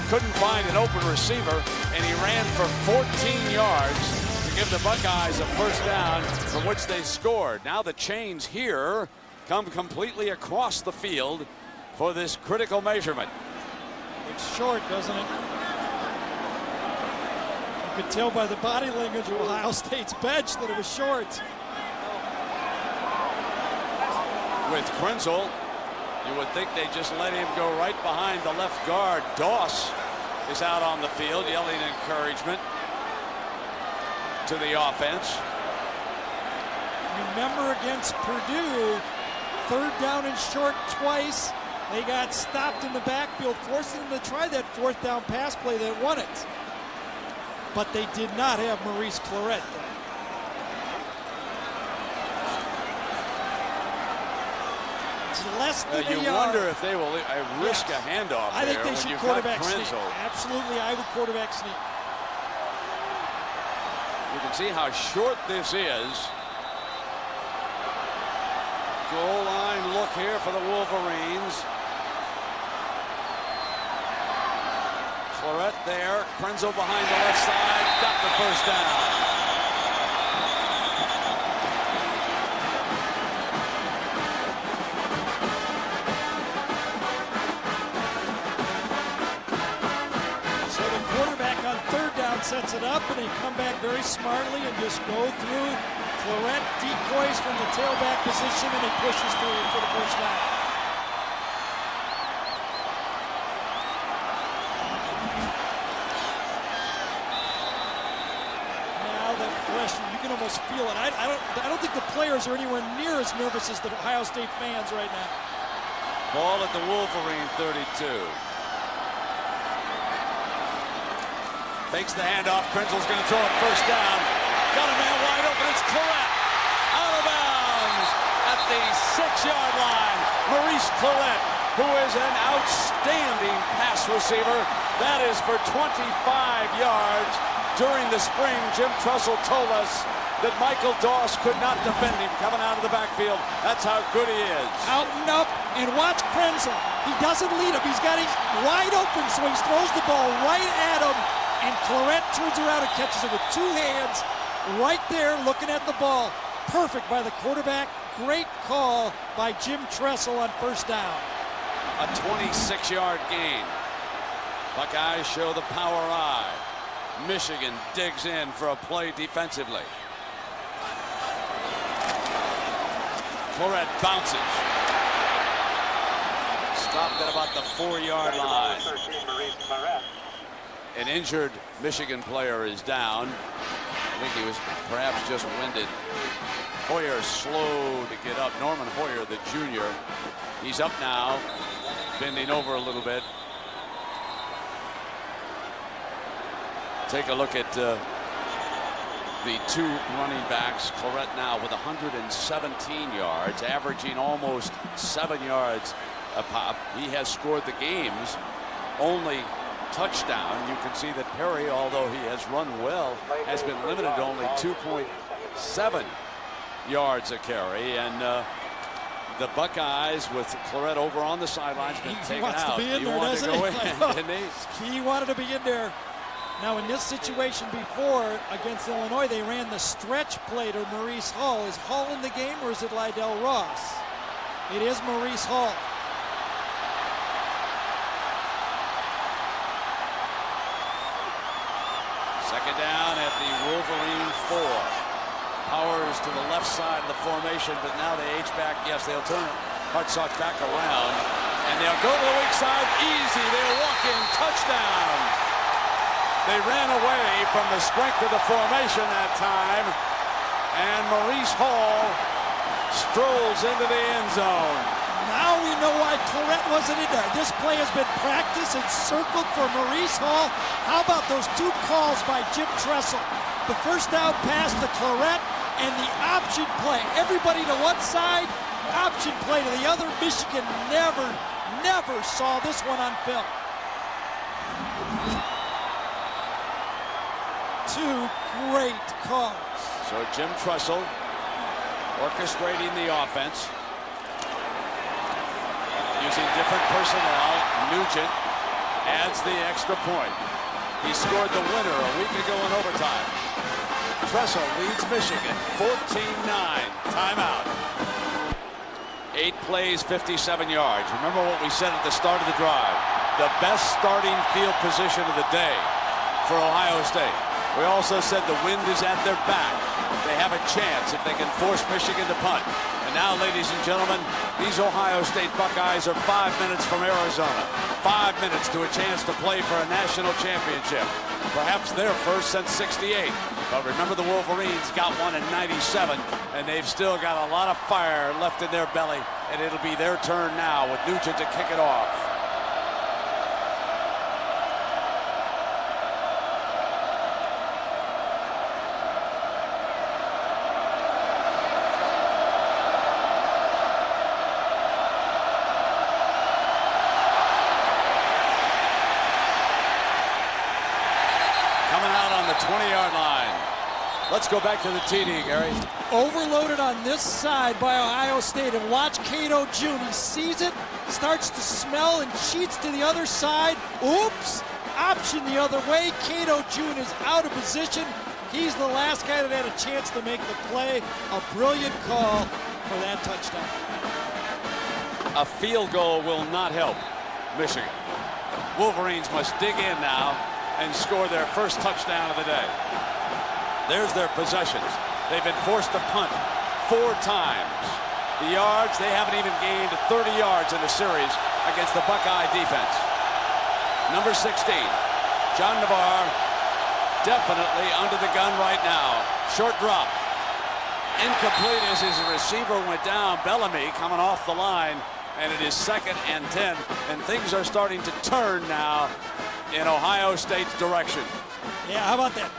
S1: couldn't find an open receiver, and he ran for 14 yards to give the Buckeyes a first down, from which they scored. Now the chains here come completely across the field for this critical measurement.
S2: It's short, doesn't it? You could tell by the body language of Ohio State's bench that it was short.
S1: With Krenzel, you would think they just let him go right behind the left guard. Doss is out on the field yelling encouragement to the offense.
S2: Remember against Purdue, third down and short twice. They got stopped in the backfield, forcing them to try that fourth down pass play that won it. But they did not have Maurice Claret there. It's less than a yard.
S1: You wonder if they will risk a handoff.
S2: I think they should quarterback sneak.
S1: Krenzel.
S2: Absolutely, I would quarterback sneak.
S1: You can see how short this is. Goal line look here for the Wolverines. Claret there. Krenzel behind the left side. Got the first down.
S2: So the quarterback on third down sets it up, and they come back very smartly and just go through. Claret decoys from the tailback position, and he pushes through for the first down. Now the question, you can almost feel it. I don't think the players are anywhere near as nervous as the Ohio State fans right now.
S1: Ball at the Wolverine 32. Fakes the handoff. Krenzel's going to throw it first down. Got a man wide open. It's Claret. Out of bounds at the 6-yard line. Maurice Claret, who is an outstanding pass receiver. That is for 25 yards during the spring, Jim Trussell told us that Michael Doss could not defend him coming out of the backfield. That's how good he is.
S2: Out and up, and watch Krenzel. He doesn't lead him. He's got him wide open, so he throws the ball right at him, and Clarett turns around and catches it with 2 hands right there looking at the ball. Perfect by the quarterback. Great call by Jim Tressel on first down.
S1: A 26-yard gain. Buckeyes show the power eye. Michigan digs in for a play defensively. Clarett bounces. Stopped at about the 4-yard line. An injured Michigan player is down. I think he was perhaps just winded. Hoyer slow to get up. Norman Hoyer, the junior. He's up now, bending over a little bit. Take a look at the 2 running backs. Clarett now with 117 yards, averaging almost 7 yards a pop. He has scored the game's only touchdown. You can see that Perry, although he has run well, has been limited to only 2.7 yards a carry. And the Buckeyes with Clarett over on the sidelines been taken out.
S2: He wants to be in there, doesn't he? He wanted to be in there. Now in this situation before against Illinois, they ran the stretch play to Maurice Hall. Is Hall in the game or is it Lydell Ross? It is Maurice Hall.
S1: Second down at the Wolverine 4. Powers to the left side of the formation, but now they H-back. Yes, they'll turn Hartsock back around, and they'll go to the weak side. Easy. They're walking. Touchdown. They ran away from the strength of the formation that time, and Maurice Hall strolls into the end zone.
S2: Now we know why Clarett wasn't in there. This play has been practiced and circled for Maurice Hall. How about those 2 calls by Jim Tressel? The first down pass to Clarett and the option play. Everybody to one side, option play to the other. Michigan never saw this one on film. 2 great calls.
S1: So Jim Tressel orchestrating the offense. Using different personnel. Nugent adds the extra point. He scored the winner a week ago in overtime. Tressel leads Michigan 14-9. Timeout. 8 plays, 57 yards. Remember what we said at the start of the drive. The best starting field position of the day for Ohio State. We also said the wind is at their back. They have a chance if they can force Michigan to punt. And now, ladies and gentlemen, these Ohio State Buckeyes are 5 minutes from Arizona. 5 minutes to a chance to play for a national championship. Perhaps their first since '68. But remember, the Wolverines got one in '97, and they've still got a lot of fire left in their belly. And it'll be their turn now with Nugent to kick it off. The 20-yard line. Let's go back to the TD, Gary.
S2: Overloaded on this side by Ohio State, and watch Cato June. He sees it, starts to smell, and cheats to the other side. Oops! Option the other way. Cato June is out of position. He's the last guy that had a chance to make the play. A brilliant call for that touchdown.
S1: A field goal will not help Michigan. Wolverines must dig in now and score their first touchdown of the day. There's their possessions. They've been forced to punt 4 times. The yards, they haven't even gained 30 yards in a series against the Buckeye defense. Number 16, John Navarre, definitely under the gun right now. Short drop. Incomplete as his receiver went down. Bellamy coming off the line, and it is 2nd and 10, and things are starting to turn now in Ohio State's direction.
S2: Yeah, how about that?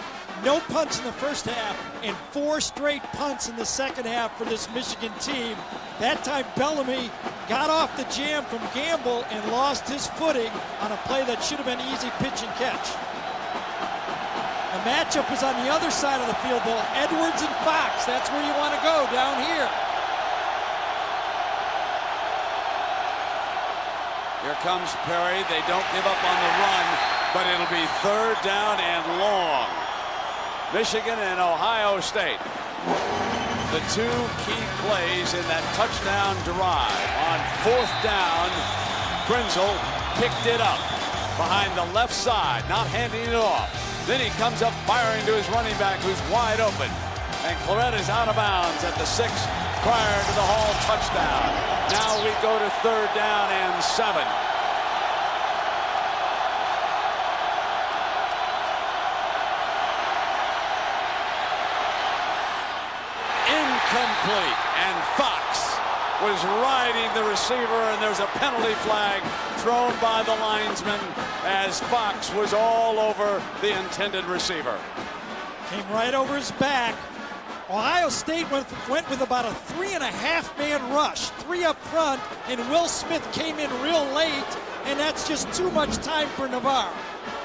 S2: No punts in the first half and 4 straight punts in the second half for this Michigan team. That time Bellamy got off the jam from Gamble and lost his footing on a play that should have been easy pitch and catch. And The matchup is on the other side of the field, though. Edwards and Fox, that's where you want to go, down here.
S1: Here comes Perry. They don't give up on the run, but it'll be 3rd down and long. Michigan and Ohio State. The 2 key plays in that touchdown drive. On 4th down, Krenzel picked it up behind the left side, not handing it off. Then he comes up firing to his running back, who's wide open. And Claret is out of bounds at the 6 prior to the Hall touchdown. Now we go to 3rd down and 7. Incomplete, and Fox was riding the receiver, and there's a penalty flag thrown by the linesman as Fox was all over the intended receiver.
S2: Came right over his back. Ohio State went with about a 3.5-man rush, 3 up front, and Will Smith came in real late, and that's just too much time for Navarre.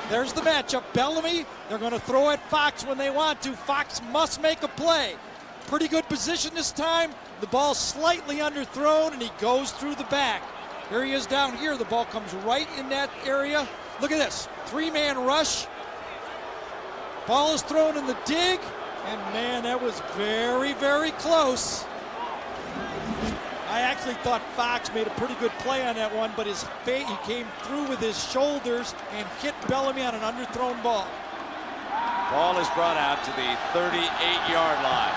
S2: There's the matchup. Bellamy, they're going to throw at Fox when they want to. Fox must make a play. Pretty good position this time. The ball slightly underthrown, and he goes through the back. Here he is down here. The ball comes right in that area. Look at this. 3-man rush. Ball is thrown in the dig. And man, that was very, very close. I actually thought Fox made a pretty good play on that one, but his he came through with his shoulders and hit Bellamy on an underthrown ball.
S1: Ball is brought out to the 38-yard line.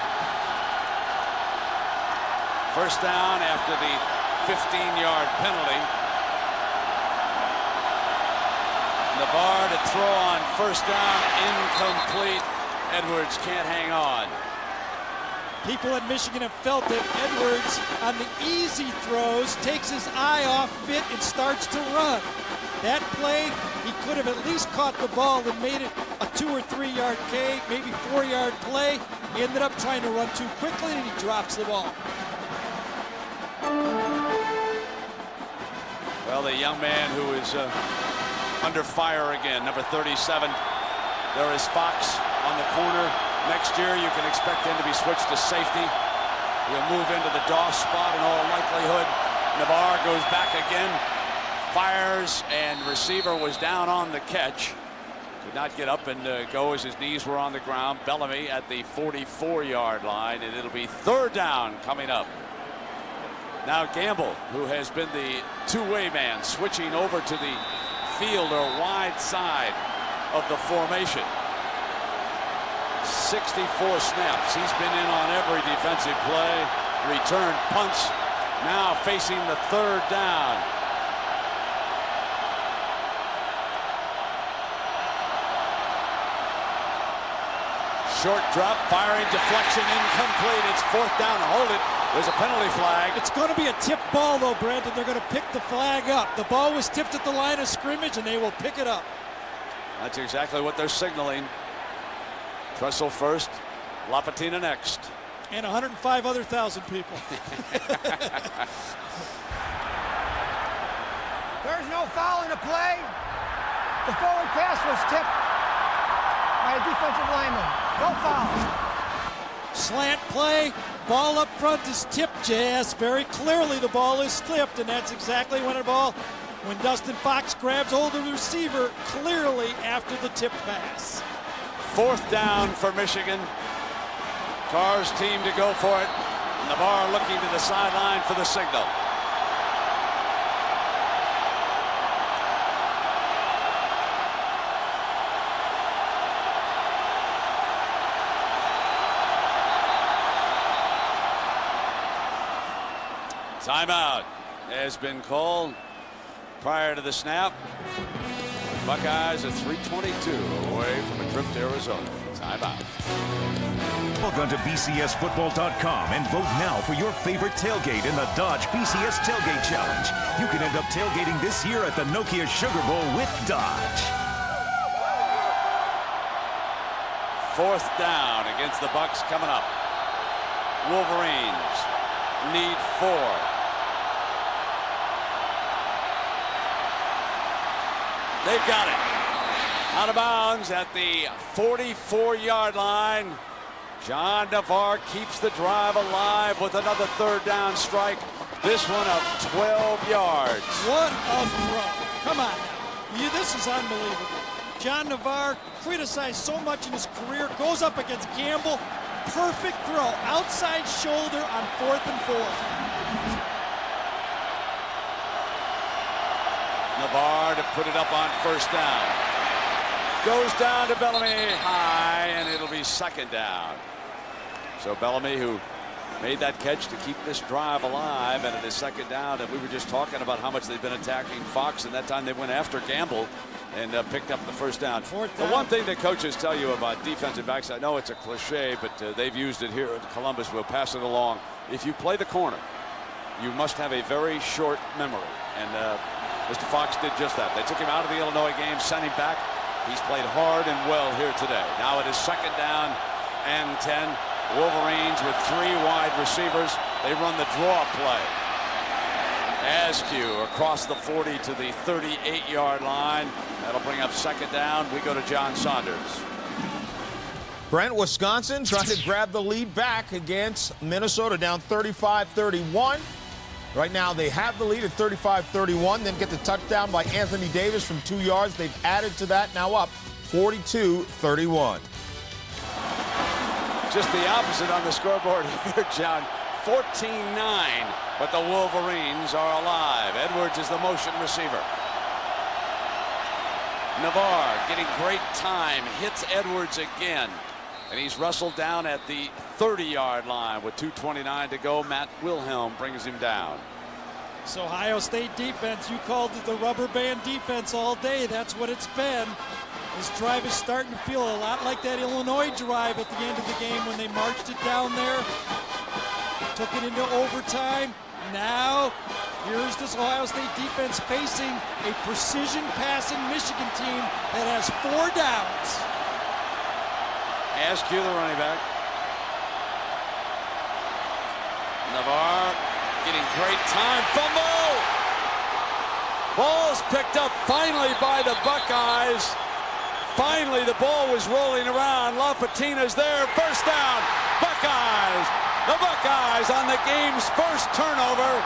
S1: 1st down after the 15-yard penalty. Navarre to throw on 1st down, incomplete. Edwards can't hang on.
S2: People at Michigan have felt that Edwards, on the easy throws, takes his eye off it and starts to run. That play, he could have at least caught the ball and made it a 2 or 3 yard K, maybe 4-yard play. He ended up trying to run too quickly, and he drops the ball.
S1: Well, the young man who is under fire again, number 37. There is Fox on the corner. Next year, you can expect him to be switched to safety. He'll move into the DOS spot in all likelihood. Navarre goes back again, fires, and receiver was down on the catch. Could not get up and go as his knees were on the ground. Bellamy at the 44-yard line, and it'll be 3rd down coming up. Now Gamble, who has been the two-way man, switching over to the field or wide side of the formation. 64 snaps. He's been in on every defensive play. Return punts. Now facing the 3rd down. Short drop, firing, deflection, incomplete. It's 4th down. Hold it. There's a penalty flag.
S2: It's going to be a tip ball, though, Brandon. They're going to pick the flag up. The ball was tipped at the line of scrimmage, and they will pick it up.
S1: That's exactly what they're signaling. Tressel first, Lapatina next.
S2: And 105 other thousand people.
S6: There's no foul in the play. The forward pass was tipped by a defensive lineman. No foul.
S2: Slant play, ball up front is tipped. Yes, very clearly the ball is tipped, and that's exactly when Dustin Fox grabs hold of the receiver, clearly after the tip pass.
S1: 4th down for Michigan. Carr's team to go for it. Navarre looking to the sideline for the signal. Timeout has been called prior to the snap. Buckeyes are 3:22 away from a trip to Arizona. Timeout.
S15: Log on to bcsfootball.com and vote now for your favorite tailgate in the Dodge BCS Tailgate Challenge. You can end up tailgating this year at the Nokia Sugar Bowl with Dodge.
S1: 4th down against the Bucks coming up. Wolverines need 4. They've got it. Out of bounds at the 44-yard line. John Navarre keeps the drive alive with another third down strike. This one of 12 yards.
S2: What a throw. Come on now. This is unbelievable. John Navarre, criticized so much in his career, goes up against Campbell. Perfect throw. Outside shoulder on 4th and 4.
S1: Navarre to put it up on first down. Goes down to Bellamy high, and it'll be second down. So Bellamy, who made that catch to keep this drive alive, and it is second down. And we were just talking about how much they've been attacking Fox, and that time they went after Gamble and picked up the first down. The one thing that coaches tell you about defensive backs, I know it's a cliche, but they've used it here at Columbus. We'll pass it along. If you play the corner, you must have a very short memory. And Mr. Fox did just that. They took him out of the Illinois game, sent him back. He's played hard and well here today. Now it is second down and 10. Wolverines with 3 wide receivers. They run the draw play. Askew across the 40 to the 38-yard line. That'll bring up second down. We go to John Saunders.
S5: Brent, Wisconsin trying to grab the lead back against Minnesota, down 35-31. Right now they have the lead at 35-31, then get the touchdown by Anthony Davis from 2 yards. They've added to that, now up 42-31.
S1: Just the opposite on the scoreboard here, John. 14-9, but the Wolverines are alive. Edwards is the motion receiver. Navarre getting great time, hits Edwards again. And he's wrestled down at the 30-yard line with 2:29 to go. Matt Wilhelm brings him down.
S2: So Ohio State defense, you called it the rubber band defense all day. That's what it's been. This drive is starting to feel a lot like that Illinois drive at the end of the game when they marched it down there. Took it into overtime. Now, here's this Ohio State defense facing a precision passing Michigan team that has 4 downs.
S1: Askew, the running back. Navarre getting great time. Fumble! Ball's picked up finally by the Buckeyes. Finally, the ball was rolling around. LaFatina's there. First down. Buckeyes. The Buckeyes on the game's first turnover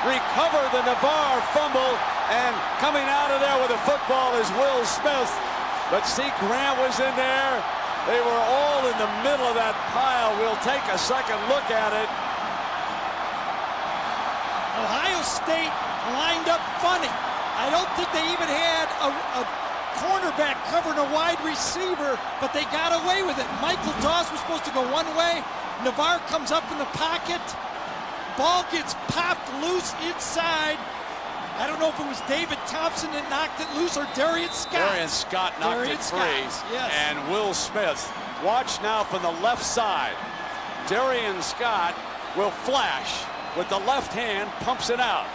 S1: recover the Navarre fumble, and coming out of there with the football is Will Smith. But see, Grant was in there. They were all in the middle of that pile. We'll take a second look at it.
S2: Ohio State lined up funny. I don't think they even had a cornerback covering a wide receiver, but they got away with it. Michael Doss was supposed to go one way. Navarre comes up in the pocket. Ball gets popped loose inside. I don't know if it was David Thompson that knocked it loose or Darian Scott.
S1: Darian Scott knocked it free.
S2: Yes.
S1: And Will Smith. Watch now from the left side. Darian Scott will flash with the left hand, pumps it out.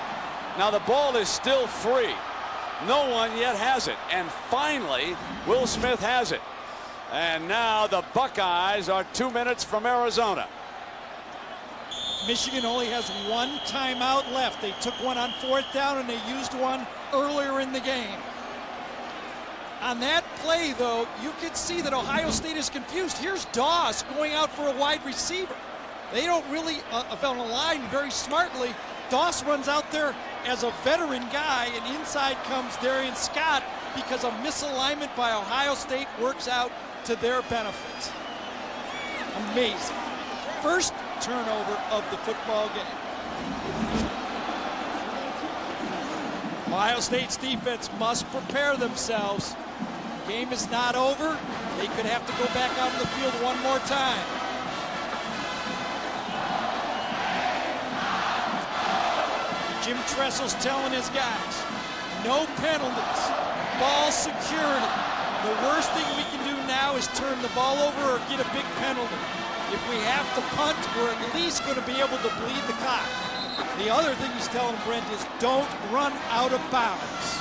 S1: Now the ball is still free. No one yet has it. And finally, Will Smith has it. And now the Buckeyes are 2 minutes from Arizona.
S2: Michigan only has 1 timeout left. They took one on 4th down, and they used one earlier in the game. On that play, though, you could see that Ohio State is confused. Here's Doss going out for a wide receiver. They don't really on a line very smartly. Doss runs out there as a veteran guy, and inside comes Darian Scott because a misalignment by Ohio State works out to their benefit. Amazing. First turnover of the football game. Ohio State's defense must prepare themselves. Game is not over. They could have to go back out on the field one more time. Jim Tressel's telling his guys, no penalties, ball security. The worst thing we can do now is turn the ball over or get a big penalty. If we have to punt, we're at least going to be able to bleed the clock. The other thing he's telling Brent is don't run out of bounds.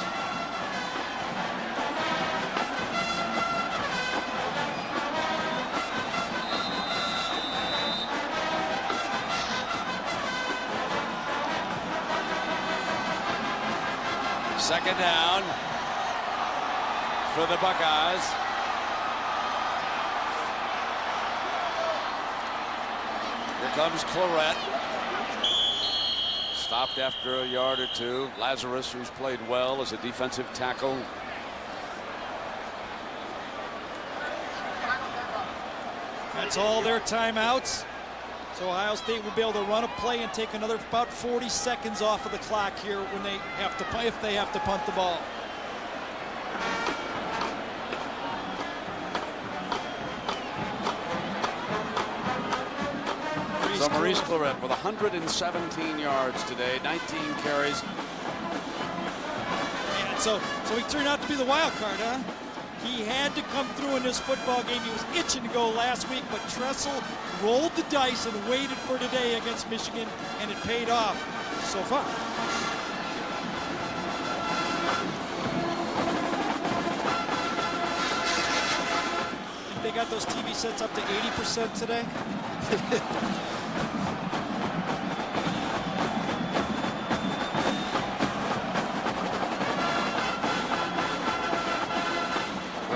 S1: Second down. for the Buckeyes. Here comes Claret. Stopped after a yard or two. Lazarus, who's played well as a defensive tackle.
S2: That's all their timeouts. So Ohio State will be able to run a play and take another about 40 seconds off of the clock here when they have to, if they have to punt the ball.
S1: So Maurice Claret with 117 yards today, 19 carries.
S2: And so he turned out to be the wild card, huh? He had to come through in this football game. He was itching to go last week, but Tressel rolled the dice and waited for today against Michigan, and it paid off so far. Think they got those TV sets up to 80% today?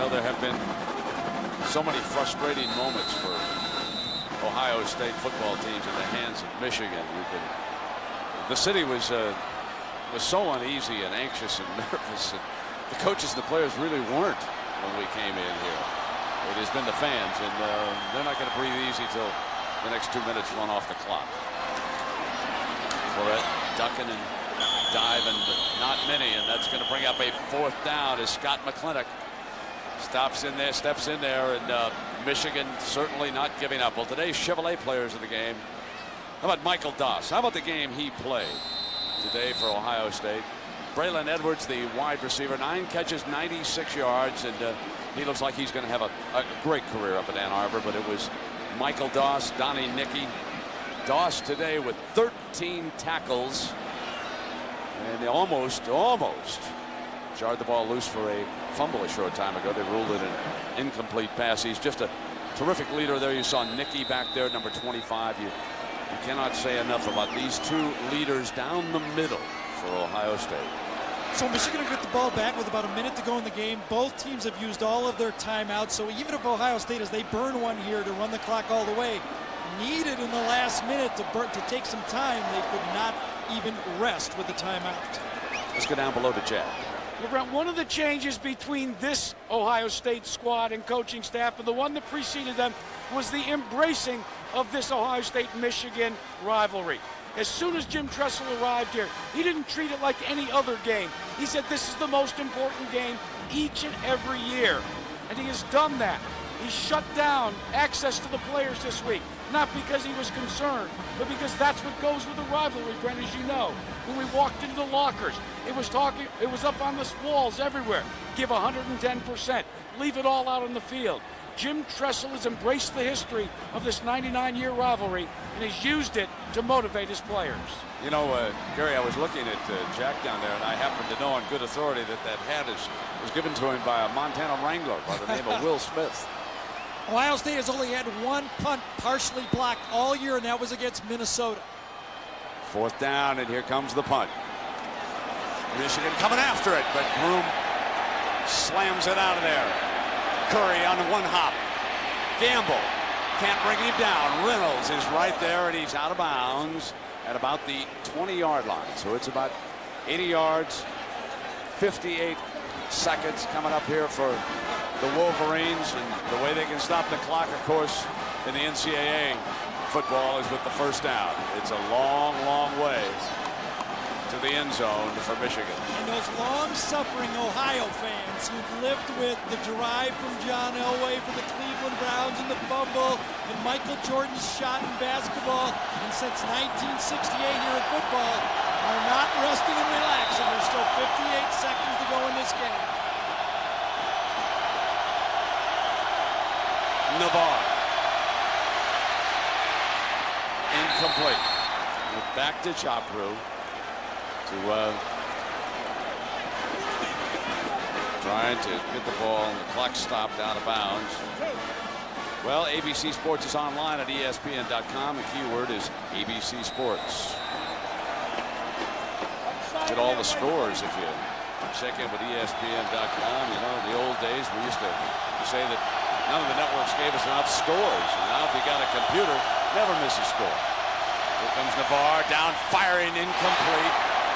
S1: There have been so many frustrating moments for Ohio State football teams in the hands of Michigan. The city was so uneasy and anxious and nervous, and the coaches and the players really weren't when we came in here. It has been the fans, and they're not going to breathe easy till the next 2 minutes run off the clock. Claret ducking and diving, but not many, and that's going to bring up a 4th down as Scott McClintock steps in there, and Michigan certainly not giving up. Well, today's Chevrolet players in the game. How about Michael Doss? How about the game he played today for Ohio State? Braylon Edwards, the wide receiver, 9 catches, 96 yards, and he looks like he's going to have a great career up at Ann Arbor. But it was Michael Doss, Donnie Nicky. Doss today with 13 tackles, and they almost jarred the ball loose for a fumble a short time ago. They ruled it an incomplete pass. He's just a terrific leader there. You saw Nicky back there, number 25. You cannot say enough about these two leaders down the middle for Ohio State.
S2: So Michigan will get the ball back with about a minute to go in the game. Both teams have used all of their timeouts. So even if Ohio State, as they burn one here to run the clock all the way, needed in the last minute to take some time, they could not even rest with the timeout.
S1: Let's go down below to Chad.
S8: Well, Brent, one of the changes between this Ohio State squad and coaching staff and the one that preceded them was the embracing of this Ohio State-Michigan rivalry. As soon as Jim Tressel arrived here, he didn't treat it like any other game. He said this is the most important game each and every year. And he has done that. He shut down access to the players this week, not because he was concerned, but because that's what goes with a rivalry, Brent, as you know. When we walked into the lockers, it was up on the walls everywhere. Give 110%. Leave it all out on the field. Jim Tressel has embraced the history of this 99-year rivalry and has used it to motivate his players.
S1: You know, Gary, I was looking at Jack down there, and I happen to know on good authority that hat was given to him by a Montana Wrangler by the name of Will Smith.
S2: Ohio State has only had one punt partially blocked all year, and that was against Minnesota.
S1: 4th down, and here comes the punt. Michigan coming after it, but Broom slams it out of there. Curry on one hop. Gamble can't bring him down. Reynolds is right there, and he's out of bounds at about the 20-yard line. So it's about 80 yards, 58 seconds coming up here for the Wolverines, and the way they can stop the clock, of course, in the NCAA football is with the 1st down. It's a long, long way to the end zone for Michigan.
S2: And those long-suffering Ohio fans who've lived with the drive from John Elway for the Cleveland Browns and the fumble and Michael Jordan's shot in basketball, and since 1968 here in football, are not resting and relaxing. There's still 58 seconds to go in this game.
S1: Navarre. Incomplete. We're back to Chopru to trying to get the ball, and the clock stopped out of bounds. Well, ABC Sports is online at ESPN.com. The keyword is ABC Sports. Get all the scores if you check in with ESPN.com. You know, in the old days, we used to say that none of the networks gave us enough scores. And now if you got a computer, never miss a score. Here comes Navarre, down, firing, incomplete.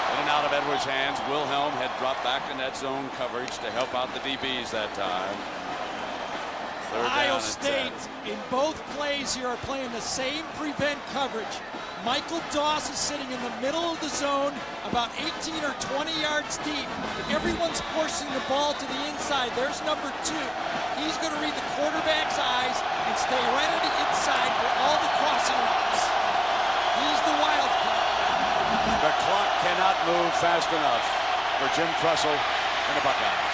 S1: In and out of Edwards' hands. Wilhelm had dropped back in that zone coverage to help out the DBs that time.
S2: Ohio State, in both plays here, are playing the same prevent coverage. Michael Doss is sitting in the middle of the zone, about 18 or 20 yards deep. Everyone's forcing the ball to the inside. There's number 2. He's going to read the quarterback's eyes and stay right on the inside for all the crossing routes. He's the wildcat.
S1: The clock cannot move fast enough for Jim Trussell and the Buckeyes.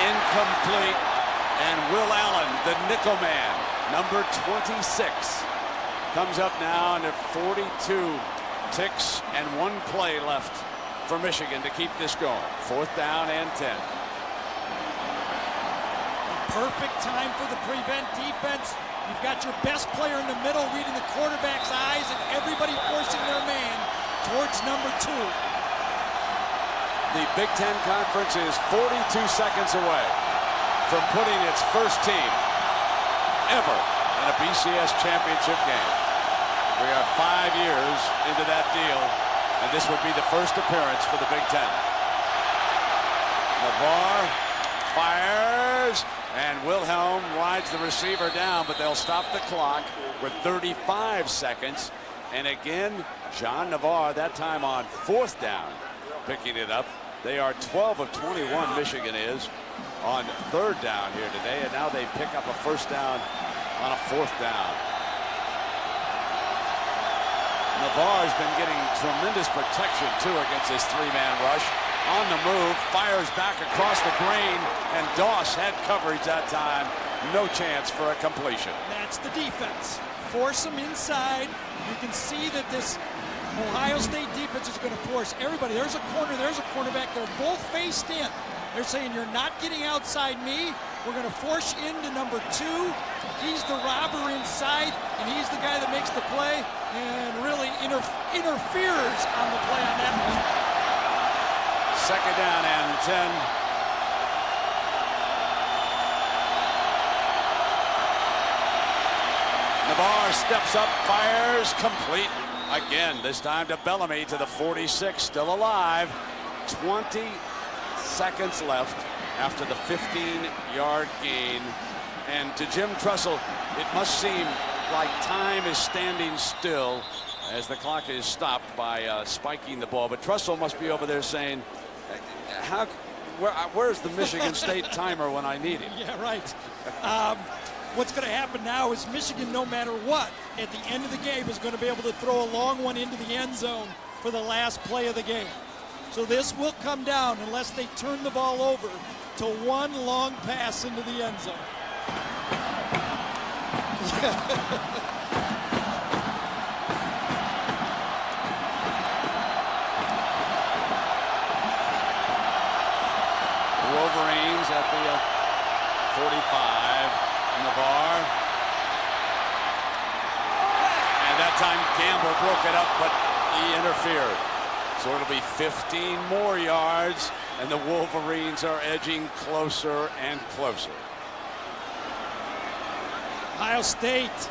S1: Incomplete. And Will Allen, the nickel man, number 26, comes up now under 42 ticks and 1 play left for Michigan to keep this going. 4th down and 10.
S2: Perfect time for the prevent defense. You've got your best player in the middle reading the quarterback's eyes and everybody forcing their man towards number 2.
S1: The Big Ten Conference is 42 seconds away from putting its first team ever in a BCS championship game. We are 5 years into that deal, and this would be the first appearance for the Big Ten. Navarre fires, and Wilhelm rides the receiver down, but they'll stop the clock with 35 seconds. And again, John Navarre, that time on 4th down, picking it up. They are 12 of 21, Michigan is, on 3rd down here today, and now they pick up a 1st down on a 4th down. Navarre's been getting tremendous protection, too, against this 3-man rush. On the move, fires back across the grain, and Doss had coverage that time. No chance for a completion.
S2: That's the defense. Force them inside. You can see that this Ohio State defense is going to force everybody. There's a corner, there's a cornerback. They're both faced in. They're saying, you're not getting outside me. We're going to force you into number 2. He's the robber inside, and he's the guy that makes the play and really interferes on the play on that one.
S1: 2nd down and 10. Navarre steps up, fires, complete. Again, this time to Bellamy to the 46, still alive. 20 seconds left after the 15-yard gain. And to Jim Trussell, it must seem like time is standing still as the clock is stopped by spiking the ball. But Trussell must be over there saying, where's the Michigan State timer when I need it?
S2: Yeah, right. What's going to happen now is Michigan, no matter what, at the end of the game is going to be able to throw a long one into the end zone for the last play of the game. So this will come down unless they turn the ball over to 1 long pass into the end zone.
S1: Wolverines at the 45. Navarre. And that time Gamble broke it up, but he interfered. So it'll be 15 more yards, and the Wolverines are edging closer and closer.
S2: Ohio State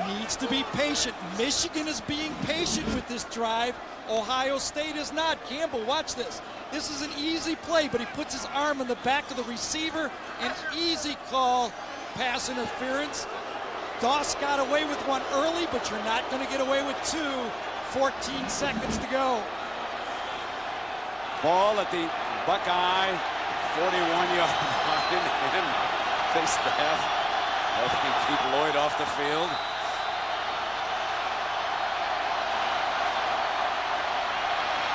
S2: needs to be patient. Michigan is being patient with this drive. Ohio State is not. Campbell, watch this. This is an easy play, but he puts his arm in the back of the receiver. An easy call, pass interference. Doss got away with one early, but you're not going to get away with 2. 14 seconds to go.
S1: Ball at the Buckeye 41-yard line, and they staff helping keep Lloyd off the field.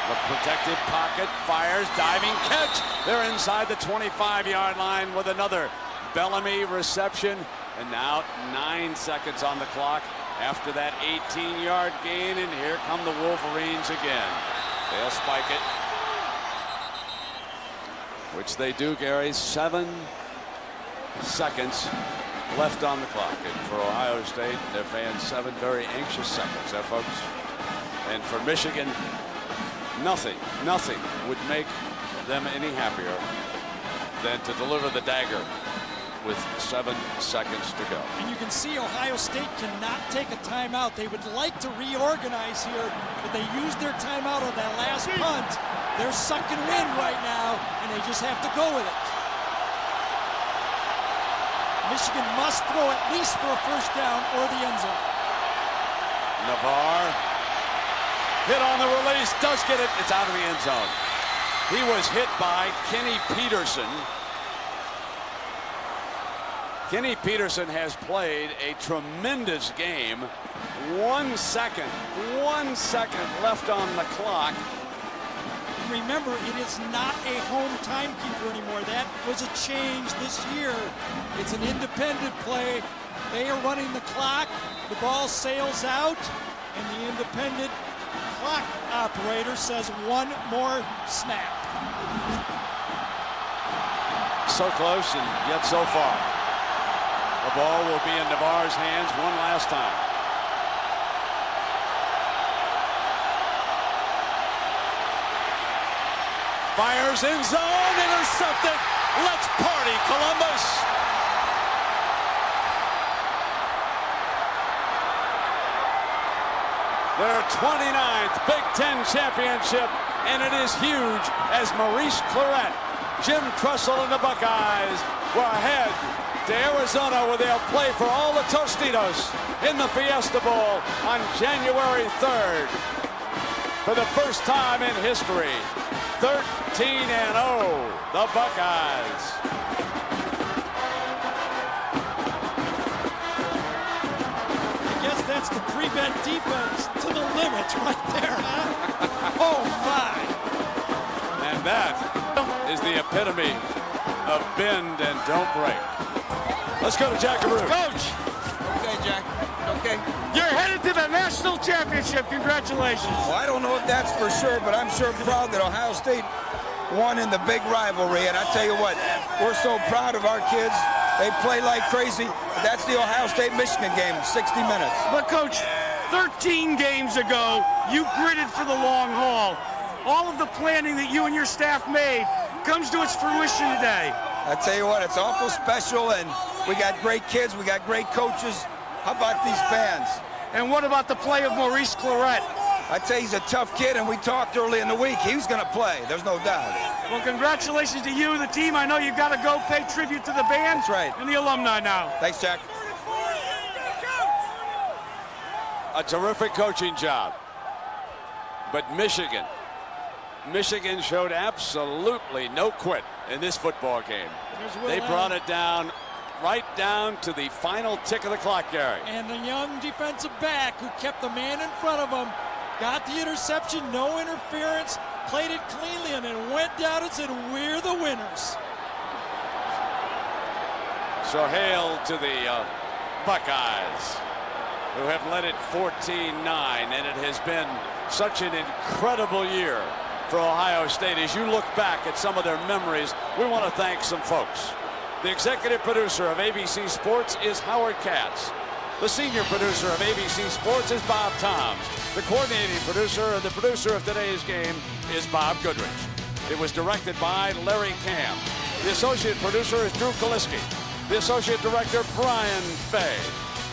S1: The protected pocket, fires, diving catch. They're inside the 25-yard line with another Bellamy reception. And now 9 seconds on the clock after that 18-yard gain. And here come the Wolverines again. They'll spike it, which they do, Gary. 7 seconds left on the clock. And for Ohio State, their fans, 7 very anxious seconds, folks. And for Michigan, nothing would make them any happier than to deliver the dagger with 7 seconds to go.
S2: And you can see Ohio State cannot take a timeout. They would like to reorganize here, but they used their timeout on that last punt. They're sucking wind right now, and they just have to go with it. Michigan must throw at least for a first down or the end zone.
S1: Navarre hit on the release, does get it. It's out of the end zone. He was hit by Kenny Peterson. Kenny Peterson has played a tremendous game. 1 second left on the clock.
S2: Remember, it is not a home timekeeper anymore. That was a change this year. It's an independent play. They are running the clock. The ball sails out, and the independent clock operator says one more snap.
S1: So close and yet so far. The ball will be in Navarre's hands one last time. Fires in zone, intercepted. Let's party, Columbus. Their 29th Big Ten championship, and it is huge as Maurice Clarett, Jim Tressel, and the Buckeyes were ahead to Arizona, where they'll play for all the Tostitos in the Fiesta Bowl on January 3rd. For the first time in history, 13-0, the Buckeyes.
S2: I guess that's the prevent defense to the limit right there, huh? Oh, my.
S1: And that is the epitome of bend and don't break. Let's go to Jack Carew.
S8: Coach.
S11: Okay, Jack. Okay.
S8: You're headed to the national championship. Congratulations.
S11: Well, I don't know if that's for sure, but I'm sure proud that Ohio State won in the big rivalry. And I tell you what, we're so proud of our kids. They play like crazy. That's the Ohio State-Michigan game, 60 minutes.
S8: But, Coach, 13 games ago, you gritted for the long haul. All of the planning that you and your staff made comes to its fruition today.
S11: I tell you what, it's awful special, and we got great kids, we got great coaches. How about these fans?
S8: And what about the play of Maurice Clarett?
S11: I tell you, he's a tough kid, and we talked early in the week. He was going to play, there's no doubt.
S8: Well, congratulations to you, the team. I know you've got to go pay tribute to the band.
S11: That's right.
S8: And the alumni now.
S11: Thanks, Jack.
S1: A terrific coaching job. But Michigan showed absolutely no quit in this football game. They brought it down, right down to the final tick of the clock, Gary.
S2: And the young defensive back who kept the man in front of him, got the interception, no interference, played it cleanly, and then went down and said, "We're the winners."
S1: So hail to the Buckeyes, who have led it 14-9, and it has been such an incredible year for Ohio State. As you look back at some of their memories, we want to thank some folks. The executive producer of ABC Sports is Howard Katz. The senior producer of ABC Sports is Bob Toms. The coordinating producer and the producer of today's game is Bob Goodrich. It was directed by Larry Camp. The associate producer is Drew Kaliski. The associate director, Brian Fay.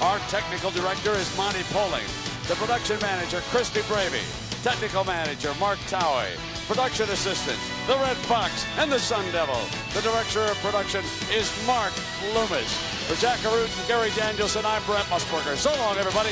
S1: Our technical director is Monty Poling. The production manager, Christy Bravey. Technical manager, Mark Towie. Production assistants, the Red Fox and the Sun Devil. The director of production is Mark Loomis. For Jack Carew and Gary Danielson, I'm Brent Musburger. So long, everybody.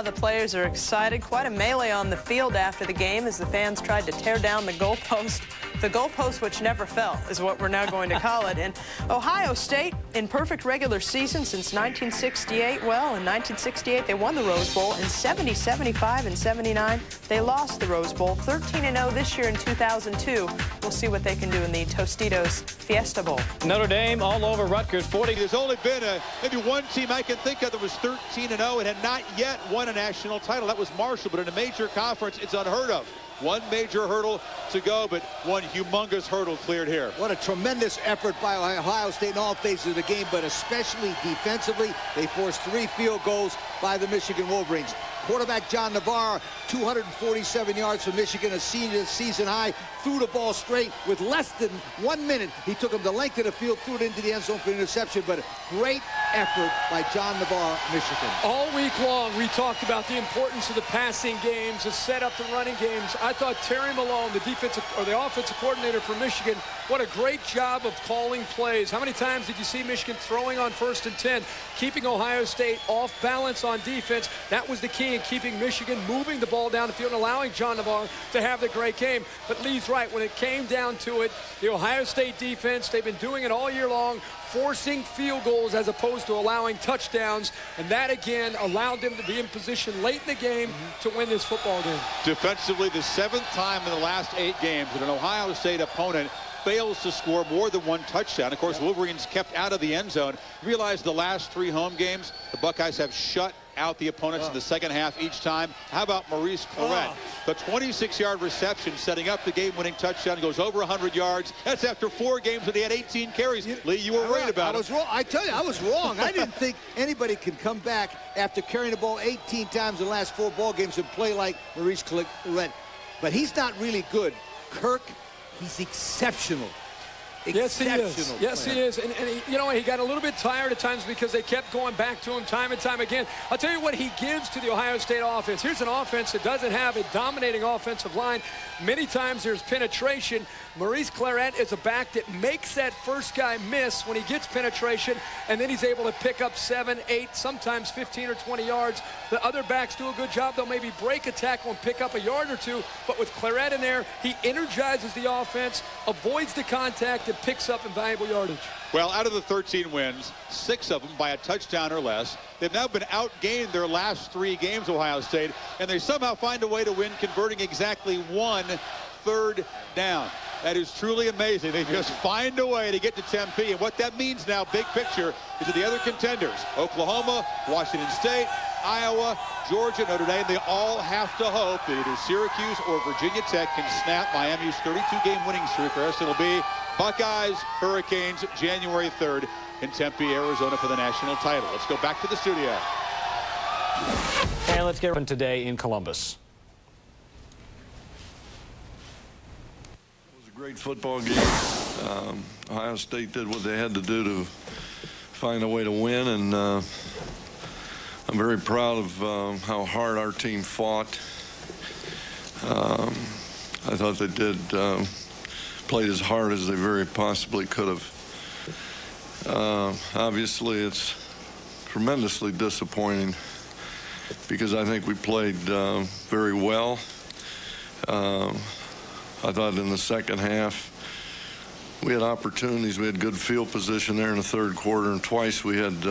S16: The players are excited. Quite a melee on the field after the game as the fans tried to tear down the goalpost. The goalpost which never fell is what we're now going to call it. And Ohio State, in perfect regular season since 1968. Well, in 1968, they won the Rose Bowl. In 70, 75, and 79, they lost the Rose Bowl. 13-0 this year in 2002. We'll see what they can do in the Tostitos Fiesta Bowl.
S17: Notre Dame all over Rutgers, 40.
S18: There's only been maybe one team I can think of that was 13-0 and had not yet won a national title. That was Marshall, but in a major conference, it's unheard of. One major hurdle to go, but one humongous hurdle cleared here.
S19: What a tremendous effort by Ohio State in all phases of the game, but especially defensively. They forced 3 field goals by the Michigan Wolverines. Quarterback John Navarre, 247 yards for Michigan, a senior season high, threw the ball straight with less than 1 minute. He took him the length of the field, threw it into the end zone for an interception, but great effort by John Navarre, Michigan.
S20: All week long, we talked about the importance of the passing games, the setup, the running games. I thought Terry Malone, the offensive coordinator for Michigan, what a great job of calling plays. How many times did you see Michigan throwing on 1st and 10, keeping Ohio State off balance on defense? That was the key in keeping Michigan moving the ball down the field and allowing John Navarre to have the great game. But Lee's right. When it came down to it, the Ohio State defense, they've been doing it all year long, forcing field goals as opposed to allowing touchdowns. And that, again, allowed them to be in position late in the game to win this football game.
S18: Defensively, the 7th time in the last 8 games that an Ohio State opponent fails to score more than 1 touchdown. Of course, Wolverines kept out of the end zone. Realize the last 3 home games, the Buckeyes have shut out the opponents in the second half each time. How about Maurice Claret? The 26-yard reception setting up the game-winning touchdown, goes over 100 yards. That's after 4 games that he had 18 carries. Lee, you were right about it.
S19: I was wrong. I tell you, I was wrong. I didn't think anybody could come back after carrying the ball 18 times in the last 4 ball games and play like Maurice Claret. But he's not really good. Kirk, he's exceptional.
S20: Yes, he is. Yes, he is. And he, you know, he got a little bit tired at times because they kept going back to him time and time again. I'll tell you what he gives to the Ohio State offense. Here's an offense that doesn't have a dominating offensive line. Many times there's penetration. Maurice Claret is a back that makes that first guy miss when he gets penetration, and then he's able to pick up 7, 8, sometimes 15 or 20 yards. The other backs do a good job. They'll maybe break a tackle and pick up a yard or 2, but with Claret in there, he energizes the offense, avoids the contact, and picks up invaluable yardage.
S18: Well, out of the 13 wins, 6 of them by a touchdown or less. They've now been outgained their last 3 games, Ohio State, and they somehow find a way to win, converting exactly 1 third down. That is truly amazing. They just find a way to get to Tempe, and what that means now, big picture, is that the other contenders, Oklahoma, Washington State, Iowa, Georgia, Notre Dame, they all have to hope that either Syracuse or Virginia Tech can snap Miami's 32-game winning streak, or else it'll be Buckeyes, Hurricanes, January 3rd in Tempe, Arizona for the national title. Let's go back to the studio.
S17: And let's get one today in Columbus.
S10: It was a great football game. Ohio State did what they had to do to find a way to win, and I'm very proud of how hard our team fought. I thought they did played as hard as they very possibly could have. Obviously, it's tremendously disappointing because I think we played very well. I thought in the second half we had opportunities. We had good field position there in the third quarter, and twice we had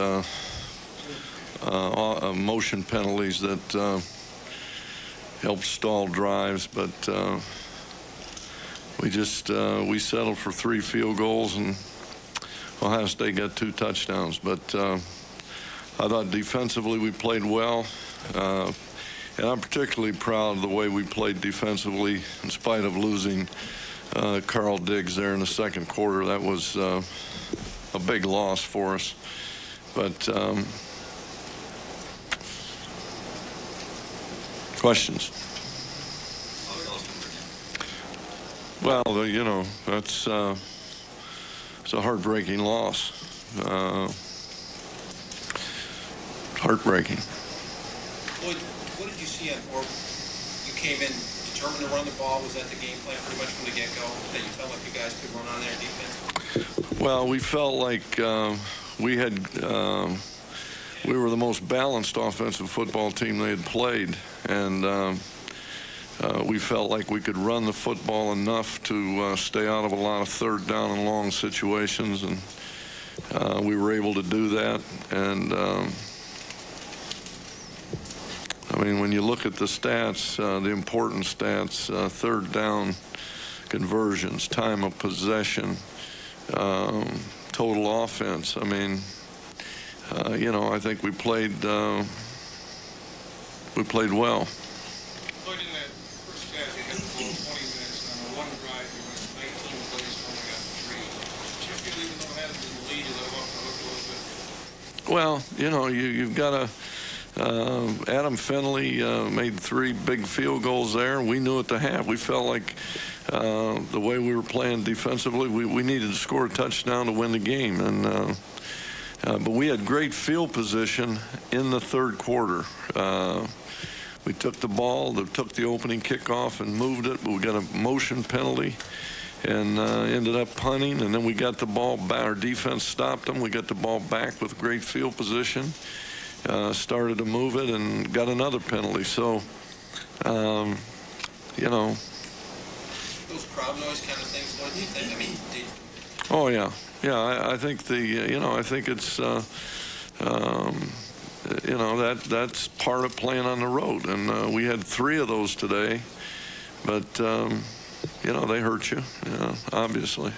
S10: motion penalties that helped stall drives, but we settled for 3 field goals, and Ohio State got 2 touchdowns. But I thought defensively we played well, and I'm particularly proud of the way we played defensively in spite of losing Carl Diggs there in the second quarter. That was a big loss for us. But questions? Well, you know, it's a heartbreaking loss. Heartbreaking.
S21: What did you see or you came in determined to run the ball? Was that the game plan pretty much from the get-go, that you felt like you guys could run on their defense?
S10: Well, we felt like we were the most balanced offensive football team they had played, and we felt like we could run the football enough to stay out of a lot of third down and long situations, and we were able to do that. And I mean, when you look at the stats, the important stats, third down conversions, time of possession, total offense, I mean, you know, I think we played well.
S21: Lloyd, in that first half, you had 20 minutes, and on one drive, you went 19 plays, only got 3. Did you feel even though it had been the lead, you let off the hook a little bit?
S10: Well, you know, you've got to Adam Finley made 3 big field goals there. We knew at the half. We felt like the way we were playing defensively, we needed to score a touchdown to win the game. And but we had great field position in the third quarter. We took the ball, took the opening kickoff and moved it, but we got a motion penalty and ended up punting, and then we got the ball back. Our defense stopped them. We got the ball back with great field position, started to move it, and got another penalty. So, you know.
S21: Those crowd noise kind of things, what do you think? I mean,
S10: Oh, yeah. Yeah, I think I think it's, you know, that's part of playing on the road. And we had 3 of those today. But, you know, they hurt you, obviously.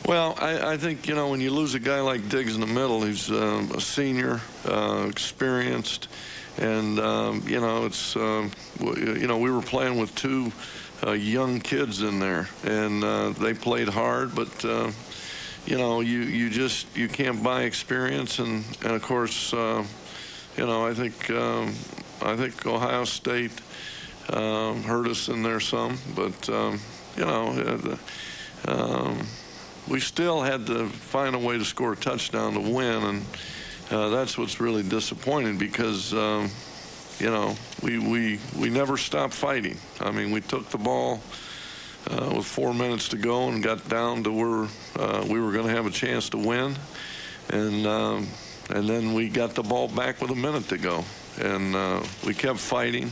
S10: Well, I think, you know, when you lose a guy like Diggs in the middle, he's a senior, experienced, and, you know, it's, you know, we were playing with 2 young kids in there, and they played hard, but, you know, you can't buy experience, and of course, you know, I think Ohio State hurt us in there some, but, you know, we still had to find a way to score a touchdown to win, and that's what's really disappointing because, you know, we never stopped fighting. I mean, we took the ball with 4 minutes to go and got down to where we were going to have a chance to win, and then we got the ball back with a minute to go, and we kept fighting.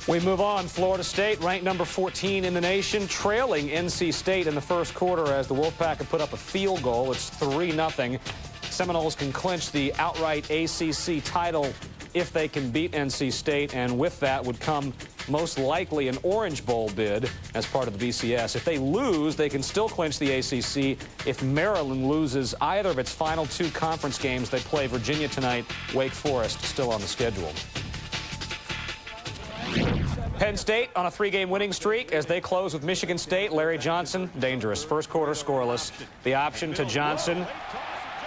S17: We move on. Florida State, ranked number 14 in the nation, trailing NC State in the first quarter as the Wolfpack have put up a field goal. It's 3-0. Seminoles can clinch the outright ACC title if they can beat NC State, and with that would come most likely an Orange Bowl bid as part of the BCS. If they lose, they can still clinch the ACC if Maryland loses either of its final 2 conference games. They play Virginia tonight, Wake Forest still on the schedule. Penn State on a 3-game winning streak as they close with Michigan State. Larry Johnson, dangerous. First quarter scoreless. The option to Johnson.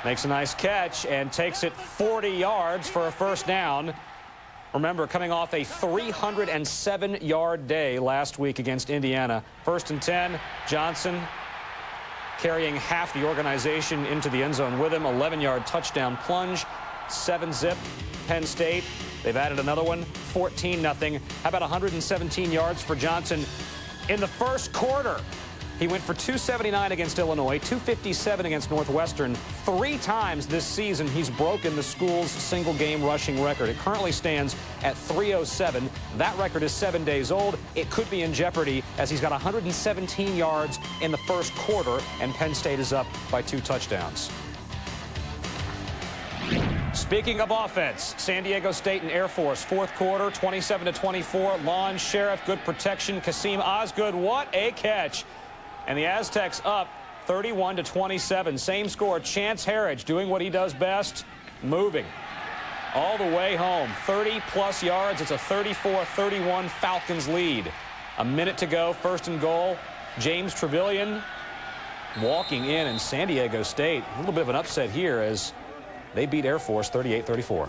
S17: Makes a nice catch and takes it 40 yards for a first down. Remember, coming off a 307-yard day last week against Indiana. 1st and 10, Johnson carrying half the organization into the end zone with him. 11-yard touchdown plunge. 7-zip. Penn State. They've added another one, 14-0. How about 117 yards for Johnson in the first quarter? He went for 279 against Illinois, 257 against Northwestern. 3 times this season he's broken the school's single-game rushing record. It currently stands at 307. That record is 7 days old. It could be in jeopardy as he's got 117 yards in the first quarter, and Penn State is up by 2 touchdowns. Speaking of offense, San Diego State and Air Force, 4th quarter, 27-24. Lon Sheriff, good protection. Kasim Osgood, what a catch. And the Aztecs up 31-27. Same score. Chance Harridge doing what he does best, moving all the way home. 30-plus yards. It's a 34-31 Falcons lead. A minute to go, 1st and goal. James Trevelyan walking in, and San Diego State, a little bit of an upset here as they beat Air Force 38-34.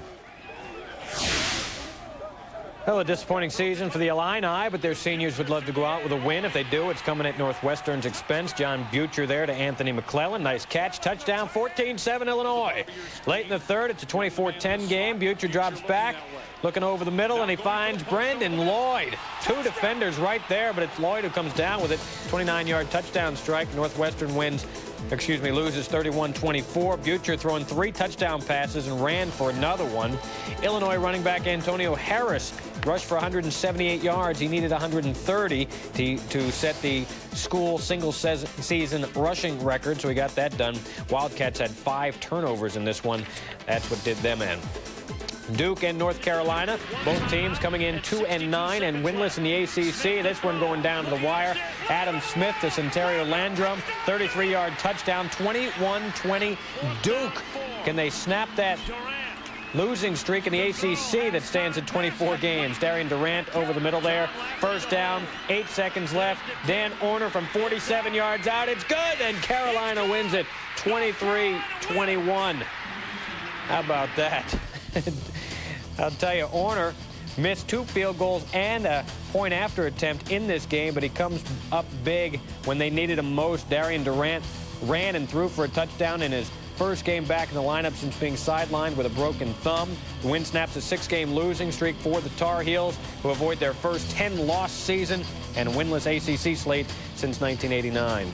S7: Well, a disappointing season for the Illini, but their seniors would love to go out with a win. If they do, it's coming at Northwestern's expense. John Butcher there to Anthony McClellan. Nice catch. Touchdown, 14-7 Illinois. Late in the third, it's a 24-10 game. Butcher drops back, looking over the middle, and he finds Brendan Lloyd. 2 defenders right there, but it's Lloyd who comes down with it. 29-yard touchdown strike. Northwestern loses 31-24. Butcher throwing 3 touchdown passes and ran for another one. Illinois running back Antonio Harris rushed for 178 yards. He needed 130 to set the school single-season rushing record, so he got that done. Wildcats had 5 turnovers in this one. That's what did them in. Duke and North Carolina, both teams coming in 2-9 and winless in the ACC. This one going down to the wire. Adam Smith to Centerio Landrum, 33-yard touchdown, 21-20 Duke. Can they snap that losing streak in the ACC that stands at 24 games? Darian Durant over the middle there. First down, 8 seconds left. Dan Orner from 47 yards out. It's good, and Carolina wins it 23-21. How about that? I'll tell you, Orner missed 2 field goals and a point-after attempt in this game, but he comes up big when they needed him most. Darian Durant ran and threw for a touchdown in his first game back in the lineup since being sidelined with a broken thumb. The win snaps a 6-game losing streak for the Tar Heels, who avoid their first 10-loss season and a winless ACC slate since 1989.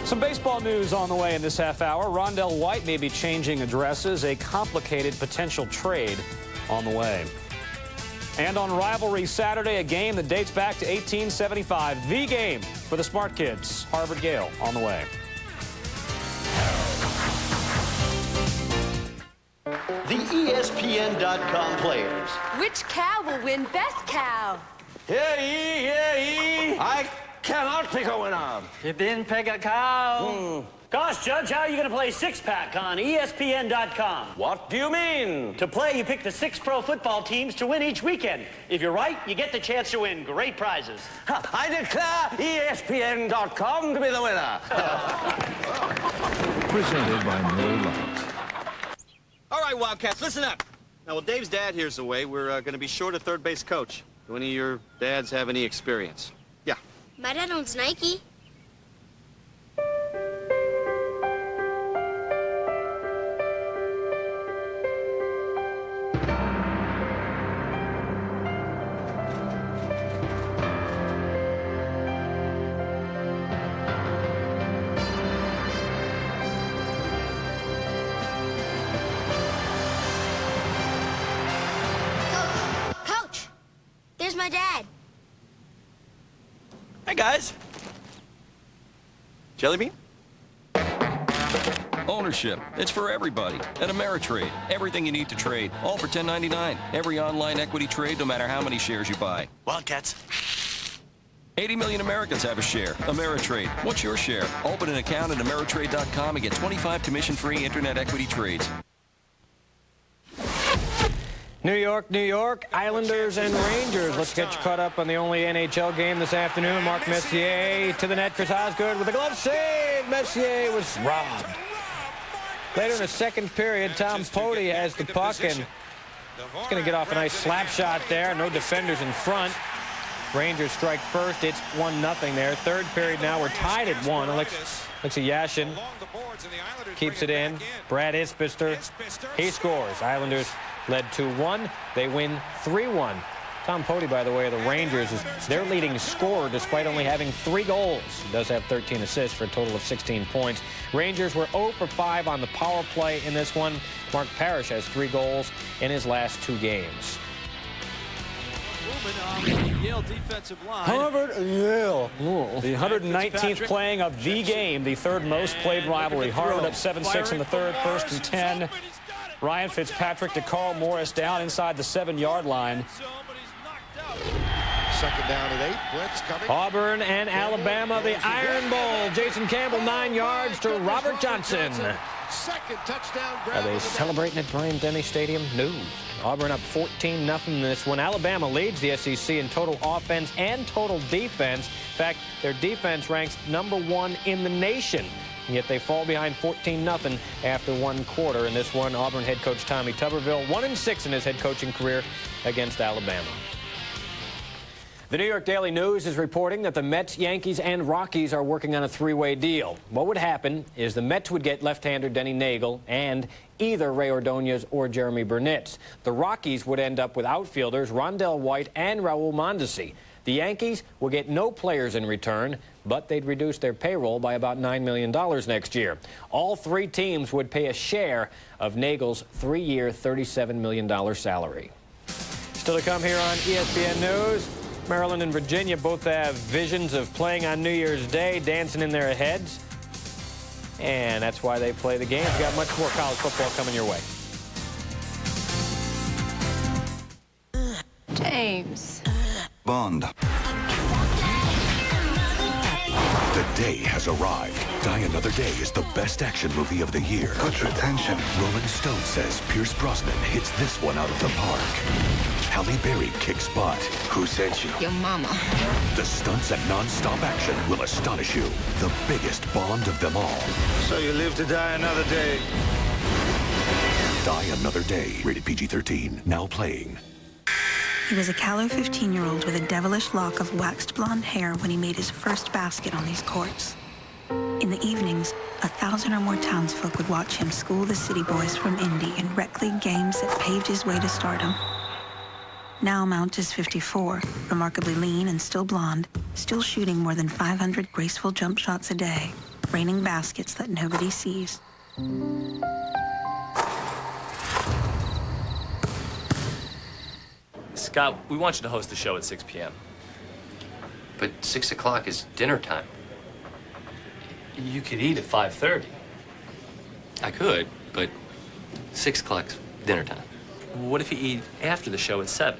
S17: Some baseball news on the way in this half hour. Rondell White may be changing addresses. A complicated potential trade on the way. And on Rivalry Saturday, a game that dates back to 1875. The game for the smart kids. Harvard-Yale on the way.
S9: The ESPN.com players.
S22: Which cow will win best cow?
S9: Hear ye, hear ye. I cannot pick a winner.
S23: You didn't pick a cow? Gosh, Judge, how are you going to play six-pack on ESPN.com?
S9: What do you mean?
S23: To play, you pick the 6 pro football teams to win each weekend. If you're right, you get the chance to win great prizes.
S9: I declare ESPN.com to be the winner.
S24: Presented by Miller Lite.
S25: All right, Wildcats, listen up. Now, while Dave's dad here's away, we're going to be short a third base coach. Do any of your dads have any experience? Yeah.
S22: My dad owns Nike. Coach, there's my dad.
S25: Hey, guys. Jelly bean?
S26: Ownership. It's for everybody. At Ameritrade. Everything you need to trade. All for $10.99. Every online equity trade, no matter how many shares you buy.
S25: Wildcats.
S26: 80 million Americans have a share. Ameritrade. What's your share? Open an account at Ameritrade.com and get 25 commission-free internet equity trades.
S7: New York, New York, Islanders and Rangers. Let's get you caught up on the only NHL game this afternoon. Mark Messier to the net. Chris Osgood with a glove save. Messier was robbed. Later in the second period, Tom Poti has the puck, and he's going to get off a nice slap shot there. No defenders in front. Rangers strike first. It's 1-0 there. Third period now. We're tied at 1. Alexei Yashin keeps it in. Brad Isbister, he scores. Islanders led 2-1. They win 3-1. Tom Poti, by the way, of the Rangers, is their leading scorer despite only having 3 goals. He does have 13 assists for a total of 16 points. Rangers were 0 for 5 on the power play in this one. Mark Parrish has 3 goals in his last 2 games.
S2: Yale defensive line.
S17: Harvard, Yale. The 119th playing of the game, the third most played rivalry. Harvard up 7-6 in the third, 1st and 10. Ryan Fitzpatrick to Carl Morris down inside the 7-yard line.
S5: Second down at 8. Blitz coming.
S7: Auburn and Alabama, the Iron Bowl. Jason Campbell, 9 yards to Robert Johnson.
S5: Second touchdown grab.
S7: Are they celebrating at Bryant-Denny Stadium? No. Auburn up 14-0 in this one. Alabama leads the SEC in total offense and total defense. In fact, their defense ranks #1 in the nation. And yet they fall behind 14-0 after 1 quarter in this one. Auburn head coach Tommy Tuberville, 1-6 in his head coaching career against Alabama. The New York Daily News is reporting that the Mets, Yankees, and Rockies are working on a 3-way deal. What would happen is the Mets would get left-hander Denny Nagel and either Ray Ordonez or Jeremy Burnitz. The Rockies would end up with outfielders Rondell White and Raul Mondesi. The Yankees will get no players in return, but they'd reduce their payroll by about $9 million next year. All 3 teams would pay a share of Nagel's 3-year, $37 million salary. Still to come here on ESPN News. Maryland and Virginia both have visions of playing on New Year's Day, dancing in their heads. And that's why they play the game. We've got much more college football coming your way.
S22: James.
S15: Bond.
S3: The day has arrived. Die Another Day is the best action movie of the year. Put your attention. Rolling Stone says Pierce Brosnan hits this one out of the park. Halle Berry kicks butt. Who sent you?
S22: Your mama.
S3: The stunts and non-stop action will astonish you. The biggest Bond of them all.
S4: So you live to die another day.
S3: Die Another Day. Rated PG-13. Now playing.
S6: He was a callow 15-year-old with a devilish lock of waxed blonde hair when he made his first basket on these courts. In the evenings, 1,000 or more townsfolk would watch him school the city boys from Indy in rec league games that paved his way to stardom. Now Mount is 54, remarkably lean and still blonde, still shooting more than 500 graceful jump shots a day, raining baskets that nobody sees.
S12: Scott, we want you to host the show at 6 p.m.
S13: But 6 o'clock is dinner time.
S12: You could eat at 5:30.
S13: I could, but 6 o'clock's dinner time.
S12: What if you eat after the show at 7?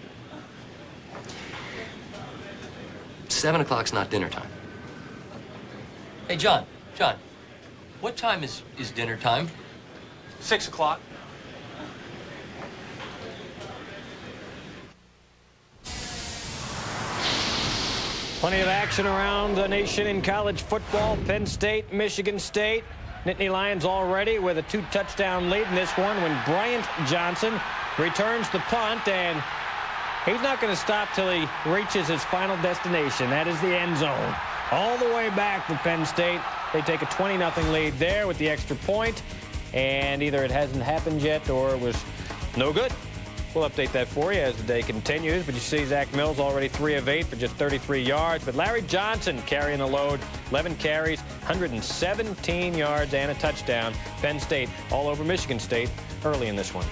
S13: 7 o'clock's not dinner time.
S12: Hey, John, what time is dinner time?
S8: 6 o'clock.
S7: Plenty of action around the nation in college football. Penn State, Michigan State. Nittany Lions already with a 2-touchdown lead in this one when Bryant Johnson returns the punt, and he's not going to stop till he reaches his final destination. That is the end zone. All the way back for Penn State. They take a 20-0 lead there with the extra point, and either it hasn't happened yet or it was no good. We'll update that for you as the day continues. But you see Zach Mills already 3 of 8 for just 33 yards. But Larry Johnson carrying the load, 11 carries, 117 yards and a touchdown. Penn State all over Michigan State early in this one.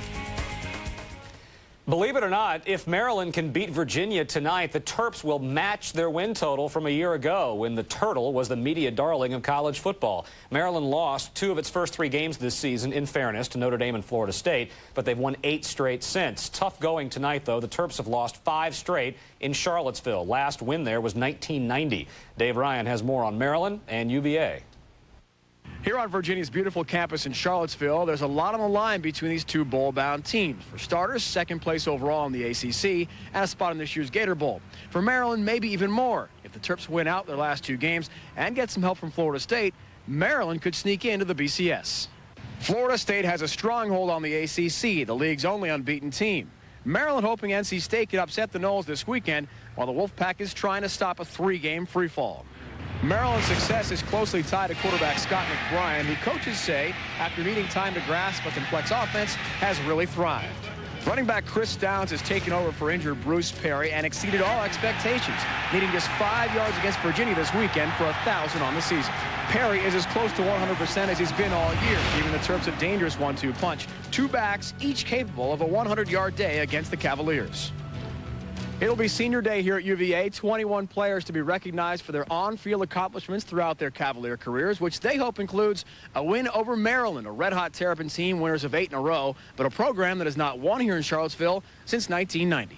S17: Believe it or not, if Maryland can beat Virginia tonight, the Terps will match their win total from a year ago when the Turtle was the media darling of college football. Maryland lost 2 of its first 3 games this season, in fairness, to Notre Dame and Florida State, but they've won 8 straight since. Tough going tonight, though. The Terps have lost 5 straight in Charlottesville. Last win there was 1990. Dave Ryan has more on Maryland and UVA.
S14: Here on Virginia's beautiful campus in Charlottesville, there's a lot on the line between these 2 bowl-bound teams. For starters, 2nd place overall in the ACC and a spot in this year's Gator Bowl. For Maryland, maybe even more. If the Terps win out their last 2 games and get some help from Florida State, Maryland could sneak into the BCS. Florida State has a stronghold on the ACC, the league's only unbeaten team. Maryland hoping NC State could upset the Noles this weekend, while the Wolfpack is trying to stop a 3-game freefall. Maryland's success is closely tied to quarterback Scott McBrien, who coaches say, after needing time to grasp a complex offense, has really thrived. Running back Chris Downs has taken over for injured Bruce Perry and exceeded all expectations, needing just 5 yards against Virginia this weekend for 1,000 on the season. Perry is as close to 100% as he's been all year, giving the Terps a dangerous 1-2 punch. 2 backs, each capable of a 100-yard day against the Cavaliers. It'll be senior day here at UVA. 21 players to be recognized for their on-field accomplishments throughout their Cavalier careers, which they hope includes a win over Maryland, a red-hot Terrapin team, winners of 8 in a row, but a program that has not won here in Charlottesville since 1990.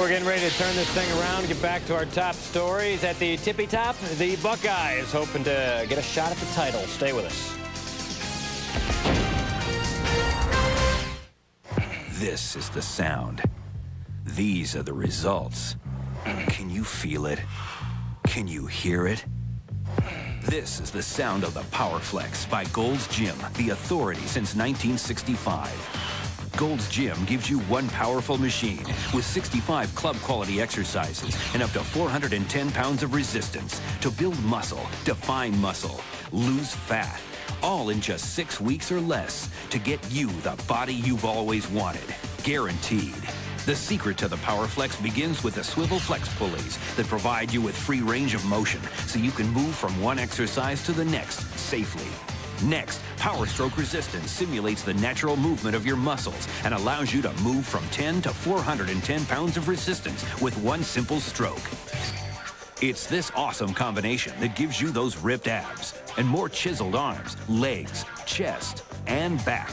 S7: We're getting ready to turn this thing around and get back to our top stories. At the tippy top, the Buckeyes hoping to get a shot at the title. Stay with us.
S27: This is the sound. These are the results. Can you feel it? Can you hear it? This is the sound of the PowerFlex by Gold's Gym, the authority since 1965. Gold's Gym gives you one powerful machine with 65 club-quality exercises and up to 410 pounds of resistance to build muscle, define muscle, lose fat, all in just 6 weeks or less to get you the body you've always wanted. Guaranteed. The secret to the PowerFlex begins with the swivel flex pulleys that provide you with free range of motion so you can move from one exercise to the next safely. Next, Power Stroke Resistance simulates the natural movement of your muscles and allows you to move from 10 to 410 pounds of resistance with one simple stroke. It's this awesome combination that gives you those ripped abs and more chiseled arms, legs, chest, and back.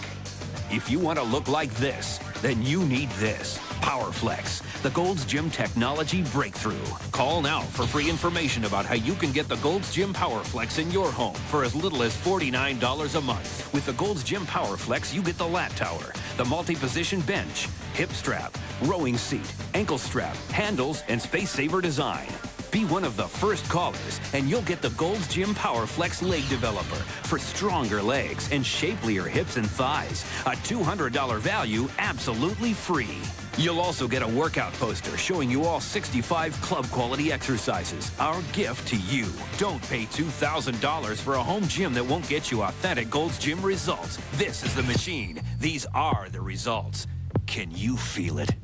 S27: If you want to look like this, then you need this. PowerFlex, the Gold's Gym technology breakthrough. Call now for free information about how you can get the Gold's Gym PowerFlex in your home for as little as $49 a month. With the Gold's Gym PowerFlex, you get the lat tower, the multi-position bench, hip strap, rowing seat, ankle strap, handles, and space saver design. Be one of the first callers, and you'll get the Gold's Gym PowerFlex leg developer for stronger legs and shapelier hips and thighs. A $200 value absolutely free. You'll also get a workout poster showing you all 65 club-quality exercises. Our gift to you. Don't pay $2,000 for a home gym that won't get you authentic Gold's Gym results. This is the machine. These are the results. Can you feel it?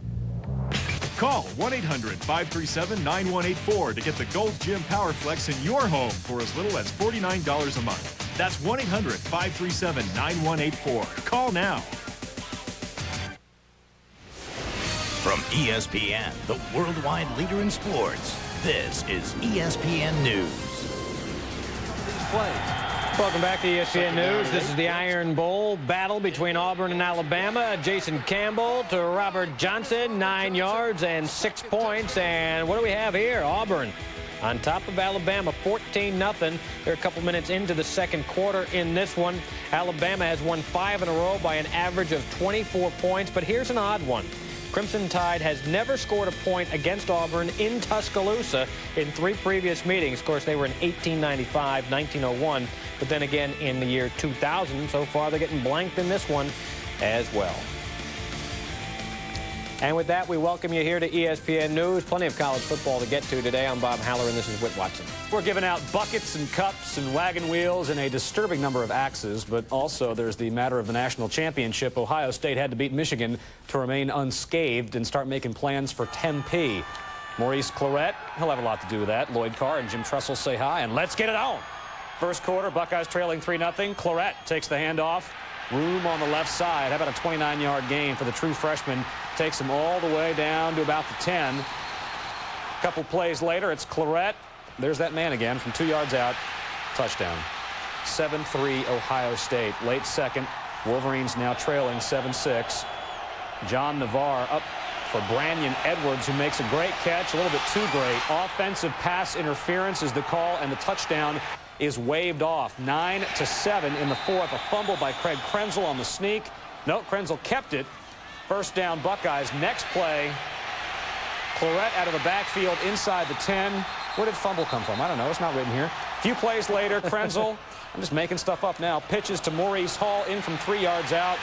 S1: Call 1-800-537-9184 to get the Gold's Gym PowerFlex in your home for as little as $49 a month. That's 1-800-537-9184. Call now.
S11: From ESPN, the worldwide leader in sports, this is ESPN News.
S7: Welcome back to ESPN News. This is the Iron Bowl battle between Auburn and Alabama. Jason Campbell to Robert Johnson, 9 yards and 6 points. And what do we have here? Auburn on top of Alabama, 14-0. They're a couple minutes into the second quarter in this one. Alabama has won 5 in a row by an average of 24 points. But here's an odd one. Crimson Tide has never scored a point against Auburn in Tuscaloosa in 3 previous meetings. Of course, they were in 1895, 1901, but then again in the year 2000. So far, they're getting blanked in this one as well. And with that, we welcome you here to ESPN News. Plenty of college football to get to today. I'm Bob Haller, and this is Whit Watson.
S17: We're giving out buckets and cups and wagon wheels and a disturbing number of axes, but also there's the matter of the national championship. Ohio State had to beat Michigan to remain unscathed and start making plans for Tempe. Maurice Clarett, he'll have a lot to do with that. Lloyd Carr and Jim Tressel say hi, and let's get it on. First quarter, Buckeyes trailing 3-0. Clarett takes the handoff. Room on the left side. How about a 29-yard gain for the true freshman? Takes him all the way down to about the 10. A couple plays later, it's Clarett. There's that man again from 2 yards out. Touchdown. 7-3 Ohio State. Late second. Wolverines now trailing 7-6. John Navarre up for Branyan Edwards, who makes a great catch. A little bit too great. Offensive pass interference is the call, and the touchdown is waved off. 9-7 in the fourth. A fumble by Craig Krenzel on the sneak. No, Krenzel kept it. First down, Buckeyes. Next play, Clarett out of the backfield inside the 10. Where did fumble come from? I don't know. It's not written here. A few plays later, Krenzel, I'm just making stuff up now, pitches to Maurice Hall in from 3 yards out.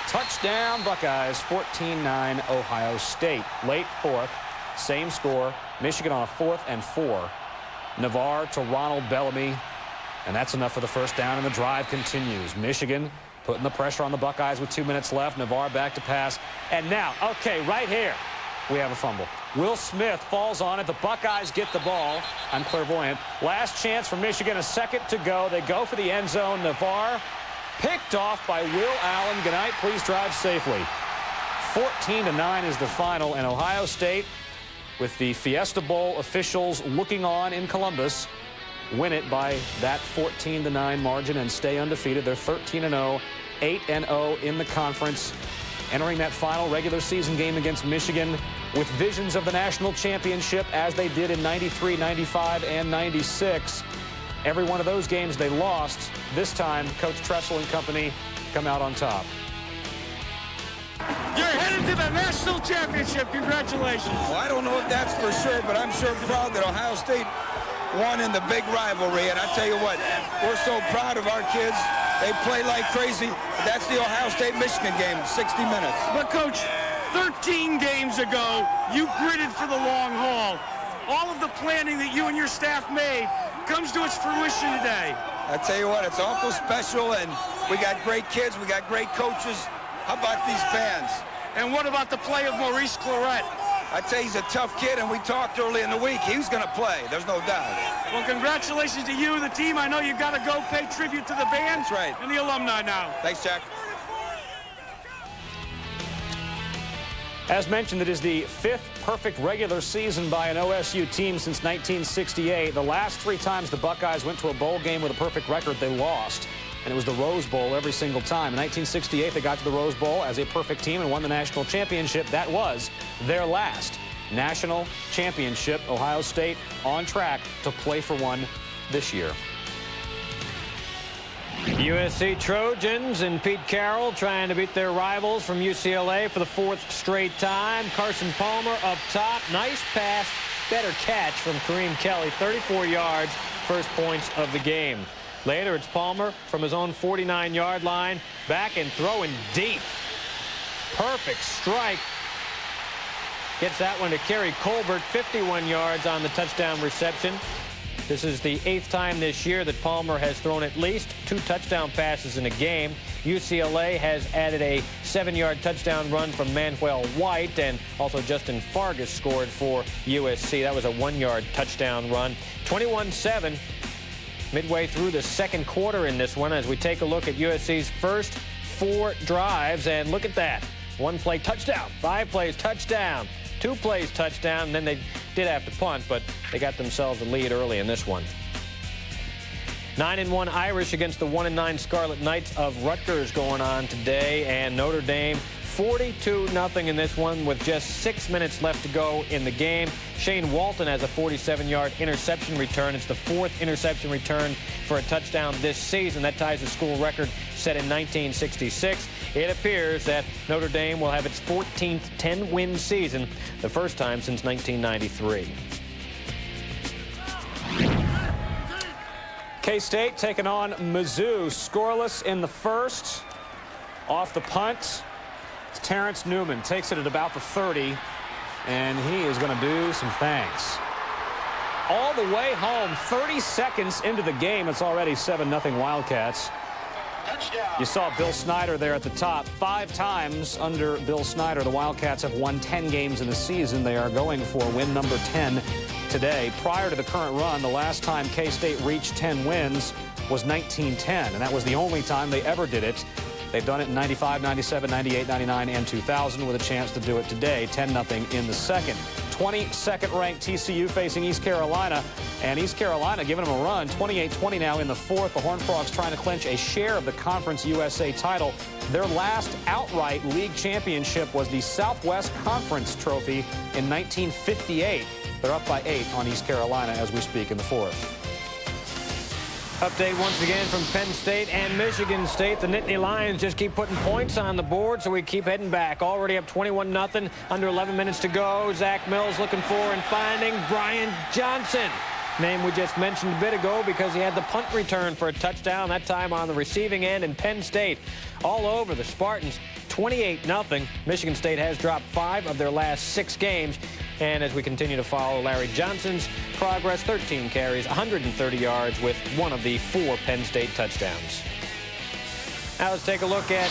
S17: Touchdown, Buckeyes. 14-9 Ohio State. Late fourth, same score. Michigan on a 4th and 4. Navarre to Ronald Bellamy. And that's enough for the first down, and the drive continues. Michigan putting the pressure on the Buckeyes with 2 minutes left. Navarre back to pass. And now, okay, right here, we have a fumble. Will Smith falls on it. The Buckeyes get the ball. I'm clairvoyant. Last chance for Michigan, a second to go. They go for the end zone. Navarre picked off by Will Allen. Good night. Please drive safely. 14-9 is the final, and Ohio State, with the Fiesta Bowl officials looking on in Columbus, win it by that 14-9 margin and stay undefeated. They're 13-0, 8-0 in the conference, entering that final regular season game against Michigan with visions of the national championship as they did in 93, 95, and 96. Every one of those games they lost. This time, Coach Tressel and company come out on top.
S8: You're headed to the national championship. Congratulations.
S16: Well, I don't know if that's for sure, but I'm sure proud that Ohio State won in the big rivalry. And I tell you what, we're so proud of our kids. They play like crazy. That's the Ohio State-Michigan game, 60 minutes.
S8: But, Coach, 13 games ago, you gritted for the long haul. All of the planning that you and your staff made comes to its fruition today.
S16: I tell you what, it's awful special, and we got great kids, we got great coaches. How about these fans?
S8: And what about the play of Maurice Clarett?
S16: I tell you, he's a tough kid, and we talked early in the week. He was going to play. There's no doubt.
S8: Well, congratulations to you, the team. I know you've got to go pay tribute to the band.
S16: That's right.
S8: And the alumni now.
S16: Thanks, Jack.
S17: As mentioned, it is the 5th perfect regular season by an OSU team since 1968. The last 3 times the Buckeyes went to a bowl game with a perfect record, they lost. And it was the Rose Bowl every single time. In 1968, they got to the Rose Bowl as a perfect team and won the national championship. That was their last national championship. Ohio State on track to play for one this year.
S7: USC Trojans and Pete Carroll trying to beat their rivals from UCLA for the 4th straight time. Carson Palmer up top. Nice pass. Better catch from Kareem Kelly. 34 yards. First points of the game. Later, it's Palmer from his own 49-yard line. Back and throwing deep. Perfect strike. Gets that one to Kerry Colbert. 51 yards on the touchdown reception. This is the 8th time this year that Palmer has thrown at least 2 touchdown passes in a game. UCLA has added a 7-yard touchdown run from Manuel White, and also Justin Fargas scored for USC. That was a 1-yard touchdown run. 21-7 midway through the second quarter in this one as we take a look at USC's first 4 drives. And look at that. 1 play touchdown, 5 plays touchdown, 2 plays touchdown, and then they did have to punt, but they got themselves a lead early in this one. 9-1 Irish against the 1-9 Scarlet Knights of Rutgers going on today, and Notre Dame 42-0 in this one with just 6 minutes left to go in the game. Shane Walton has a 47-yard interception return. It's the 4th interception return for a touchdown this season. That ties the school record set in 1966. It appears that Notre Dame will have its 14th 10-win season, the first time since 1993.
S17: K-State taking on Mizzou. Scoreless in the first. Off the punt, Terrence Newman takes it at about the 30, and he is going to do some things. All the way home, 30 seconds into the game, it's already 7-0 Wildcats. You saw Bill Snyder there at the top. 5 times under Bill Snyder, the Wildcats have won 10 games in the season. They are going for win number 10 today. Prior to the current run, the last time K-State reached 10 wins was 1910, and that was the only time they ever did it. They've done it in 95, 97, 98, 99, and 2000 with a chance to do it today. 10-0 in the second. 22nd ranked TCU facing East Carolina, and East Carolina giving them a run. 28-20 now in the 4th. The Horned Frogs trying to clinch a share of the Conference USA title. Their last outright league championship was the Southwest Conference Trophy in 1958. They're up by 8 on East Carolina as we speak in the 4th.
S7: Update once again from Penn State and Michigan State. The Nittany Lions just keep putting points on the board, so we keep heading back. Already up 21-0, under 11 minutes to go. Zach Mills looking for and finding Brian Johnson. Name we just mentioned a bit ago because he had the punt return for a touchdown, that time on the receiving end. And Penn State all over the Spartans, 28-0. Michigan State has dropped 5 of their last 6 games. And as we continue to follow Larry Johnson's progress, 13 carries, 130 yards with 1 of the 4 Penn State touchdowns. Now let's take a look at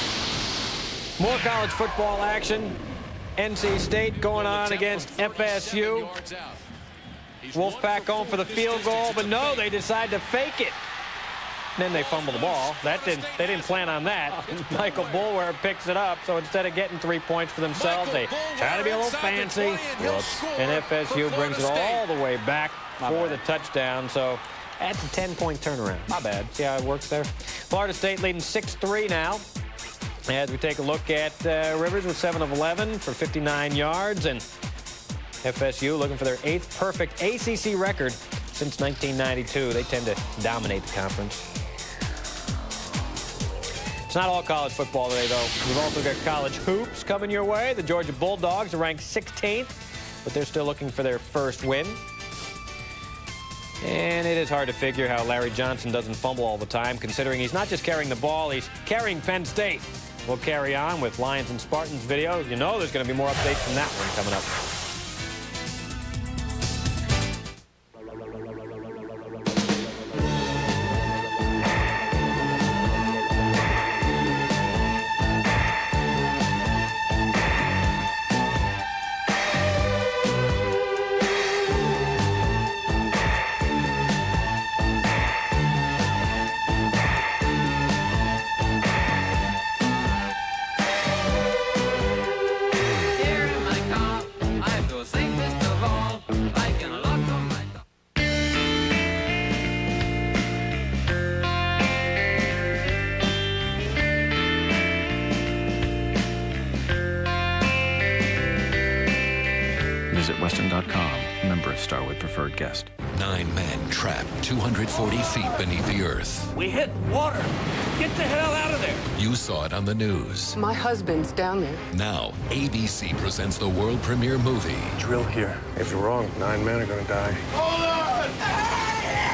S7: more college football action. NC State going on against FSU. Wolfpack going for the field goal, but no, they decide to fake it. Then they fumble the ball. They didn't plan on that. Michael Boulware picks it up, so instead of getting 3 points for themselves, they try to be a little fancy. And FSU brings it all the way back for the touchdown. So that's a 10-point turnaround. Not bad. See how it works there? Florida State leading 6-3 now. As we take a look at Rivers with 7 of 11 for 59 yards. And FSU looking for their 8th perfect ACC record since 1992. They tend to dominate the conference. It's not all college football today, though. We've also got college hoops coming your way. The Georgia Bulldogs are ranked 16th, but they're still looking for their first win. And it is hard to figure how Larry Johnson doesn't fumble all the time, considering he's not just carrying the ball, he's carrying Penn State. We'll carry on with Lions and Spartans video. You know there's going to be more updates from that one coming up.
S9: member of Starwood Preferred Guest.
S3: 9 men trapped 240 feet beneath the earth.
S10: We hit water. Get the hell out of there.
S3: You saw it on the news.
S18: My husband's down there.
S3: Now, ABC presents the world premiere movie.
S19: Drill here. If you're wrong, 9 men are gonna die.
S10: Hold on!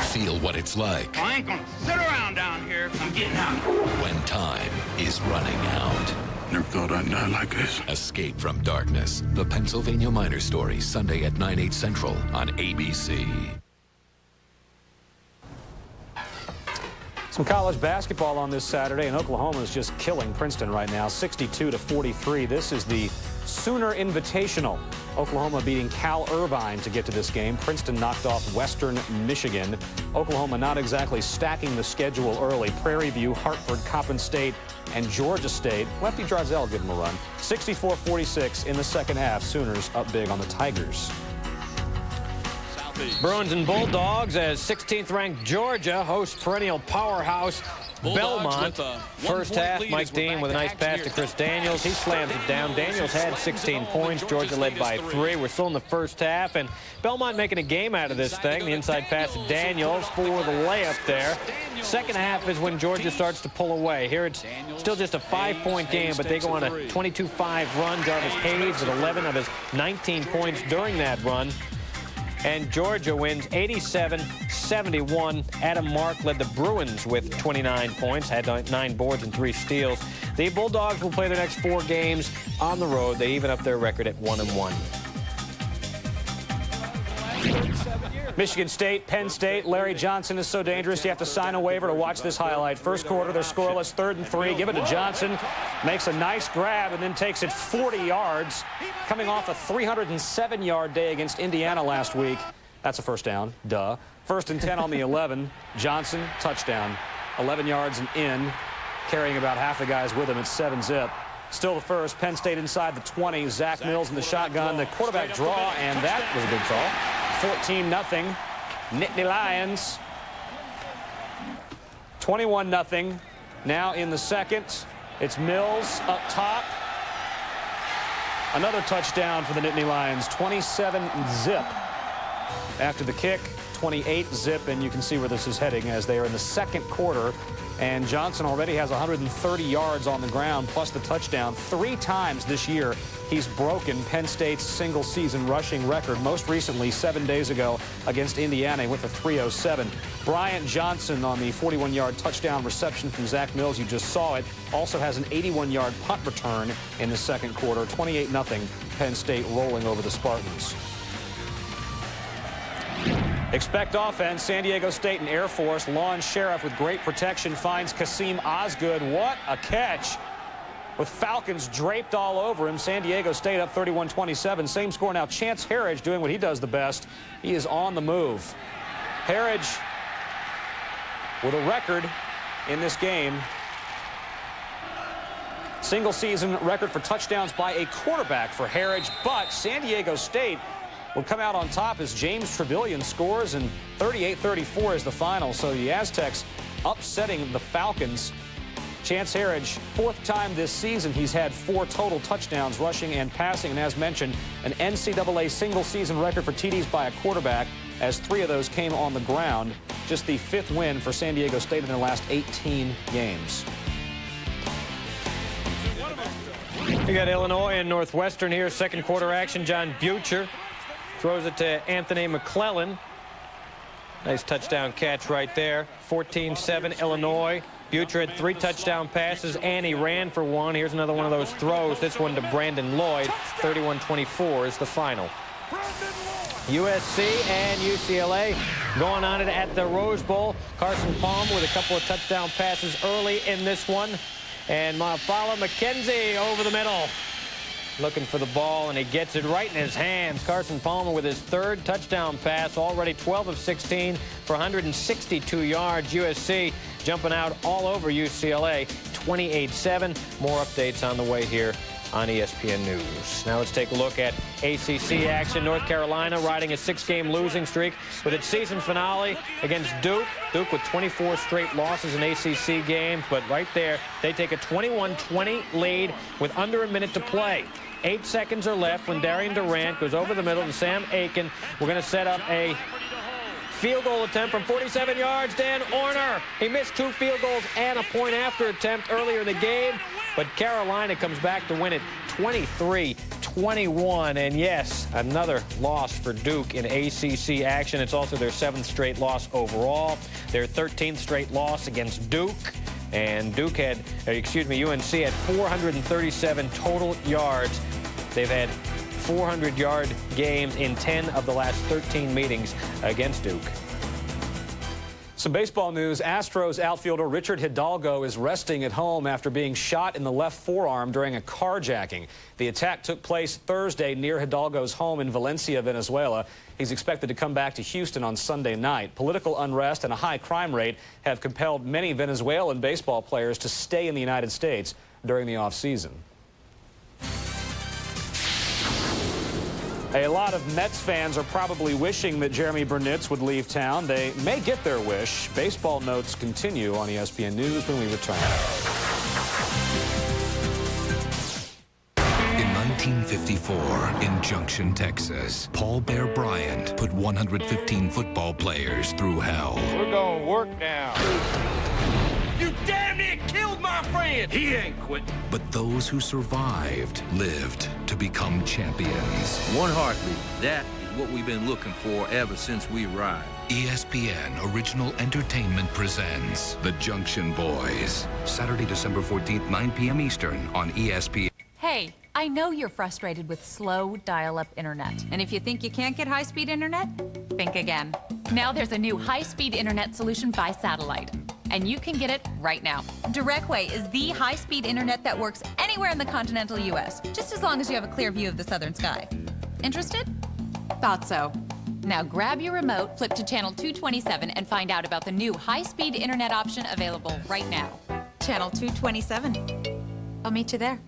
S3: Feel what it's like
S10: I ain't gonna sit around down here. I'm getting out.
S3: when time is running out.
S19: Never thought I'd die like this.
S3: Escape from Darkness. The Pennsylvania Miner Story, Sunday at 9/8 Central on ABC.
S17: Some college basketball on this Saturday, and Oklahoma is just killing Princeton right now, 62-43. This is the Sooner Invitational. Oklahoma beating Cal Irvine to get to this game. Princeton knocked off Western Michigan. Oklahoma not exactly stacking the schedule early. Prairie View, Hartford, Coppin State, and Georgia State. Lefty Driesell give them a run. 64-46 in the second half. Sooners up big on the Tigers.
S7: Bruins and Bulldogs as 16th-ranked Georgia hosts perennial powerhouse Belmont. First half, Mike Dean with a nice pass to Chris Daniels. He slams it down. Daniels had 16 points. Georgia led by 3. We're still in the first half, and Belmont making a game out of this thing. The inside pass to Daniels for the layup there. Second half is when Georgia starts to pull away. Here it's still just a 5-point game, but they go on a 22-5 run. Jarvis Hayes with 11 of his 19 points during that run. And Georgia wins 87-71. Adam Mark led the Bruins with 29 points, had 9 boards and 3 steals. The Bulldogs will play their next 4 games on the road. They even up their record at 1-1.
S17: Michigan State, Penn State. Larry Johnson is so dangerous you have to sign a waiver to watch this highlight. First quarter, they're scoreless, 3rd and 3. Give it to Johnson. Makes a nice grab and then takes it 40 yards. Coming off a 307-yard day against Indiana last week. That's a first down. Duh. 1st and 10 on the 11. Johnson, touchdown. 11 yards and in. Carrying about half the guys with him at 7-zip. Still the first. Penn State inside the 20. Zach Mills in the shotgun. The quarterback draw, and that was a good call. 14-0. Nittany Lions. 21-0. Now in the second. It's Mills up top. Another touchdown for the Nittany Lions. 27-zip. After the kick, 28-zip, and you can see where this is heading as they are in the second quarter. And Johnson already has 130 yards on the ground, plus the touchdown. 3 times this year, he's broken Penn State's single-season rushing record. Most recently, 7 days ago against Indiana, he went for 307. Bryant Johnson on the 41-yard touchdown reception from Zach Mills. You just saw it. Also has an 81-yard punt return in the second quarter. 28-0, Penn State rolling over the Spartans. Expect offense. San Diego State and Air Force. Lawn Sheriff with great protection finds Kasim Osgood. What a catch. With Falcons draped all over him. San Diego State up 31-27. Same score now. Chance Harridge doing what he does the best. He is on the move. Harridge with a record in this game. Single season record for touchdowns by a quarterback for Harridge. But San Diego State will come out on top as James Trevelyan scores, and 38-34 is the final. So the Aztecs upsetting the Falcons. Chance Harridge, 4th time this season he's had 4 total touchdowns, rushing and passing. And as mentioned, an NCAA single-season record for TDs by a quarterback, as 3 of those came on the ground. Just the 5th win for San Diego State in their last 18 games.
S7: You got Illinois and Northwestern here. Second quarter action. John Butcher throws it to Anthony McClellan. Nice touchdown catch right there. 14-7 Illinois. Butcher had 3 touchdown passes, and he ran for 1. Here's another one of those throws. This one to Brandon Lloyd. 31-24 is the final. USC and UCLA going on it at the Rose Bowl. Carson Palmer with a couple of touchdown passes early in this one. And Mafala McKenzie over the middle, looking for the ball, and he gets it right in his hands. Carson Palmer with his 3rd touchdown pass, already 12 of 16 for 162 yards. USC jumping out all over UCLA, 28-7. More updates on the way here on ESPN News. Now let's take a look at ACC action. North Carolina riding a 6-game losing streak with its season finale against Duke. Duke with 24 straight losses in ACC games, but right there, they take a 21-20 lead with under a minute to play. 8 seconds are left when Darian Durant goes over the middle to Sam Aiken. We're going to set up a field goal attempt from 47 yards. Dan Orner, he missed 2 field goals and a point after attempt earlier in the game, but Carolina comes back to win it 23-21. And yes, another loss for Duke in ACC action. It's also their 7th straight loss overall, their 13th straight loss against Duke. And Duke had, UNC had 437 total yards. They've had 400-yard games in 10 of the last 13 meetings against Duke.
S17: Some baseball news. Astros outfielder Richard Hidalgo is resting at home after being shot in the left forearm during a carjacking. The attack took place Thursday near Hidalgo's home in Valencia, Venezuela. He's expected to come back to Houston on Sunday night. Political unrest and a high crime rate have compelled many Venezuelan baseball players to stay in the United States during the offseason. A lot of Mets fans are probably wishing that Jeremy Burnitz would leave town. They may get their wish. Baseball notes continue on ESPN News when we return.
S3: In 1954, in Junction, Texas, Paul Bear Bryant put 115 football players through hell.
S4: We're going to work now.
S10: You damn near killed my friend. He ain't quit.
S3: But those who survived lived to become champions.
S9: One heartbeat. That is what we've been looking for ever since we arrived.
S3: ESPN Original Entertainment presents The Junction Boys. Saturday, December 14th, 9 p.m. Eastern on ESPN.
S18: Hey, I know you're frustrated with slow dial-up internet. And if you think you can't get high-speed internet, think again. Now there's a new high-speed internet solution by satellite. And you can get it right now. Directway is the high-speed internet that works anywhere in the continental U.S., just as long as you have a clear view of the southern sky. Interested? Thought so. Now grab your remote, flip to channel 227, and find out about the new high-speed internet option available right now. Channel 227. I'll meet you there.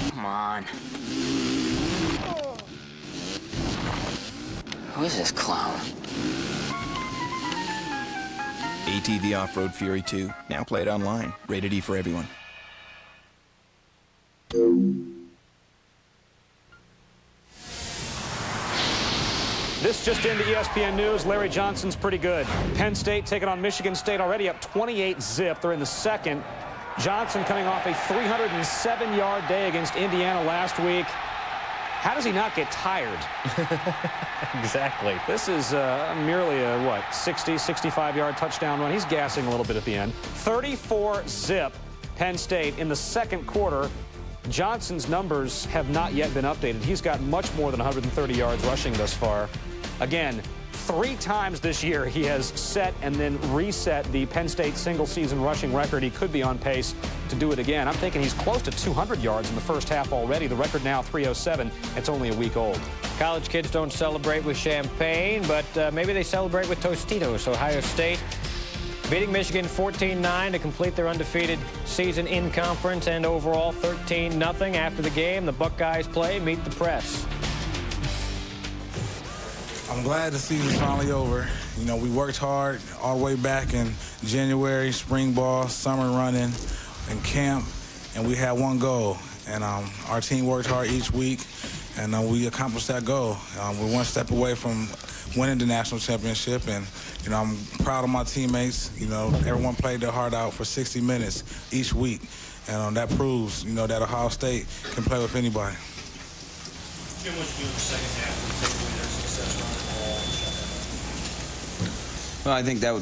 S20: Come on. Who is this clown?
S21: ATV Off-Road Fury 2, now played online. Rated E for everyone.
S17: This just into ESPN News. Larry Johnson's pretty good. Penn State taking on Michigan State already up 28-zip. They're in the second. Johnson coming off a 307-yard day against Indiana last week. How does he not get tired?
S7: Exactly.
S17: This is merely a, what, 60, 65-yard touchdown run. He's gassing a little bit at the end. 34-zip Penn State in the second quarter. Johnson's numbers have not yet been updated. He's got much more than 130 yards rushing thus far. Again, 3 times this year he has set and then reset the Penn State single-season rushing record. He could be on pace to do it again. I'm thinking he's close to 200 yards in the first half already. The record now 307. It's only a week old.
S7: College kids don't celebrate with champagne, but maybe they celebrate with Tostitos. Ohio State beating Michigan 14-9 to complete their undefeated season in conference, and overall 13-0 after the game. The Buckeyes play, meet the press.
S23: I'm glad the season's finally over. You know, we worked hard all the way back in January, spring ball, summer running, and camp, and we had one goal. And our team worked hard each week, and we accomplished that goal. We're one step away from winning the national championship, and you know, I'm proud of my teammates. You know, everyone played their heart out for 60 minutes each week, and that proves, you know, that Ohio State can play with anybody.
S24: Jim, what you do in the second half to take away their success running the ball?
S25: Well, I think that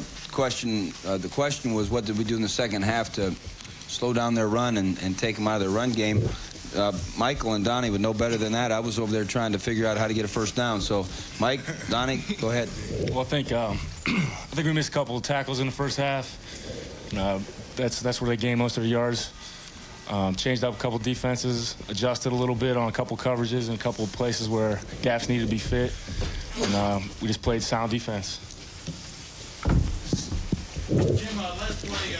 S25: the question was, what did we do in the second half to slow down their run and take them out of their run game? Michael and Donnie would know better than that. I was over there trying to figure out how to get a first down. So, Mike, Donnie, go ahead.
S19: Well, I think we missed a couple of tackles in the first half. That's where they gained most of their yards. Changed up a couple defenses, adjusted a little bit on a couple coverages and a couple of places where gaps needed to be fit. And we just played sound defense.
S24: Jim, last play,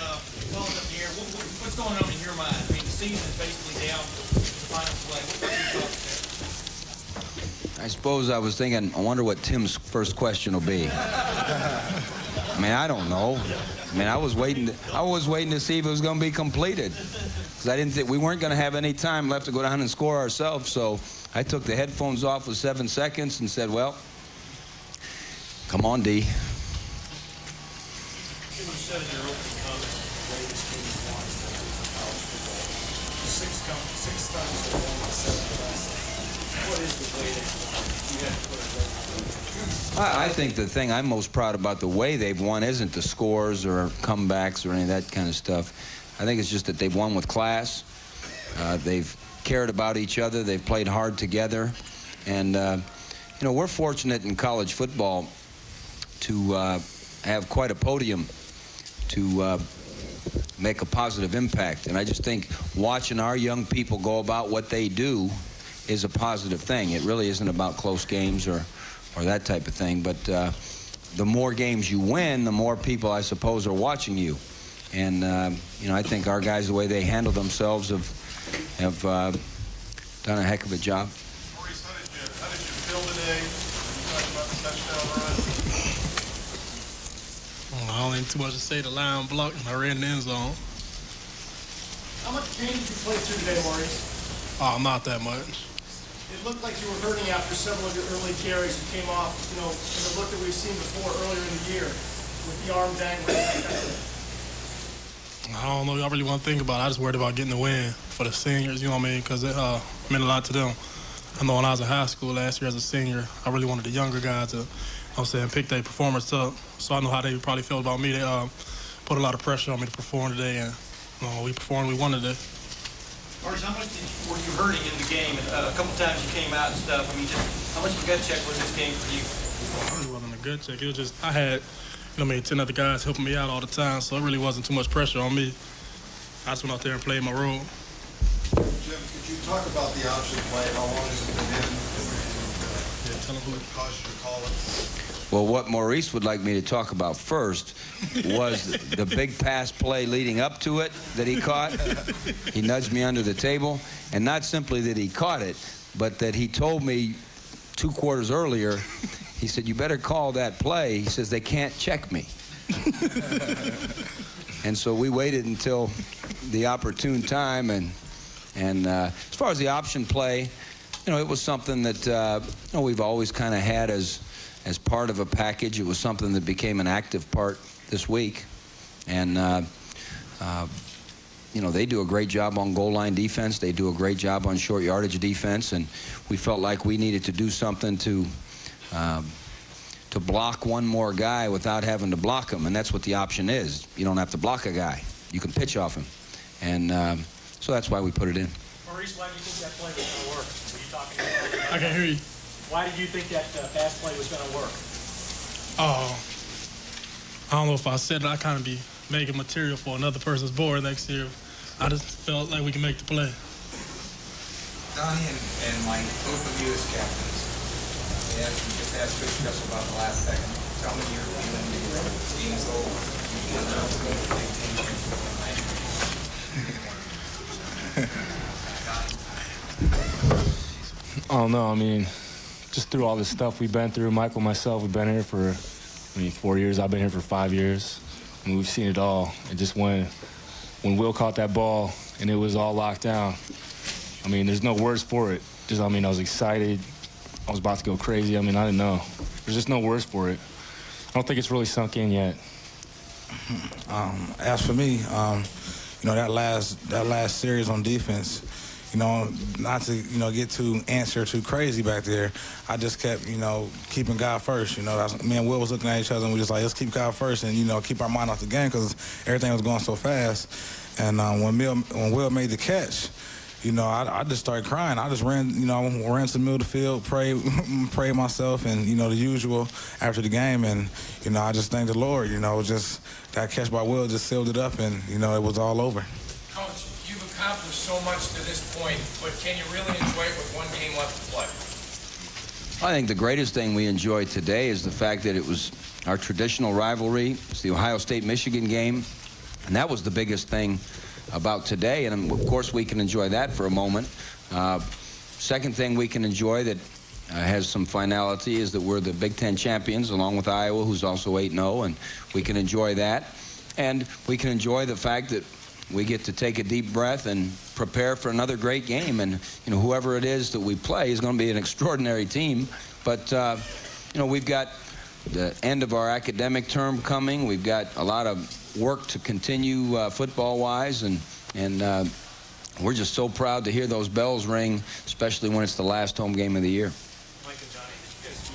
S24: following up here, what's going on in your mind? I mean, the season is basically down to the final play. What are your thoughts
S25: I suppose I was thinking, I wonder what Tim's first question will be. I mean, I don't know. I mean, I was waiting to see if it was going to be completed, because I didn't think we weren't going to have any time left to go down and score ourselves. So I took the headphones off with 7 seconds and said, "Well, come on, D." I think the thing I'm most proud about the way they've won isn't the scores or comebacks or any of that kind of stuff. I think it's just that they've won with class. They've cared about each other. They've played hard together. And, you know, we're fortunate in college football to have quite a podium to make a positive impact. And I just think watching our young people go about what they do is a positive thing. It really isn't about close games or that type of thing. But the more games you win, the more people, I suppose, are watching you. And, you know, I think our guys, the way they handle themselves, have done a heck of a job.
S2: Maurice, how did you feel today? You talked about the touchdown run.
S5: I don't think too much to say. The line blocked, and I ran the end zone.
S2: How much pain did you play through today, Maurice?
S5: Oh, not that much.
S2: It looked like you were hurting after several of your early carries. You came off, you know, in the look that we've seen before earlier in the year with the arm dangling.
S5: I don't know. I really want to think about it. I just worried about getting the win for the seniors, you know what I mean? Because it meant a lot to them. I know when I was in high school last year as a senior, I really wanted the younger guys to, I'm saying, pick their performance up. So I know how they probably felt about me. They put a lot of pressure on me to perform today, and we performed. We won today.
S24: Maurice, how much were you hurting in the game? A couple times you came out and stuff. I mean, just how much of a gut check was this game for you?
S5: I really wasn't a gut check. It was just I had, 10 other guys helping me out all the time, so it really wasn't too much pressure on me. I just went out there and played my role.
S2: Jim, could you talk about the option play? How long has it been in?
S5: Yeah, tell them who
S2: caused you to call it.
S25: Well, what Maurice would like me to talk about first was the big pass play leading up to it that he caught. He nudged me under the table, and not simply that he caught it, but that he told me 2 quarters earlier, he said, "You better call that play." He says, "They can't check me." And so we waited until the opportune time, and as far as the option play, it was something that we've always kind of had as part of a package. It was something that became an active part this week. And, they do a great job on goal line defense. They do a great job on short yardage defense. And we felt like we needed to do something to block one more guy without having to block him. And that's what the option is. You don't have to block a guy. You can pitch off him. And so that's why we put it in.
S24: Maurice, why do you think that play was going to work? Were you talking about
S5: I can't hear you.
S24: Why did you think that pass play was going to work?
S5: I don't know if I said it. I kind of be making material for another person's board next year. I just felt like we can make the play.
S6: Donnie and Mike, both of you as captains, just asked Coach Gus about the last second. Tell me your feeling being so
S19: I don't know. I mean, just through all this stuff we've been through, Michael and myself, we've been here for 4 years. I've been here for 5 years. I mean, we've seen it all. And just when Will caught that ball and it was all locked down, I mean, there's no words for it. I was excited. I was about to go crazy. I mean, I didn't know. There's just no words for it. I don't think it's really sunk in yet.
S23: As for me, that last series on defense, not to, get too crazy back there. I just kept, keeping God first. Me and Will was looking at each other and we just like, let's keep God first and, keep our mind off the game because everything was going so fast. And when Will made the catch, I just started crying. I just ran to the middle of the field, prayed myself and, the usual after the game. And, I just thank the Lord, just that catch by Will just sealed it up and, it was all over.
S24: Coach, you've accomplished so much to this point, but can you really enjoy it with one game left to play?
S25: I think the greatest thing we enjoyed today is the fact that it was our traditional rivalry. It's the Ohio State-Michigan game, and that was the biggest thing about today, and of course we can enjoy that for a moment. Second thing we can enjoy that has some finality is that we're the Big Ten champions, along with Iowa, who's also 8-0, and we can enjoy that. And we can enjoy the fact that we get to take a deep breath and prepare for another great game. And, whoever it is that we play is going to be an extraordinary team. But, we've got the end of our academic term coming. We've got a lot of work to continue football-wise, and we're just so proud to hear those bells ring, especially when it's the last home game of the year.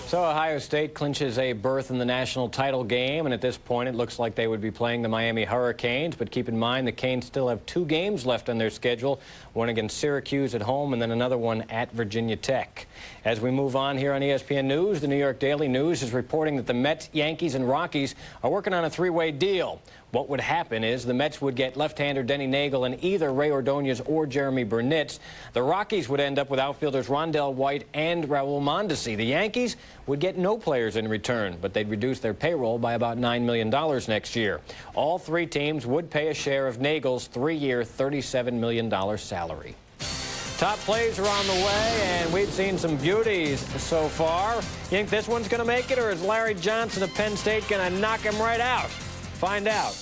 S7: So Ohio State clinches a berth in the national title game, and at this point it looks like they would be playing the Miami Hurricanes. But keep in mind the Canes still have 2 games left on their schedule, one against Syracuse at home and then another one at Virginia Tech. As we move on here on ESPN News, the New York Daily News is reporting that the Mets, Yankees, and Rockies are working on a 3-way deal. What would happen is the Mets would get left-hander Denny Nagel and either Ray Ordonez or Jeremy Burnitz. The Rockies would end up with outfielders Rondell White and Raul Mondesi. The Yankees would get no players in return, but they'd reduce their payroll by about $9 million next year. All 3 teams would pay a share of Nagel's 3-year, $37 million salary. Top plays are on the way, and we've seen some beauties so far. You think this one's going to make it, or is Larry Johnson of Penn State going to knock him right out? Find out.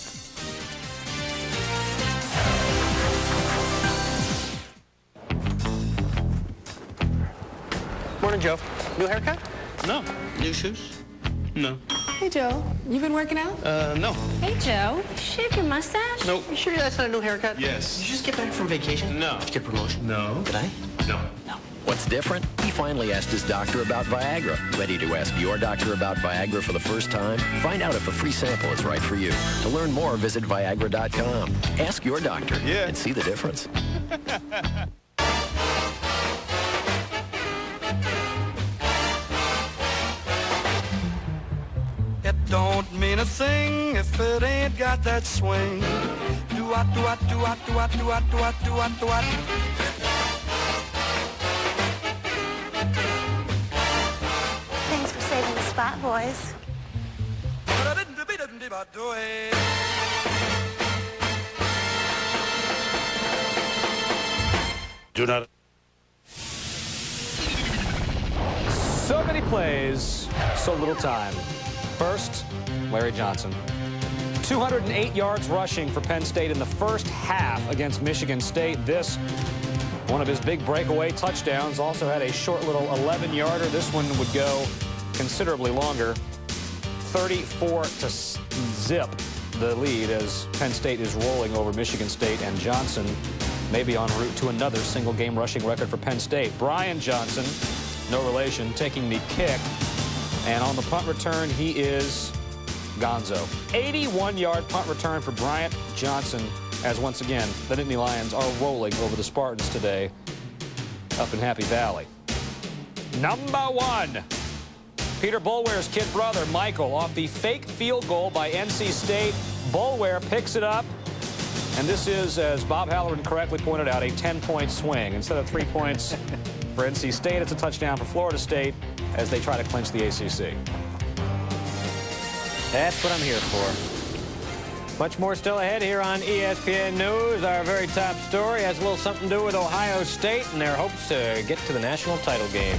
S12: Morning, Joe. New haircut? No. New shoes? No.
S13: Hey, Joe. You been working out?
S12: No.
S13: Hey, Joe. You shaved your mustache?
S12: Nope. You sure that's not a new haircut?
S10: Yes.
S12: Did you just get back from vacation?
S10: No.
S12: Did you get promotion?
S10: No.
S12: Did I?
S10: No.
S12: No.
S14: What's different? He finally asked his doctor about Viagra. Ready to ask your doctor about Viagra for the first time? Find out if a free sample is right for you. To learn more, visit Viagra.com. Ask your doctor and see the difference.
S15: It don't mean a thing if it ain't got that swing. Do-what, do-what, do-what, do-what, do-what, do-what, do-what, do-what.
S13: Thanks for saving the spot, boys.
S15: Do not.
S17: So many plays, so little time. First, Larry Johnson. 208 yards rushing for Penn State in the first half against Michigan State. This, one of his big breakaway touchdowns, also had a short little 11-yarder. This one would go considerably longer. 34-0 the lead as Penn State is rolling over Michigan State, and Johnson may be en route to another single-game rushing record for Penn State. Brian Johnson, no relation, taking the kick. And on the punt return, he is gonzo. 81-yard punt return for Bryant Johnson, as once again, the Nittany Lions are rolling over the Spartans today up in Happy Valley. Number 1, Peter Boulware's kid brother, Michael, off the fake field goal by NC State. Boulware picks it up, and this is, as Bob Halloran correctly pointed out, a 10-point swing. Instead of 3 points for NC State, it's a touchdown for Florida State as they try to clinch the ACC.
S7: That's what I'm here for. Much more still ahead here on ESPN News. Our very top story has a little something to do with Ohio State and their hopes to get to the national title game.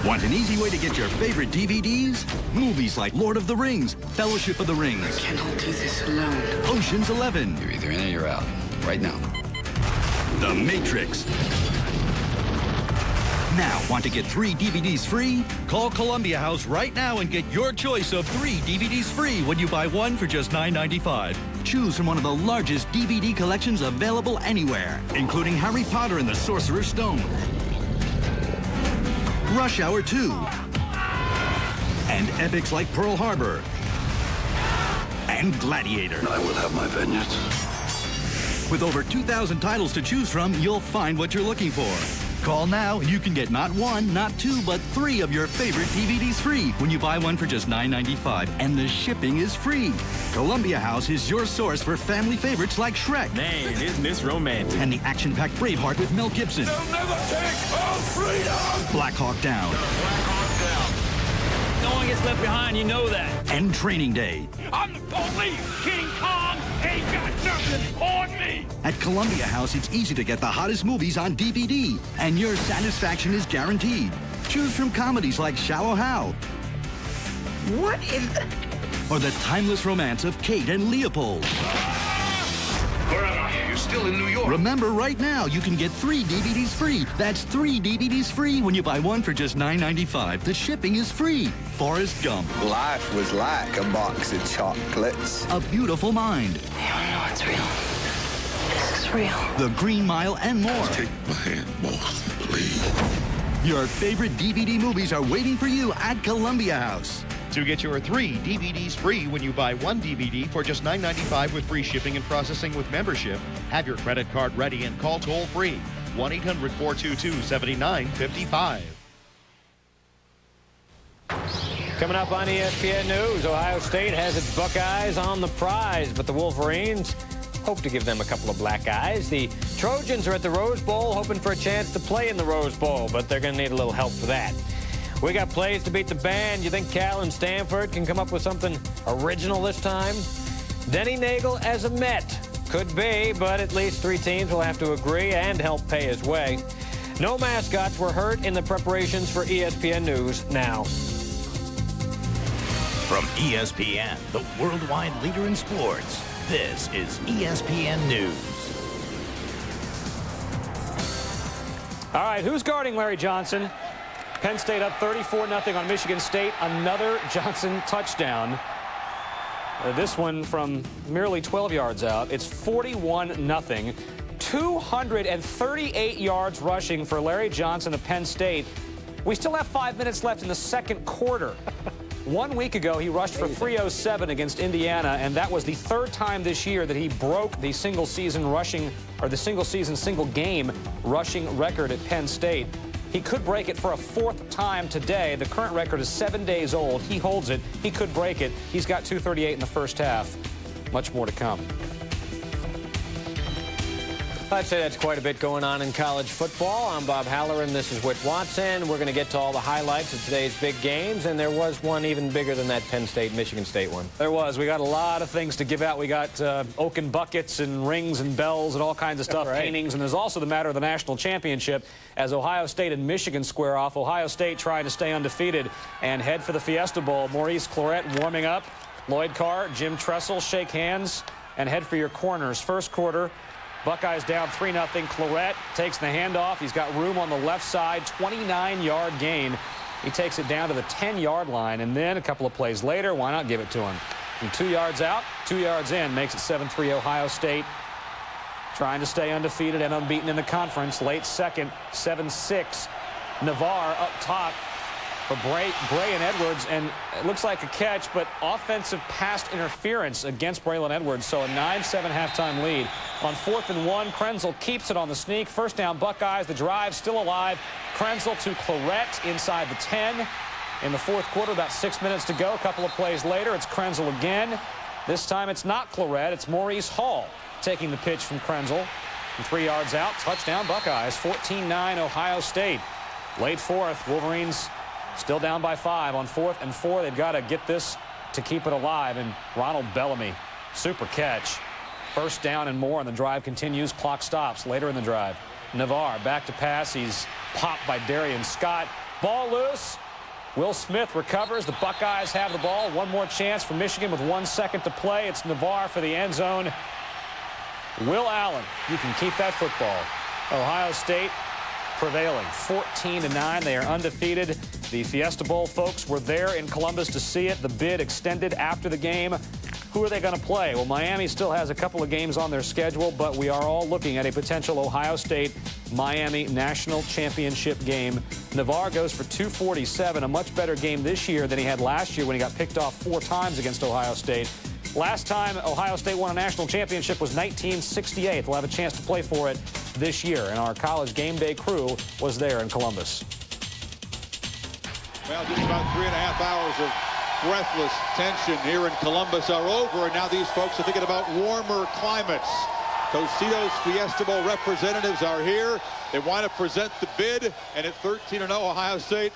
S3: Want an easy way to get your favorite DVDs? Movies like Lord of the Rings, Fellowship of the Rings.
S20: I cannot do this alone.
S3: Ocean's 11.
S21: You're either in or you're out. Right now.
S3: The Matrix. Now, want to get 3 DVDs free? Call Columbia House right now and get your choice of 3 DVDs free when you buy one for just $9.95. Choose from one of the largest DVD collections available anywhere, including Harry Potter and the Sorcerer's Stone, Rush Hour 2, and epics like Pearl Harbor and Gladiator.
S10: I will have my vengeance.
S3: With over 2,000 titles to choose from, you'll find what you're looking for. Call now and you can get not 1, not 2, but 3 of your favorite DVDs free when you buy one for just $9.95. And the shipping is free. Columbia House is your source for family favorites like Shrek.
S10: Man, isn't this romantic?
S3: And the action-packed Braveheart with Mel Gibson.
S10: They'll never take our freedom!
S3: Black Hawk Down.
S10: No one gets left behind, you know that.
S3: And Training Day.
S10: I'm the police, King Kong ain't got nothing on me.
S1: At Columbia House, it's easy to get the hottest movies on DVD, and your satisfaction is guaranteed. Choose from comedies like Shallow Hal.
S20: What is...
S1: Or the timeless romance of Kate and Leopold.
S10: Where am I? You're still in New York.
S1: Remember, right now, you can get 3 DVDs free. That's 3 DVDs free when you buy one for just $9.95. The shipping is free. Forrest Gump.
S8: Life was like a box of chocolates.
S1: A Beautiful Mind.
S20: I don't know what's real. This is real.
S1: The Green Mile and more.
S10: Take my hand, boss, please.
S1: Your favorite DVD movies are waiting for you at Columbia House.
S11: To get your 3 DVDs free when you buy 1 DVD for just $9.95 with free shipping and processing with membership, have your credit card ready and call toll-free 1-800-422-7955.
S7: Coming up on ESPN News, Ohio State has its Buckeyes on the prize, but the Wolverines hope to give them a couple of black eyes. The Trojans are at the Rose Bowl hoping for a chance to play in the Rose Bowl, but they're going to need a little help for that. We got plays to beat the band. You think Cal and Stanford can come up with something original this time? Denny Nagel as a Met. Could be, but at least 3 teams will have to agree and help pay his way. No mascots were hurt in the preparations for ESPN News now.
S16: From ESPN, the worldwide leader in sports, this is ESPN News.
S17: All right, who's guarding Larry Johnson? Penn State up 34-0 on Michigan State. Another Johnson touchdown. This one from merely 12 yards out. It's 41-0. 238 yards rushing for Larry Johnson of Penn State. We still have 5 minutes left in the second quarter. 1 week ago, he rushed for 307 against Indiana, and that was the 3rd time this year that he broke the single-season rushing, or the single-season, single-game rushing record at Penn State. He could break it for a 4th time today. The current record is 7 days old. He holds it. He could break it. He's got 238 in the first half. Much more to come.
S7: I'd say that's quite a bit going on in college football. I'm Bob Halloran. This is Whit Watson. We're going to get to all the highlights of today's big games, and there was one even bigger than that Penn State-Michigan State one.
S17: There was. We got a lot of things to give out. We got oaken buckets and rings and bells and all kinds of stuff, right. Paintings, and there's also the matter of the national championship as Ohio State and Michigan square off. Ohio State trying to stay undefeated and head for the Fiesta Bowl. Maurice Clarett warming up. Lloyd Carr, Jim Tressel shake hands and head for your corners. First quarter. Buckeyes down 3-0. Clarett takes the handoff. He's got room on the left side. 29-yard gain. He takes it down to the 10-yard line. And then a couple of plays later, why not give it to him? From 2 yards out, 2 yards in, makes it 7-3 Ohio State. Trying to stay undefeated and unbeaten in the conference. Late second, 7-6. Navarre up top for Bray and Edwards, and it looks like a catch, but offensive pass interference against Braylon Edwards, so a 9-7 halftime lead. On 4th and 1, Krenzel keeps it on the sneak. First down, Buckeyes. The drive still alive. Krenzel to Clarett inside the 10. In the 4th quarter, about 6 minutes to go. A couple of plays later, it's Krenzel again. This time it's not Clarett, it's Maurice Hall taking the pitch from Krenzel. And 3 yards out, touchdown Buckeyes, 14-9 Ohio State. Late 4th, Wolverines still down by 5 on 4th and 4. They've got to get this to keep it alive. And Ronald Bellamy, super catch. First down and more, and the drive continues. Clock stops later in the drive. Navarre back to pass. He's popped by Darian Scott. Ball loose. Will Smith recovers. The Buckeyes have the ball. One more chance for Michigan with 1 second to play. It's Navarre for the end zone. Will Allen, you can keep that football. Ohio State prevailing 14-9. They are undefeated. The Fiesta Bowl folks were there in Columbus to see it. The bid extended after the game. Who are they going to play? Well, Miami still has a couple of games on their schedule, but we are all looking at a potential Ohio State-Miami national championship game. Navarre goes for 247, a much better game this year than he had last year when he got picked off 4 times against Ohio State. Last time Ohio State won a national championship was 1968. We'll have a chance to play for it this year, and our college game day crew was there in Columbus.
S22: Well, just about 3.5 hours of breathless tension here in Columbus are over, and now these folks are thinking about warmer climates. Tostitos Fiesta Bowl representatives are here. They want to present the bid, and at 13-0 Ohio State,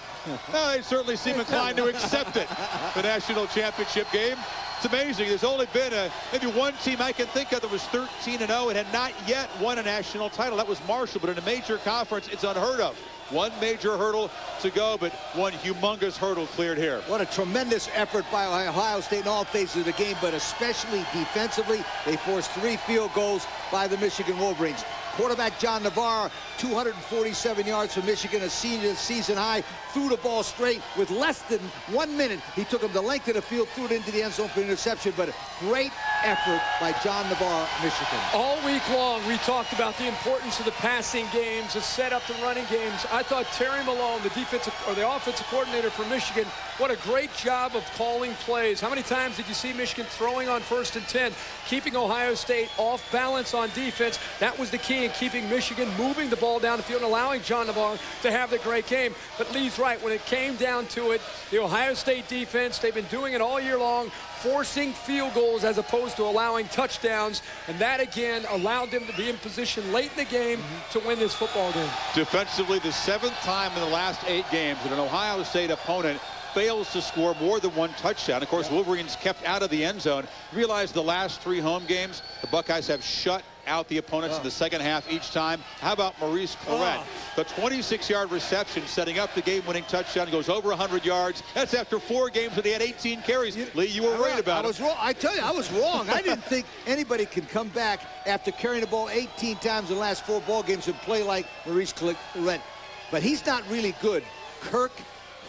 S22: they certainly seem inclined to accept it. The national championship game. It's amazing. There's only been maybe one team I can think of that was 13-0 and had not yet won a national title. That was Marshall, but in a major conference, it's unheard of. One major hurdle to go, but one humongous hurdle cleared here.
S2: What a tremendous effort by Ohio State in all phases of the game, but especially defensively. They forced 3 field goals by the Michigan Wolverines. Quarterback John Navarre, 247 yards for Michigan, a senior season high, threw the ball straight with less than 1 minute. He took him the length of the field, threw it into the end zone for interception, but a great effort by John Navarre, Michigan.
S4: All week long, we talked about the importance of the passing games, the setup and running games. I thought Terry Malone, the offensive coordinator for Michigan, what a great job of calling plays. How many times did you see Michigan throwing on 1st and 10, keeping Ohio State off balance on defense? That was the key in keeping Michigan moving the ball down the field and allowing John Navarre to have the great game. But Lee's right. When it came down to it, the Ohio State defense, they've been doing it all year long, forcing field goals as opposed to allowing touchdowns. And that, again, allowed them to be in position late in the game to win this football game. Defensively, the 7th time in the last 8 games that an Ohio State opponent fails to score more than 1 touchdown. Of course, Wolverines kept out of the end zone. Realize the last 3 home games, the Buckeyes have shut out the opponents in the second half each time. How about Maurice Clarett? The 26-yard reception setting up the game-winning touchdown, goes over 100 yards. That's after 4 games when he had 18 carries. Lee, you were right about it.
S2: I was wrong. I tell you, I was wrong. I didn't think anybody could come back after carrying the ball 18 times in the last 4 ball games and play like Maurice Clarett. But he's not really good. Kirk,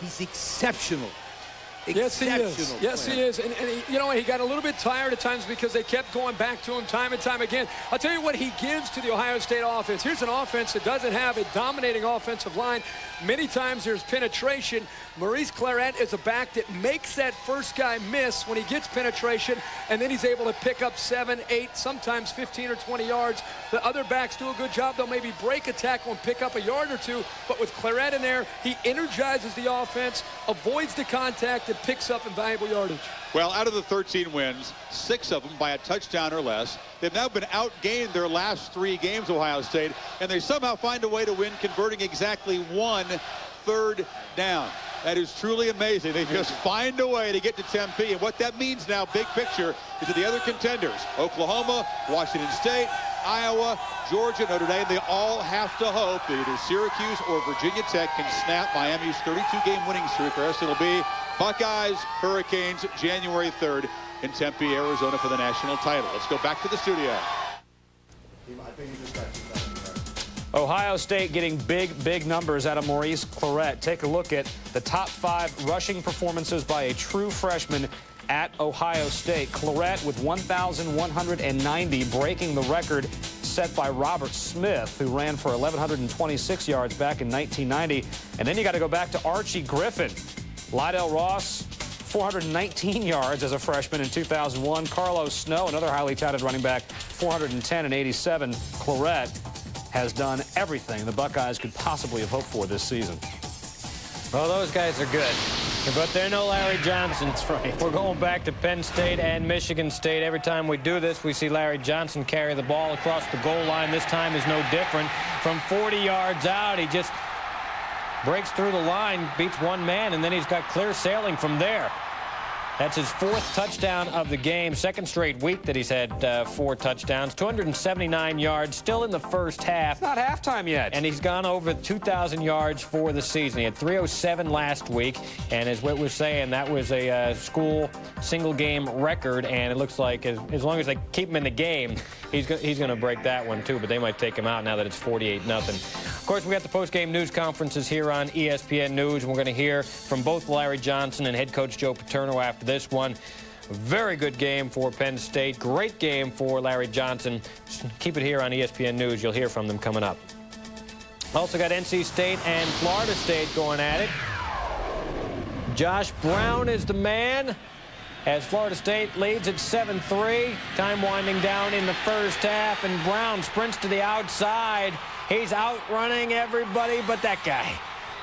S2: he's exceptional. Yes, he is. Yes, he is. And you know, he got a little bit tired at times because they kept going back to him time and time again. I'll tell you what he gives to the Ohio State offense. Here's an offense that doesn't have a dominating offensive line. Many times there's penetration. Maurice Clarett is a back that makes that first guy miss when he gets penetration, and then he's able to pick up 7, 8, sometimes 15 or 20 yards. The other backs do a good job. They'll maybe break a tackle and pick up a yard or 2, but with Clarett in there, he energizes the offense, avoids the contact, and picks up invaluable yardage. Well, out of the 13 wins, 6 of them by a touchdown or less. They've now been outgained their last 3 games, Ohio State, and they somehow find a way to win, converting exactly 1 third down. That is truly amazing. They just find a way to get to Tempe, and what that means now, big picture, is that the other contenders, Oklahoma, Washington State, Iowa, Georgia, Notre Dame, they all have to hope that either Syracuse or Virginia Tech can snap Miami's 32-game winning streak, or else it'll be Buckeyes, Hurricanes, January 3rd in Tempe, Arizona for the national title. Let's go back to the studio.
S17: Ohio State getting big numbers out of Maurice Clarett. Take a look at the top 5 rushing performances by a true freshman at Ohio State. Clarett with 1,190, breaking the record set by Robert Smith, who ran for 1,126 yards back in 1990. And then you got to go back to Archie Griffin. Lydell Ross, 419 yards as a freshman in 2001. Carlos Snow, another highly touted running back, 410 and 87. Clarett has done everything the Buckeyes could possibly have hoped for this season.
S7: Well, those guys are good, but they're no Larry Johnson. That's right. We're going back to Penn State and Michigan State. Every time we do this, we see Larry Johnson carry the ball across the goal line. This time is no different. From 40 yards out, he just breaks through the line, beats one man, and then he's got clear sailing from there. That's his 4th touchdown of the game, 2nd straight week that he's had 4 touchdowns, 279 yards, still in the first half.
S17: It's not halftime yet.
S7: And he's gone over 2,000 yards for the season. He had 307 last week, and as Whit was saying, that was a school single-game record, and it looks like as long as they keep him in the game, he's going to break that one too, but they might take him out now that it's 48-0. Of course, we got the post-game news conferences here on ESPN News, and we're going to hear from both Larry Johnson and head coach Joe Paterno after this one. Very good game for Penn State. Great game for Larry Johnson. Just keep it here on ESPN News. You'll hear from them coming up. Also got NC State and Florida State going at it. Josh Brown is the man as Florida State leads at 7-3. Time winding down in the first half, and Brown sprints to the outside. He's outrunning everybody but that guy.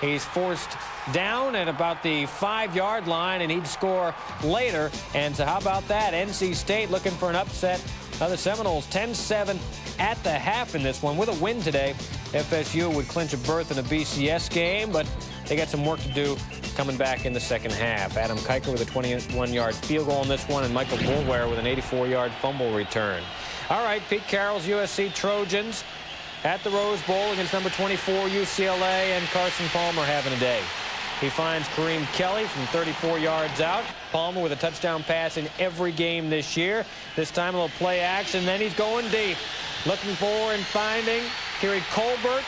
S7: He's forced down at about the 5-yard line, and he'd score later. And so how about that? NC State looking for an upset The Seminoles 10-7 at the half in this one. With a win today, FSU would clinch a berth in a BCS game, but they got some work to do coming back in the second half. Adam Kiker with a 21-yard field goal in this one, and Michael Boulware with an 84-yard fumble return. All right, Pete Carroll's USC Trojans at the Rose Bowl against number 24 UCLA, and Carson Palmer having a day. He finds Kareem Kelly from 34 yards out. Palmer with a touchdown pass in every game this year. This time a little play action, then he's going deep. Looking for and finding Kerry Colbert.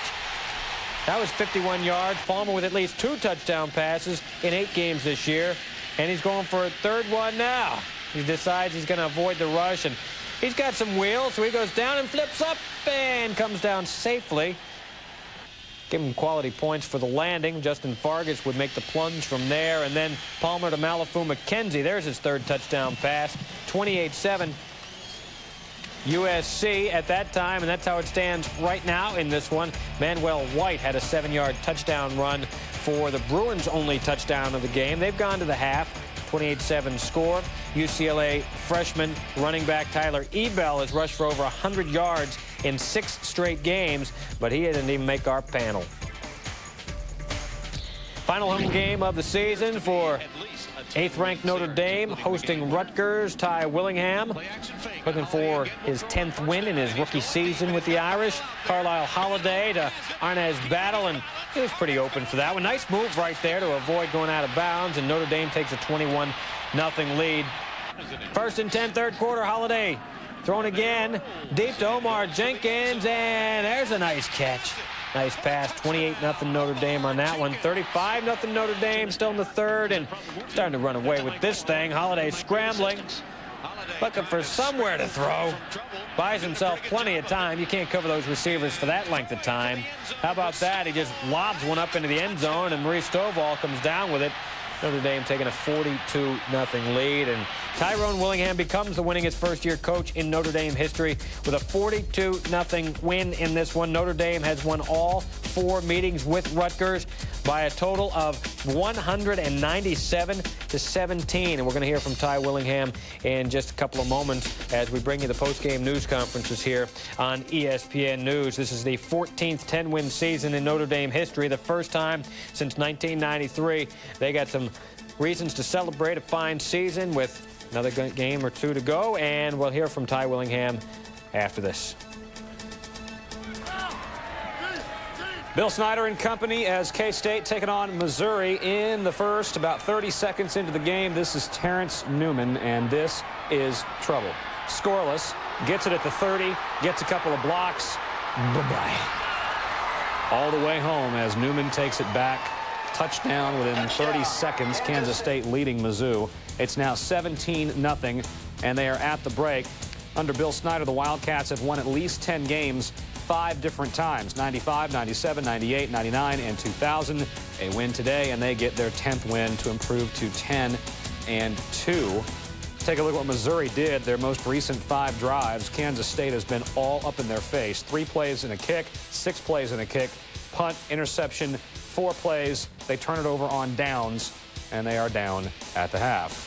S7: That was 51 yards. Palmer with at least 2 touchdown passes in 8 games this year. And he's going for a third one now. He decides he's going to avoid the rush, and he's got some wheels, so he goes down and flips up and comes down safely. Give him quality points for the landing. Justin Fargas would make the plunge from there, and then Palmer to Malafu McKenzie. There's his 3rd touchdown pass. 28-7 USC at that time, and that's how it stands right now in this one. Manuel White had a 7-yard touchdown run for the Bruins' only touchdown of the game. They've gone to the half. 28-7 score. UCLA freshman running back Tyler Ebell has rushed for over 100 yards in 6 straight games, but he didn't even make our panel. Final home game of the season for 8th-ranked Notre Dame hosting Rutgers. Ty Willingham looking for his 10th win in his rookie season with the Irish. Carlisle Holiday to Arnaz Battle, and he was pretty open for that one. Nice move right there to avoid going out of bounds, and Notre Dame takes a 21-0 lead. 1st and 10, 3rd quarter. Holiday thrown again deep to Omar Jenkins, and there's a nice catch. Nice pass. 28-0 Notre Dame on that one. 35-0 Notre Dame still in the 3rd, and starting to run away with this thing. Holiday scrambling, looking for somewhere to throw. Buys himself plenty of time. You can't cover those receivers for that length of time. How about that? He just lobs one up into the end zone, and Maurice Stovall comes down with it. Notre Dame taking a 42-0 lead, and Tyrone Willingham becomes the winningest first-year coach in Notre Dame history with a 42-0 win in this one. Notre Dame has won all 4 meetings with Rutgers by a total of 197-17, and we're going to hear from Ty Willingham in just a couple of moments as we bring you the post-game news conferences here on ESPN News. This is the 14th 10-win season in Notre Dame history, the first time since 1993. They got some reasons to celebrate a fine season with another game or 2 to go, and we'll hear from Ty Willingham after this.
S17: Bill Snyder and company as K-State taking on Missouri in the first. About 30 seconds into the game, this is Terrence Newman, and this is trouble. Scoreless, gets it at the 30, gets a couple of blocks. Bye-bye. All the way home as Newman takes it back. Touchdown within 30 seconds. Kansas State leading Mizzou. It's now 17-0, and they are at the break. Under Bill Snyder, the Wildcats have won at least 10 games 5 different times: 95, 97, 98, 99, and 2000. A win today, and they get their 10th win to improve to 10-2. Take a look at what Missouri did. Their most recent 5 drives, Kansas State has been all up in their face. 3 plays and a kick, 6 plays and a kick, punt, interception, 4 plays. They turn it over on downs, and they are down at the half.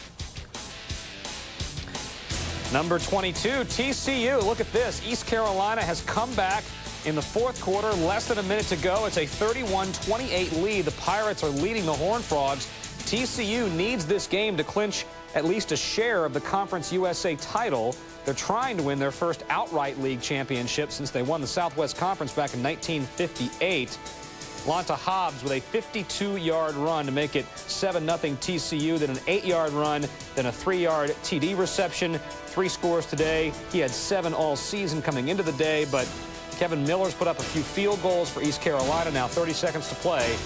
S17: Number 22, TCU. Look at this. East Carolina has come back in the 4th quarter. Less than a minute to go. It's a 31-28 lead. The Pirates are leading the Horned Frogs. TCU needs this game to clinch at least a share of the Conference USA title. They're trying to win their first outright league championship since they won the Southwest Conference back in 1958. Lonta Hobbs with a 52-yard run to make it 7-0 TCU, then an 8-yard run, then a 3-yard TD reception. 3 scores today. He had 7 all season coming into the day, but Kevin Miller's put up a few field goals for East Carolina. Now 30 seconds to play,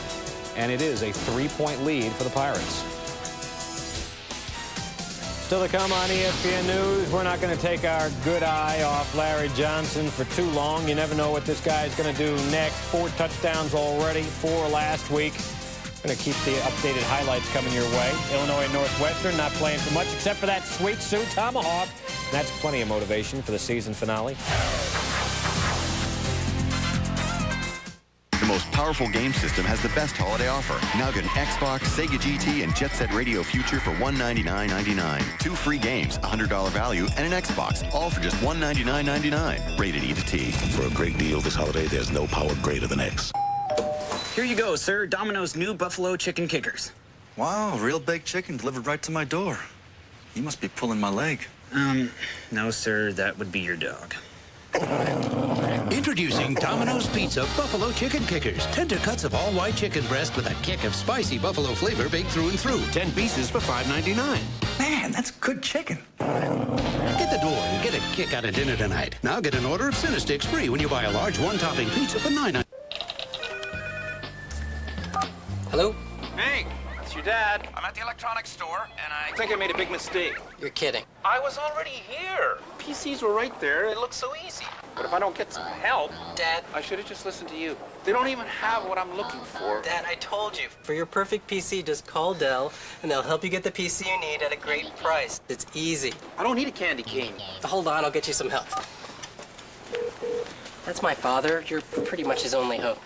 S17: and it is a 3-point lead for the Pirates.
S7: Still to come on ESPN News, we're not going to take our good eye off Larry Johnson for too long. You never know what this guy's going to do next. 4 touchdowns already, 4 last week. Going to keep the updated highlights coming your way. Illinois Northwestern not playing for much except for that sweet Sioux Tomahawk. That's plenty of motivation for the season finale.
S3: The most
S5: powerful game system has the best holiday offer. Now get an Xbox, Sega GT, and Jet Set Radio Future for $199.99. 2 free games, $100 value, and an Xbox, all for just $199.99. Rated E to T.
S6: For a great deal this holiday, there's no power greater than X.
S12: Here you go, sir. Domino's new Buffalo Chicken Kickers.
S9: Wow, real baked chicken delivered right to my door. You must be pulling my leg.
S12: No, sir. That would be your dog.
S18: Introducing Domino's Pizza Buffalo Chicken Kickers. Tender cuts of all-white chicken breast with a kick of spicy buffalo flavor baked through and through. 10 pieces for $5.99.
S9: Man, that's good chicken.
S18: Get the door and get a kick out of dinner tonight. Now get an order of Cinesticks free when you buy a large one-topping pizza for $9.99.
S12: Hello?
S19: Hey, it's your dad. I'm at the electronics store, and I think I made a big mistake.
S12: You're kidding.
S19: I was already here. PCs were right there. It looks so easy. But if I don't get some help,
S12: Dad,
S19: I should have just listened to you. They don't even have what I'm looking for.
S12: Dad, I told you. For your perfect PC, just call Dell, and they'll help you get the PC you need at a great price. It's easy.
S19: I don't need a candy cane.
S12: Hold on, I'll get you some help. That's my father. You're pretty much his only hope.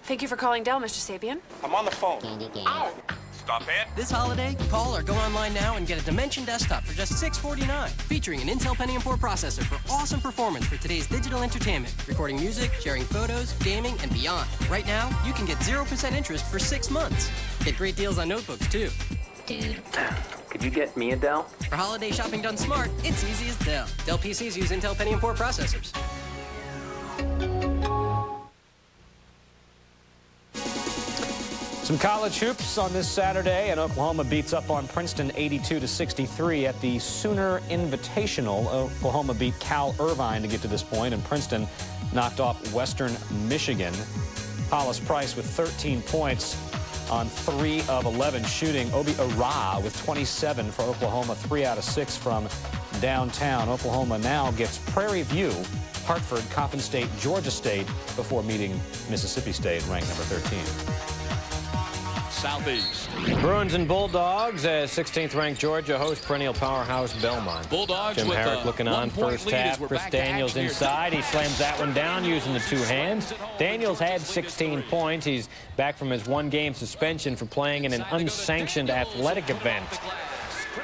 S26: Thank you for calling Dell, Mr. Sapien.
S19: I'm on the phone. Ow! Stop it.
S12: This holiday, call or go online now and get a Dimension desktop for just $649. Featuring an Intel Pentium 4 processor for awesome performance for today's digital entertainment. Recording music, sharing photos, gaming, and beyond. Right now, you can get 0% interest for 6 months. Get great deals on notebooks, too.
S19: Dude. Could you get me a Dell?
S12: For holiday shopping done smart, it's easy as Dell. Dell PCs use Intel Pentium 4 processors.
S17: Some college hoops on this Saturday, and Oklahoma beats up on Princeton 82-63 at the Sooner Invitational. Oklahoma beat Cal Irvine to get to this point, and Princeton knocked off Western Michigan. Hollis Price with 13 points on 3 of 11 shooting. Obi Ara with 27 for Oklahoma, 3 out of 6 from downtown. Oklahoma now gets Prairie View, Hartford, Coppin State, Georgia State before meeting Mississippi State, ranked number 13.
S27: Southeast.
S7: Bruins and Bulldogs as 16th ranked Georgia host perennial powerhouse Belmont.
S27: Bulldogs
S7: Jim
S27: with
S7: Herrick looking on first half. Chris Daniels inside. He slams that one down using the 2 hands. Daniels had 16 points. He's back from his 1-game suspension for playing in an unsanctioned athletic event.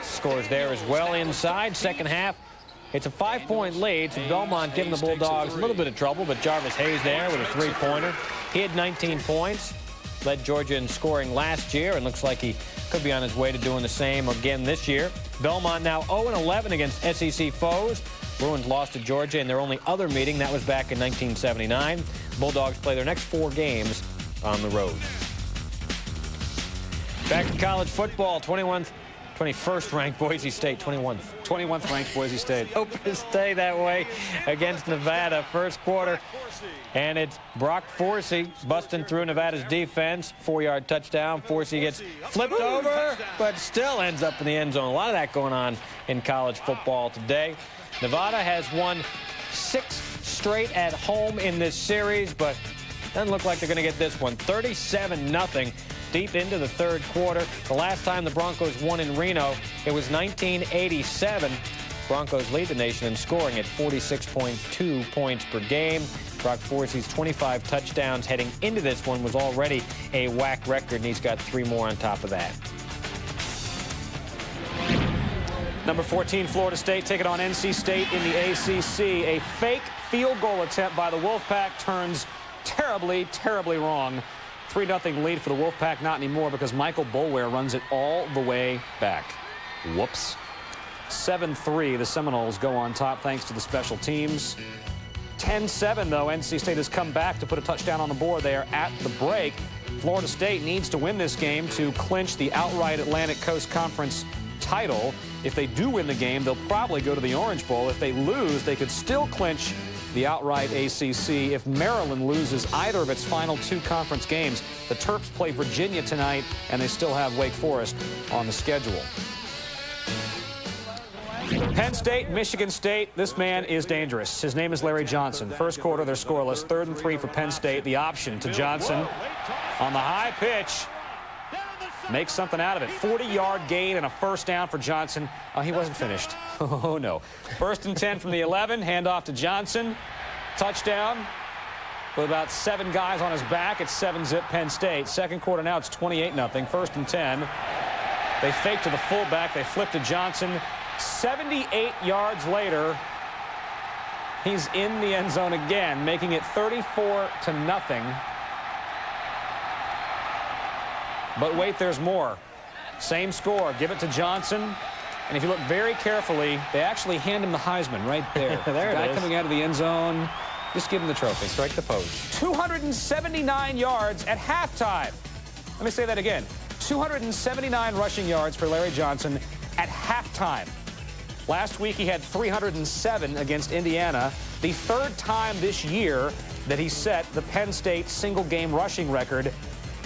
S7: Scores there as well inside. Second half. It's a 5-point lead, so Belmont giving the Bulldogs a little bit of trouble, but Jarvis Hayes there with a 3-pointer. He had 19 points. Led Georgia in scoring last year and looks like he could be on his way to doing the same again this year. Belmont now 0-11 against SEC foes. Bruins lost to Georgia in their only other meeting. That was back in 1979. Bulldogs play their next 4 games on the road. Back to college football. 21st ranked Boise State, 21st ranked Boise State. Hope to stay that way against Nevada. First quarter, and it's Brock Forsey busting through Nevada's defense. 4-yard touchdown. Forsey gets flipped over, but still ends up in the end zone. A lot of that going on in college football today. Nevada has won 6 straight at home in this series, but doesn't look like they're going to get this one. 37-0. Deep into the third quarter. The last time the Broncos won in Reno, it was 1987. Broncos lead the nation in scoring at 46.2 points per game. Brock Forsey's 25 touchdowns heading into this one was already a WAC record, and he's got 3 more on top of that.
S17: Number 14, Florida State taking on NC State in the ACC. A fake field goal attempt by the Wolfpack turns terribly, terribly wrong. 3-0 lead for the Wolfpack, not anymore because Michael Boulware runs it all the way back. Whoops. 7-3, the Seminoles go on top thanks to the special teams. 10-7, though, NC State has come back to put a touchdown on the board. They are at the break. Florida State needs to win this game to clinch the outright Atlantic Coast Conference title. If they do win the game, they'll probably go to the Orange Bowl. If they lose, they could still clinch the outright ACC. If Maryland loses either of its final 2 conference games, the Terps play Virginia tonight, and they still have Wake Forest on the schedule. Penn State, Michigan State, this man is dangerous. His name is Larry Johnson. First quarter, they're scoreless. 3rd and 3 for Penn State. The option to Johnson on the high pitch. Makes something out of it. 40-yard gain and a first down for Johnson. Oh, he wasn't finished. Oh, no. 1st and 10 from the 11. Handoff to Johnson. Touchdown. with about 7 guys on his back. It's 7-zip Penn State. Second quarter now, it's 28-0. First and 10. They fake to the fullback. They flip to Johnson. 78 yards later, he's in the end zone again, making it 34-0. But wait, there's more. Same score. Give it to Johnson. And if you look very carefully, they actually hand him the Heisman right there.
S7: There
S17: the guy
S7: it is.
S17: coming out of the end zone. Just give him the trophy.
S7: Strike the pose.
S17: 279 yards at halftime. Let me say that again. 279 rushing yards for Larry Johnson at halftime. Last week he had 307 against Indiana. The third time this year that he set the Penn State single-game rushing record.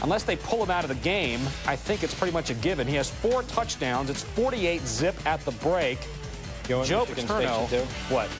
S17: Unless they pull him out of the game, I think it's pretty much a given. He has 4 touchdowns. It's 48-zip at the break. Joe Paterno. What?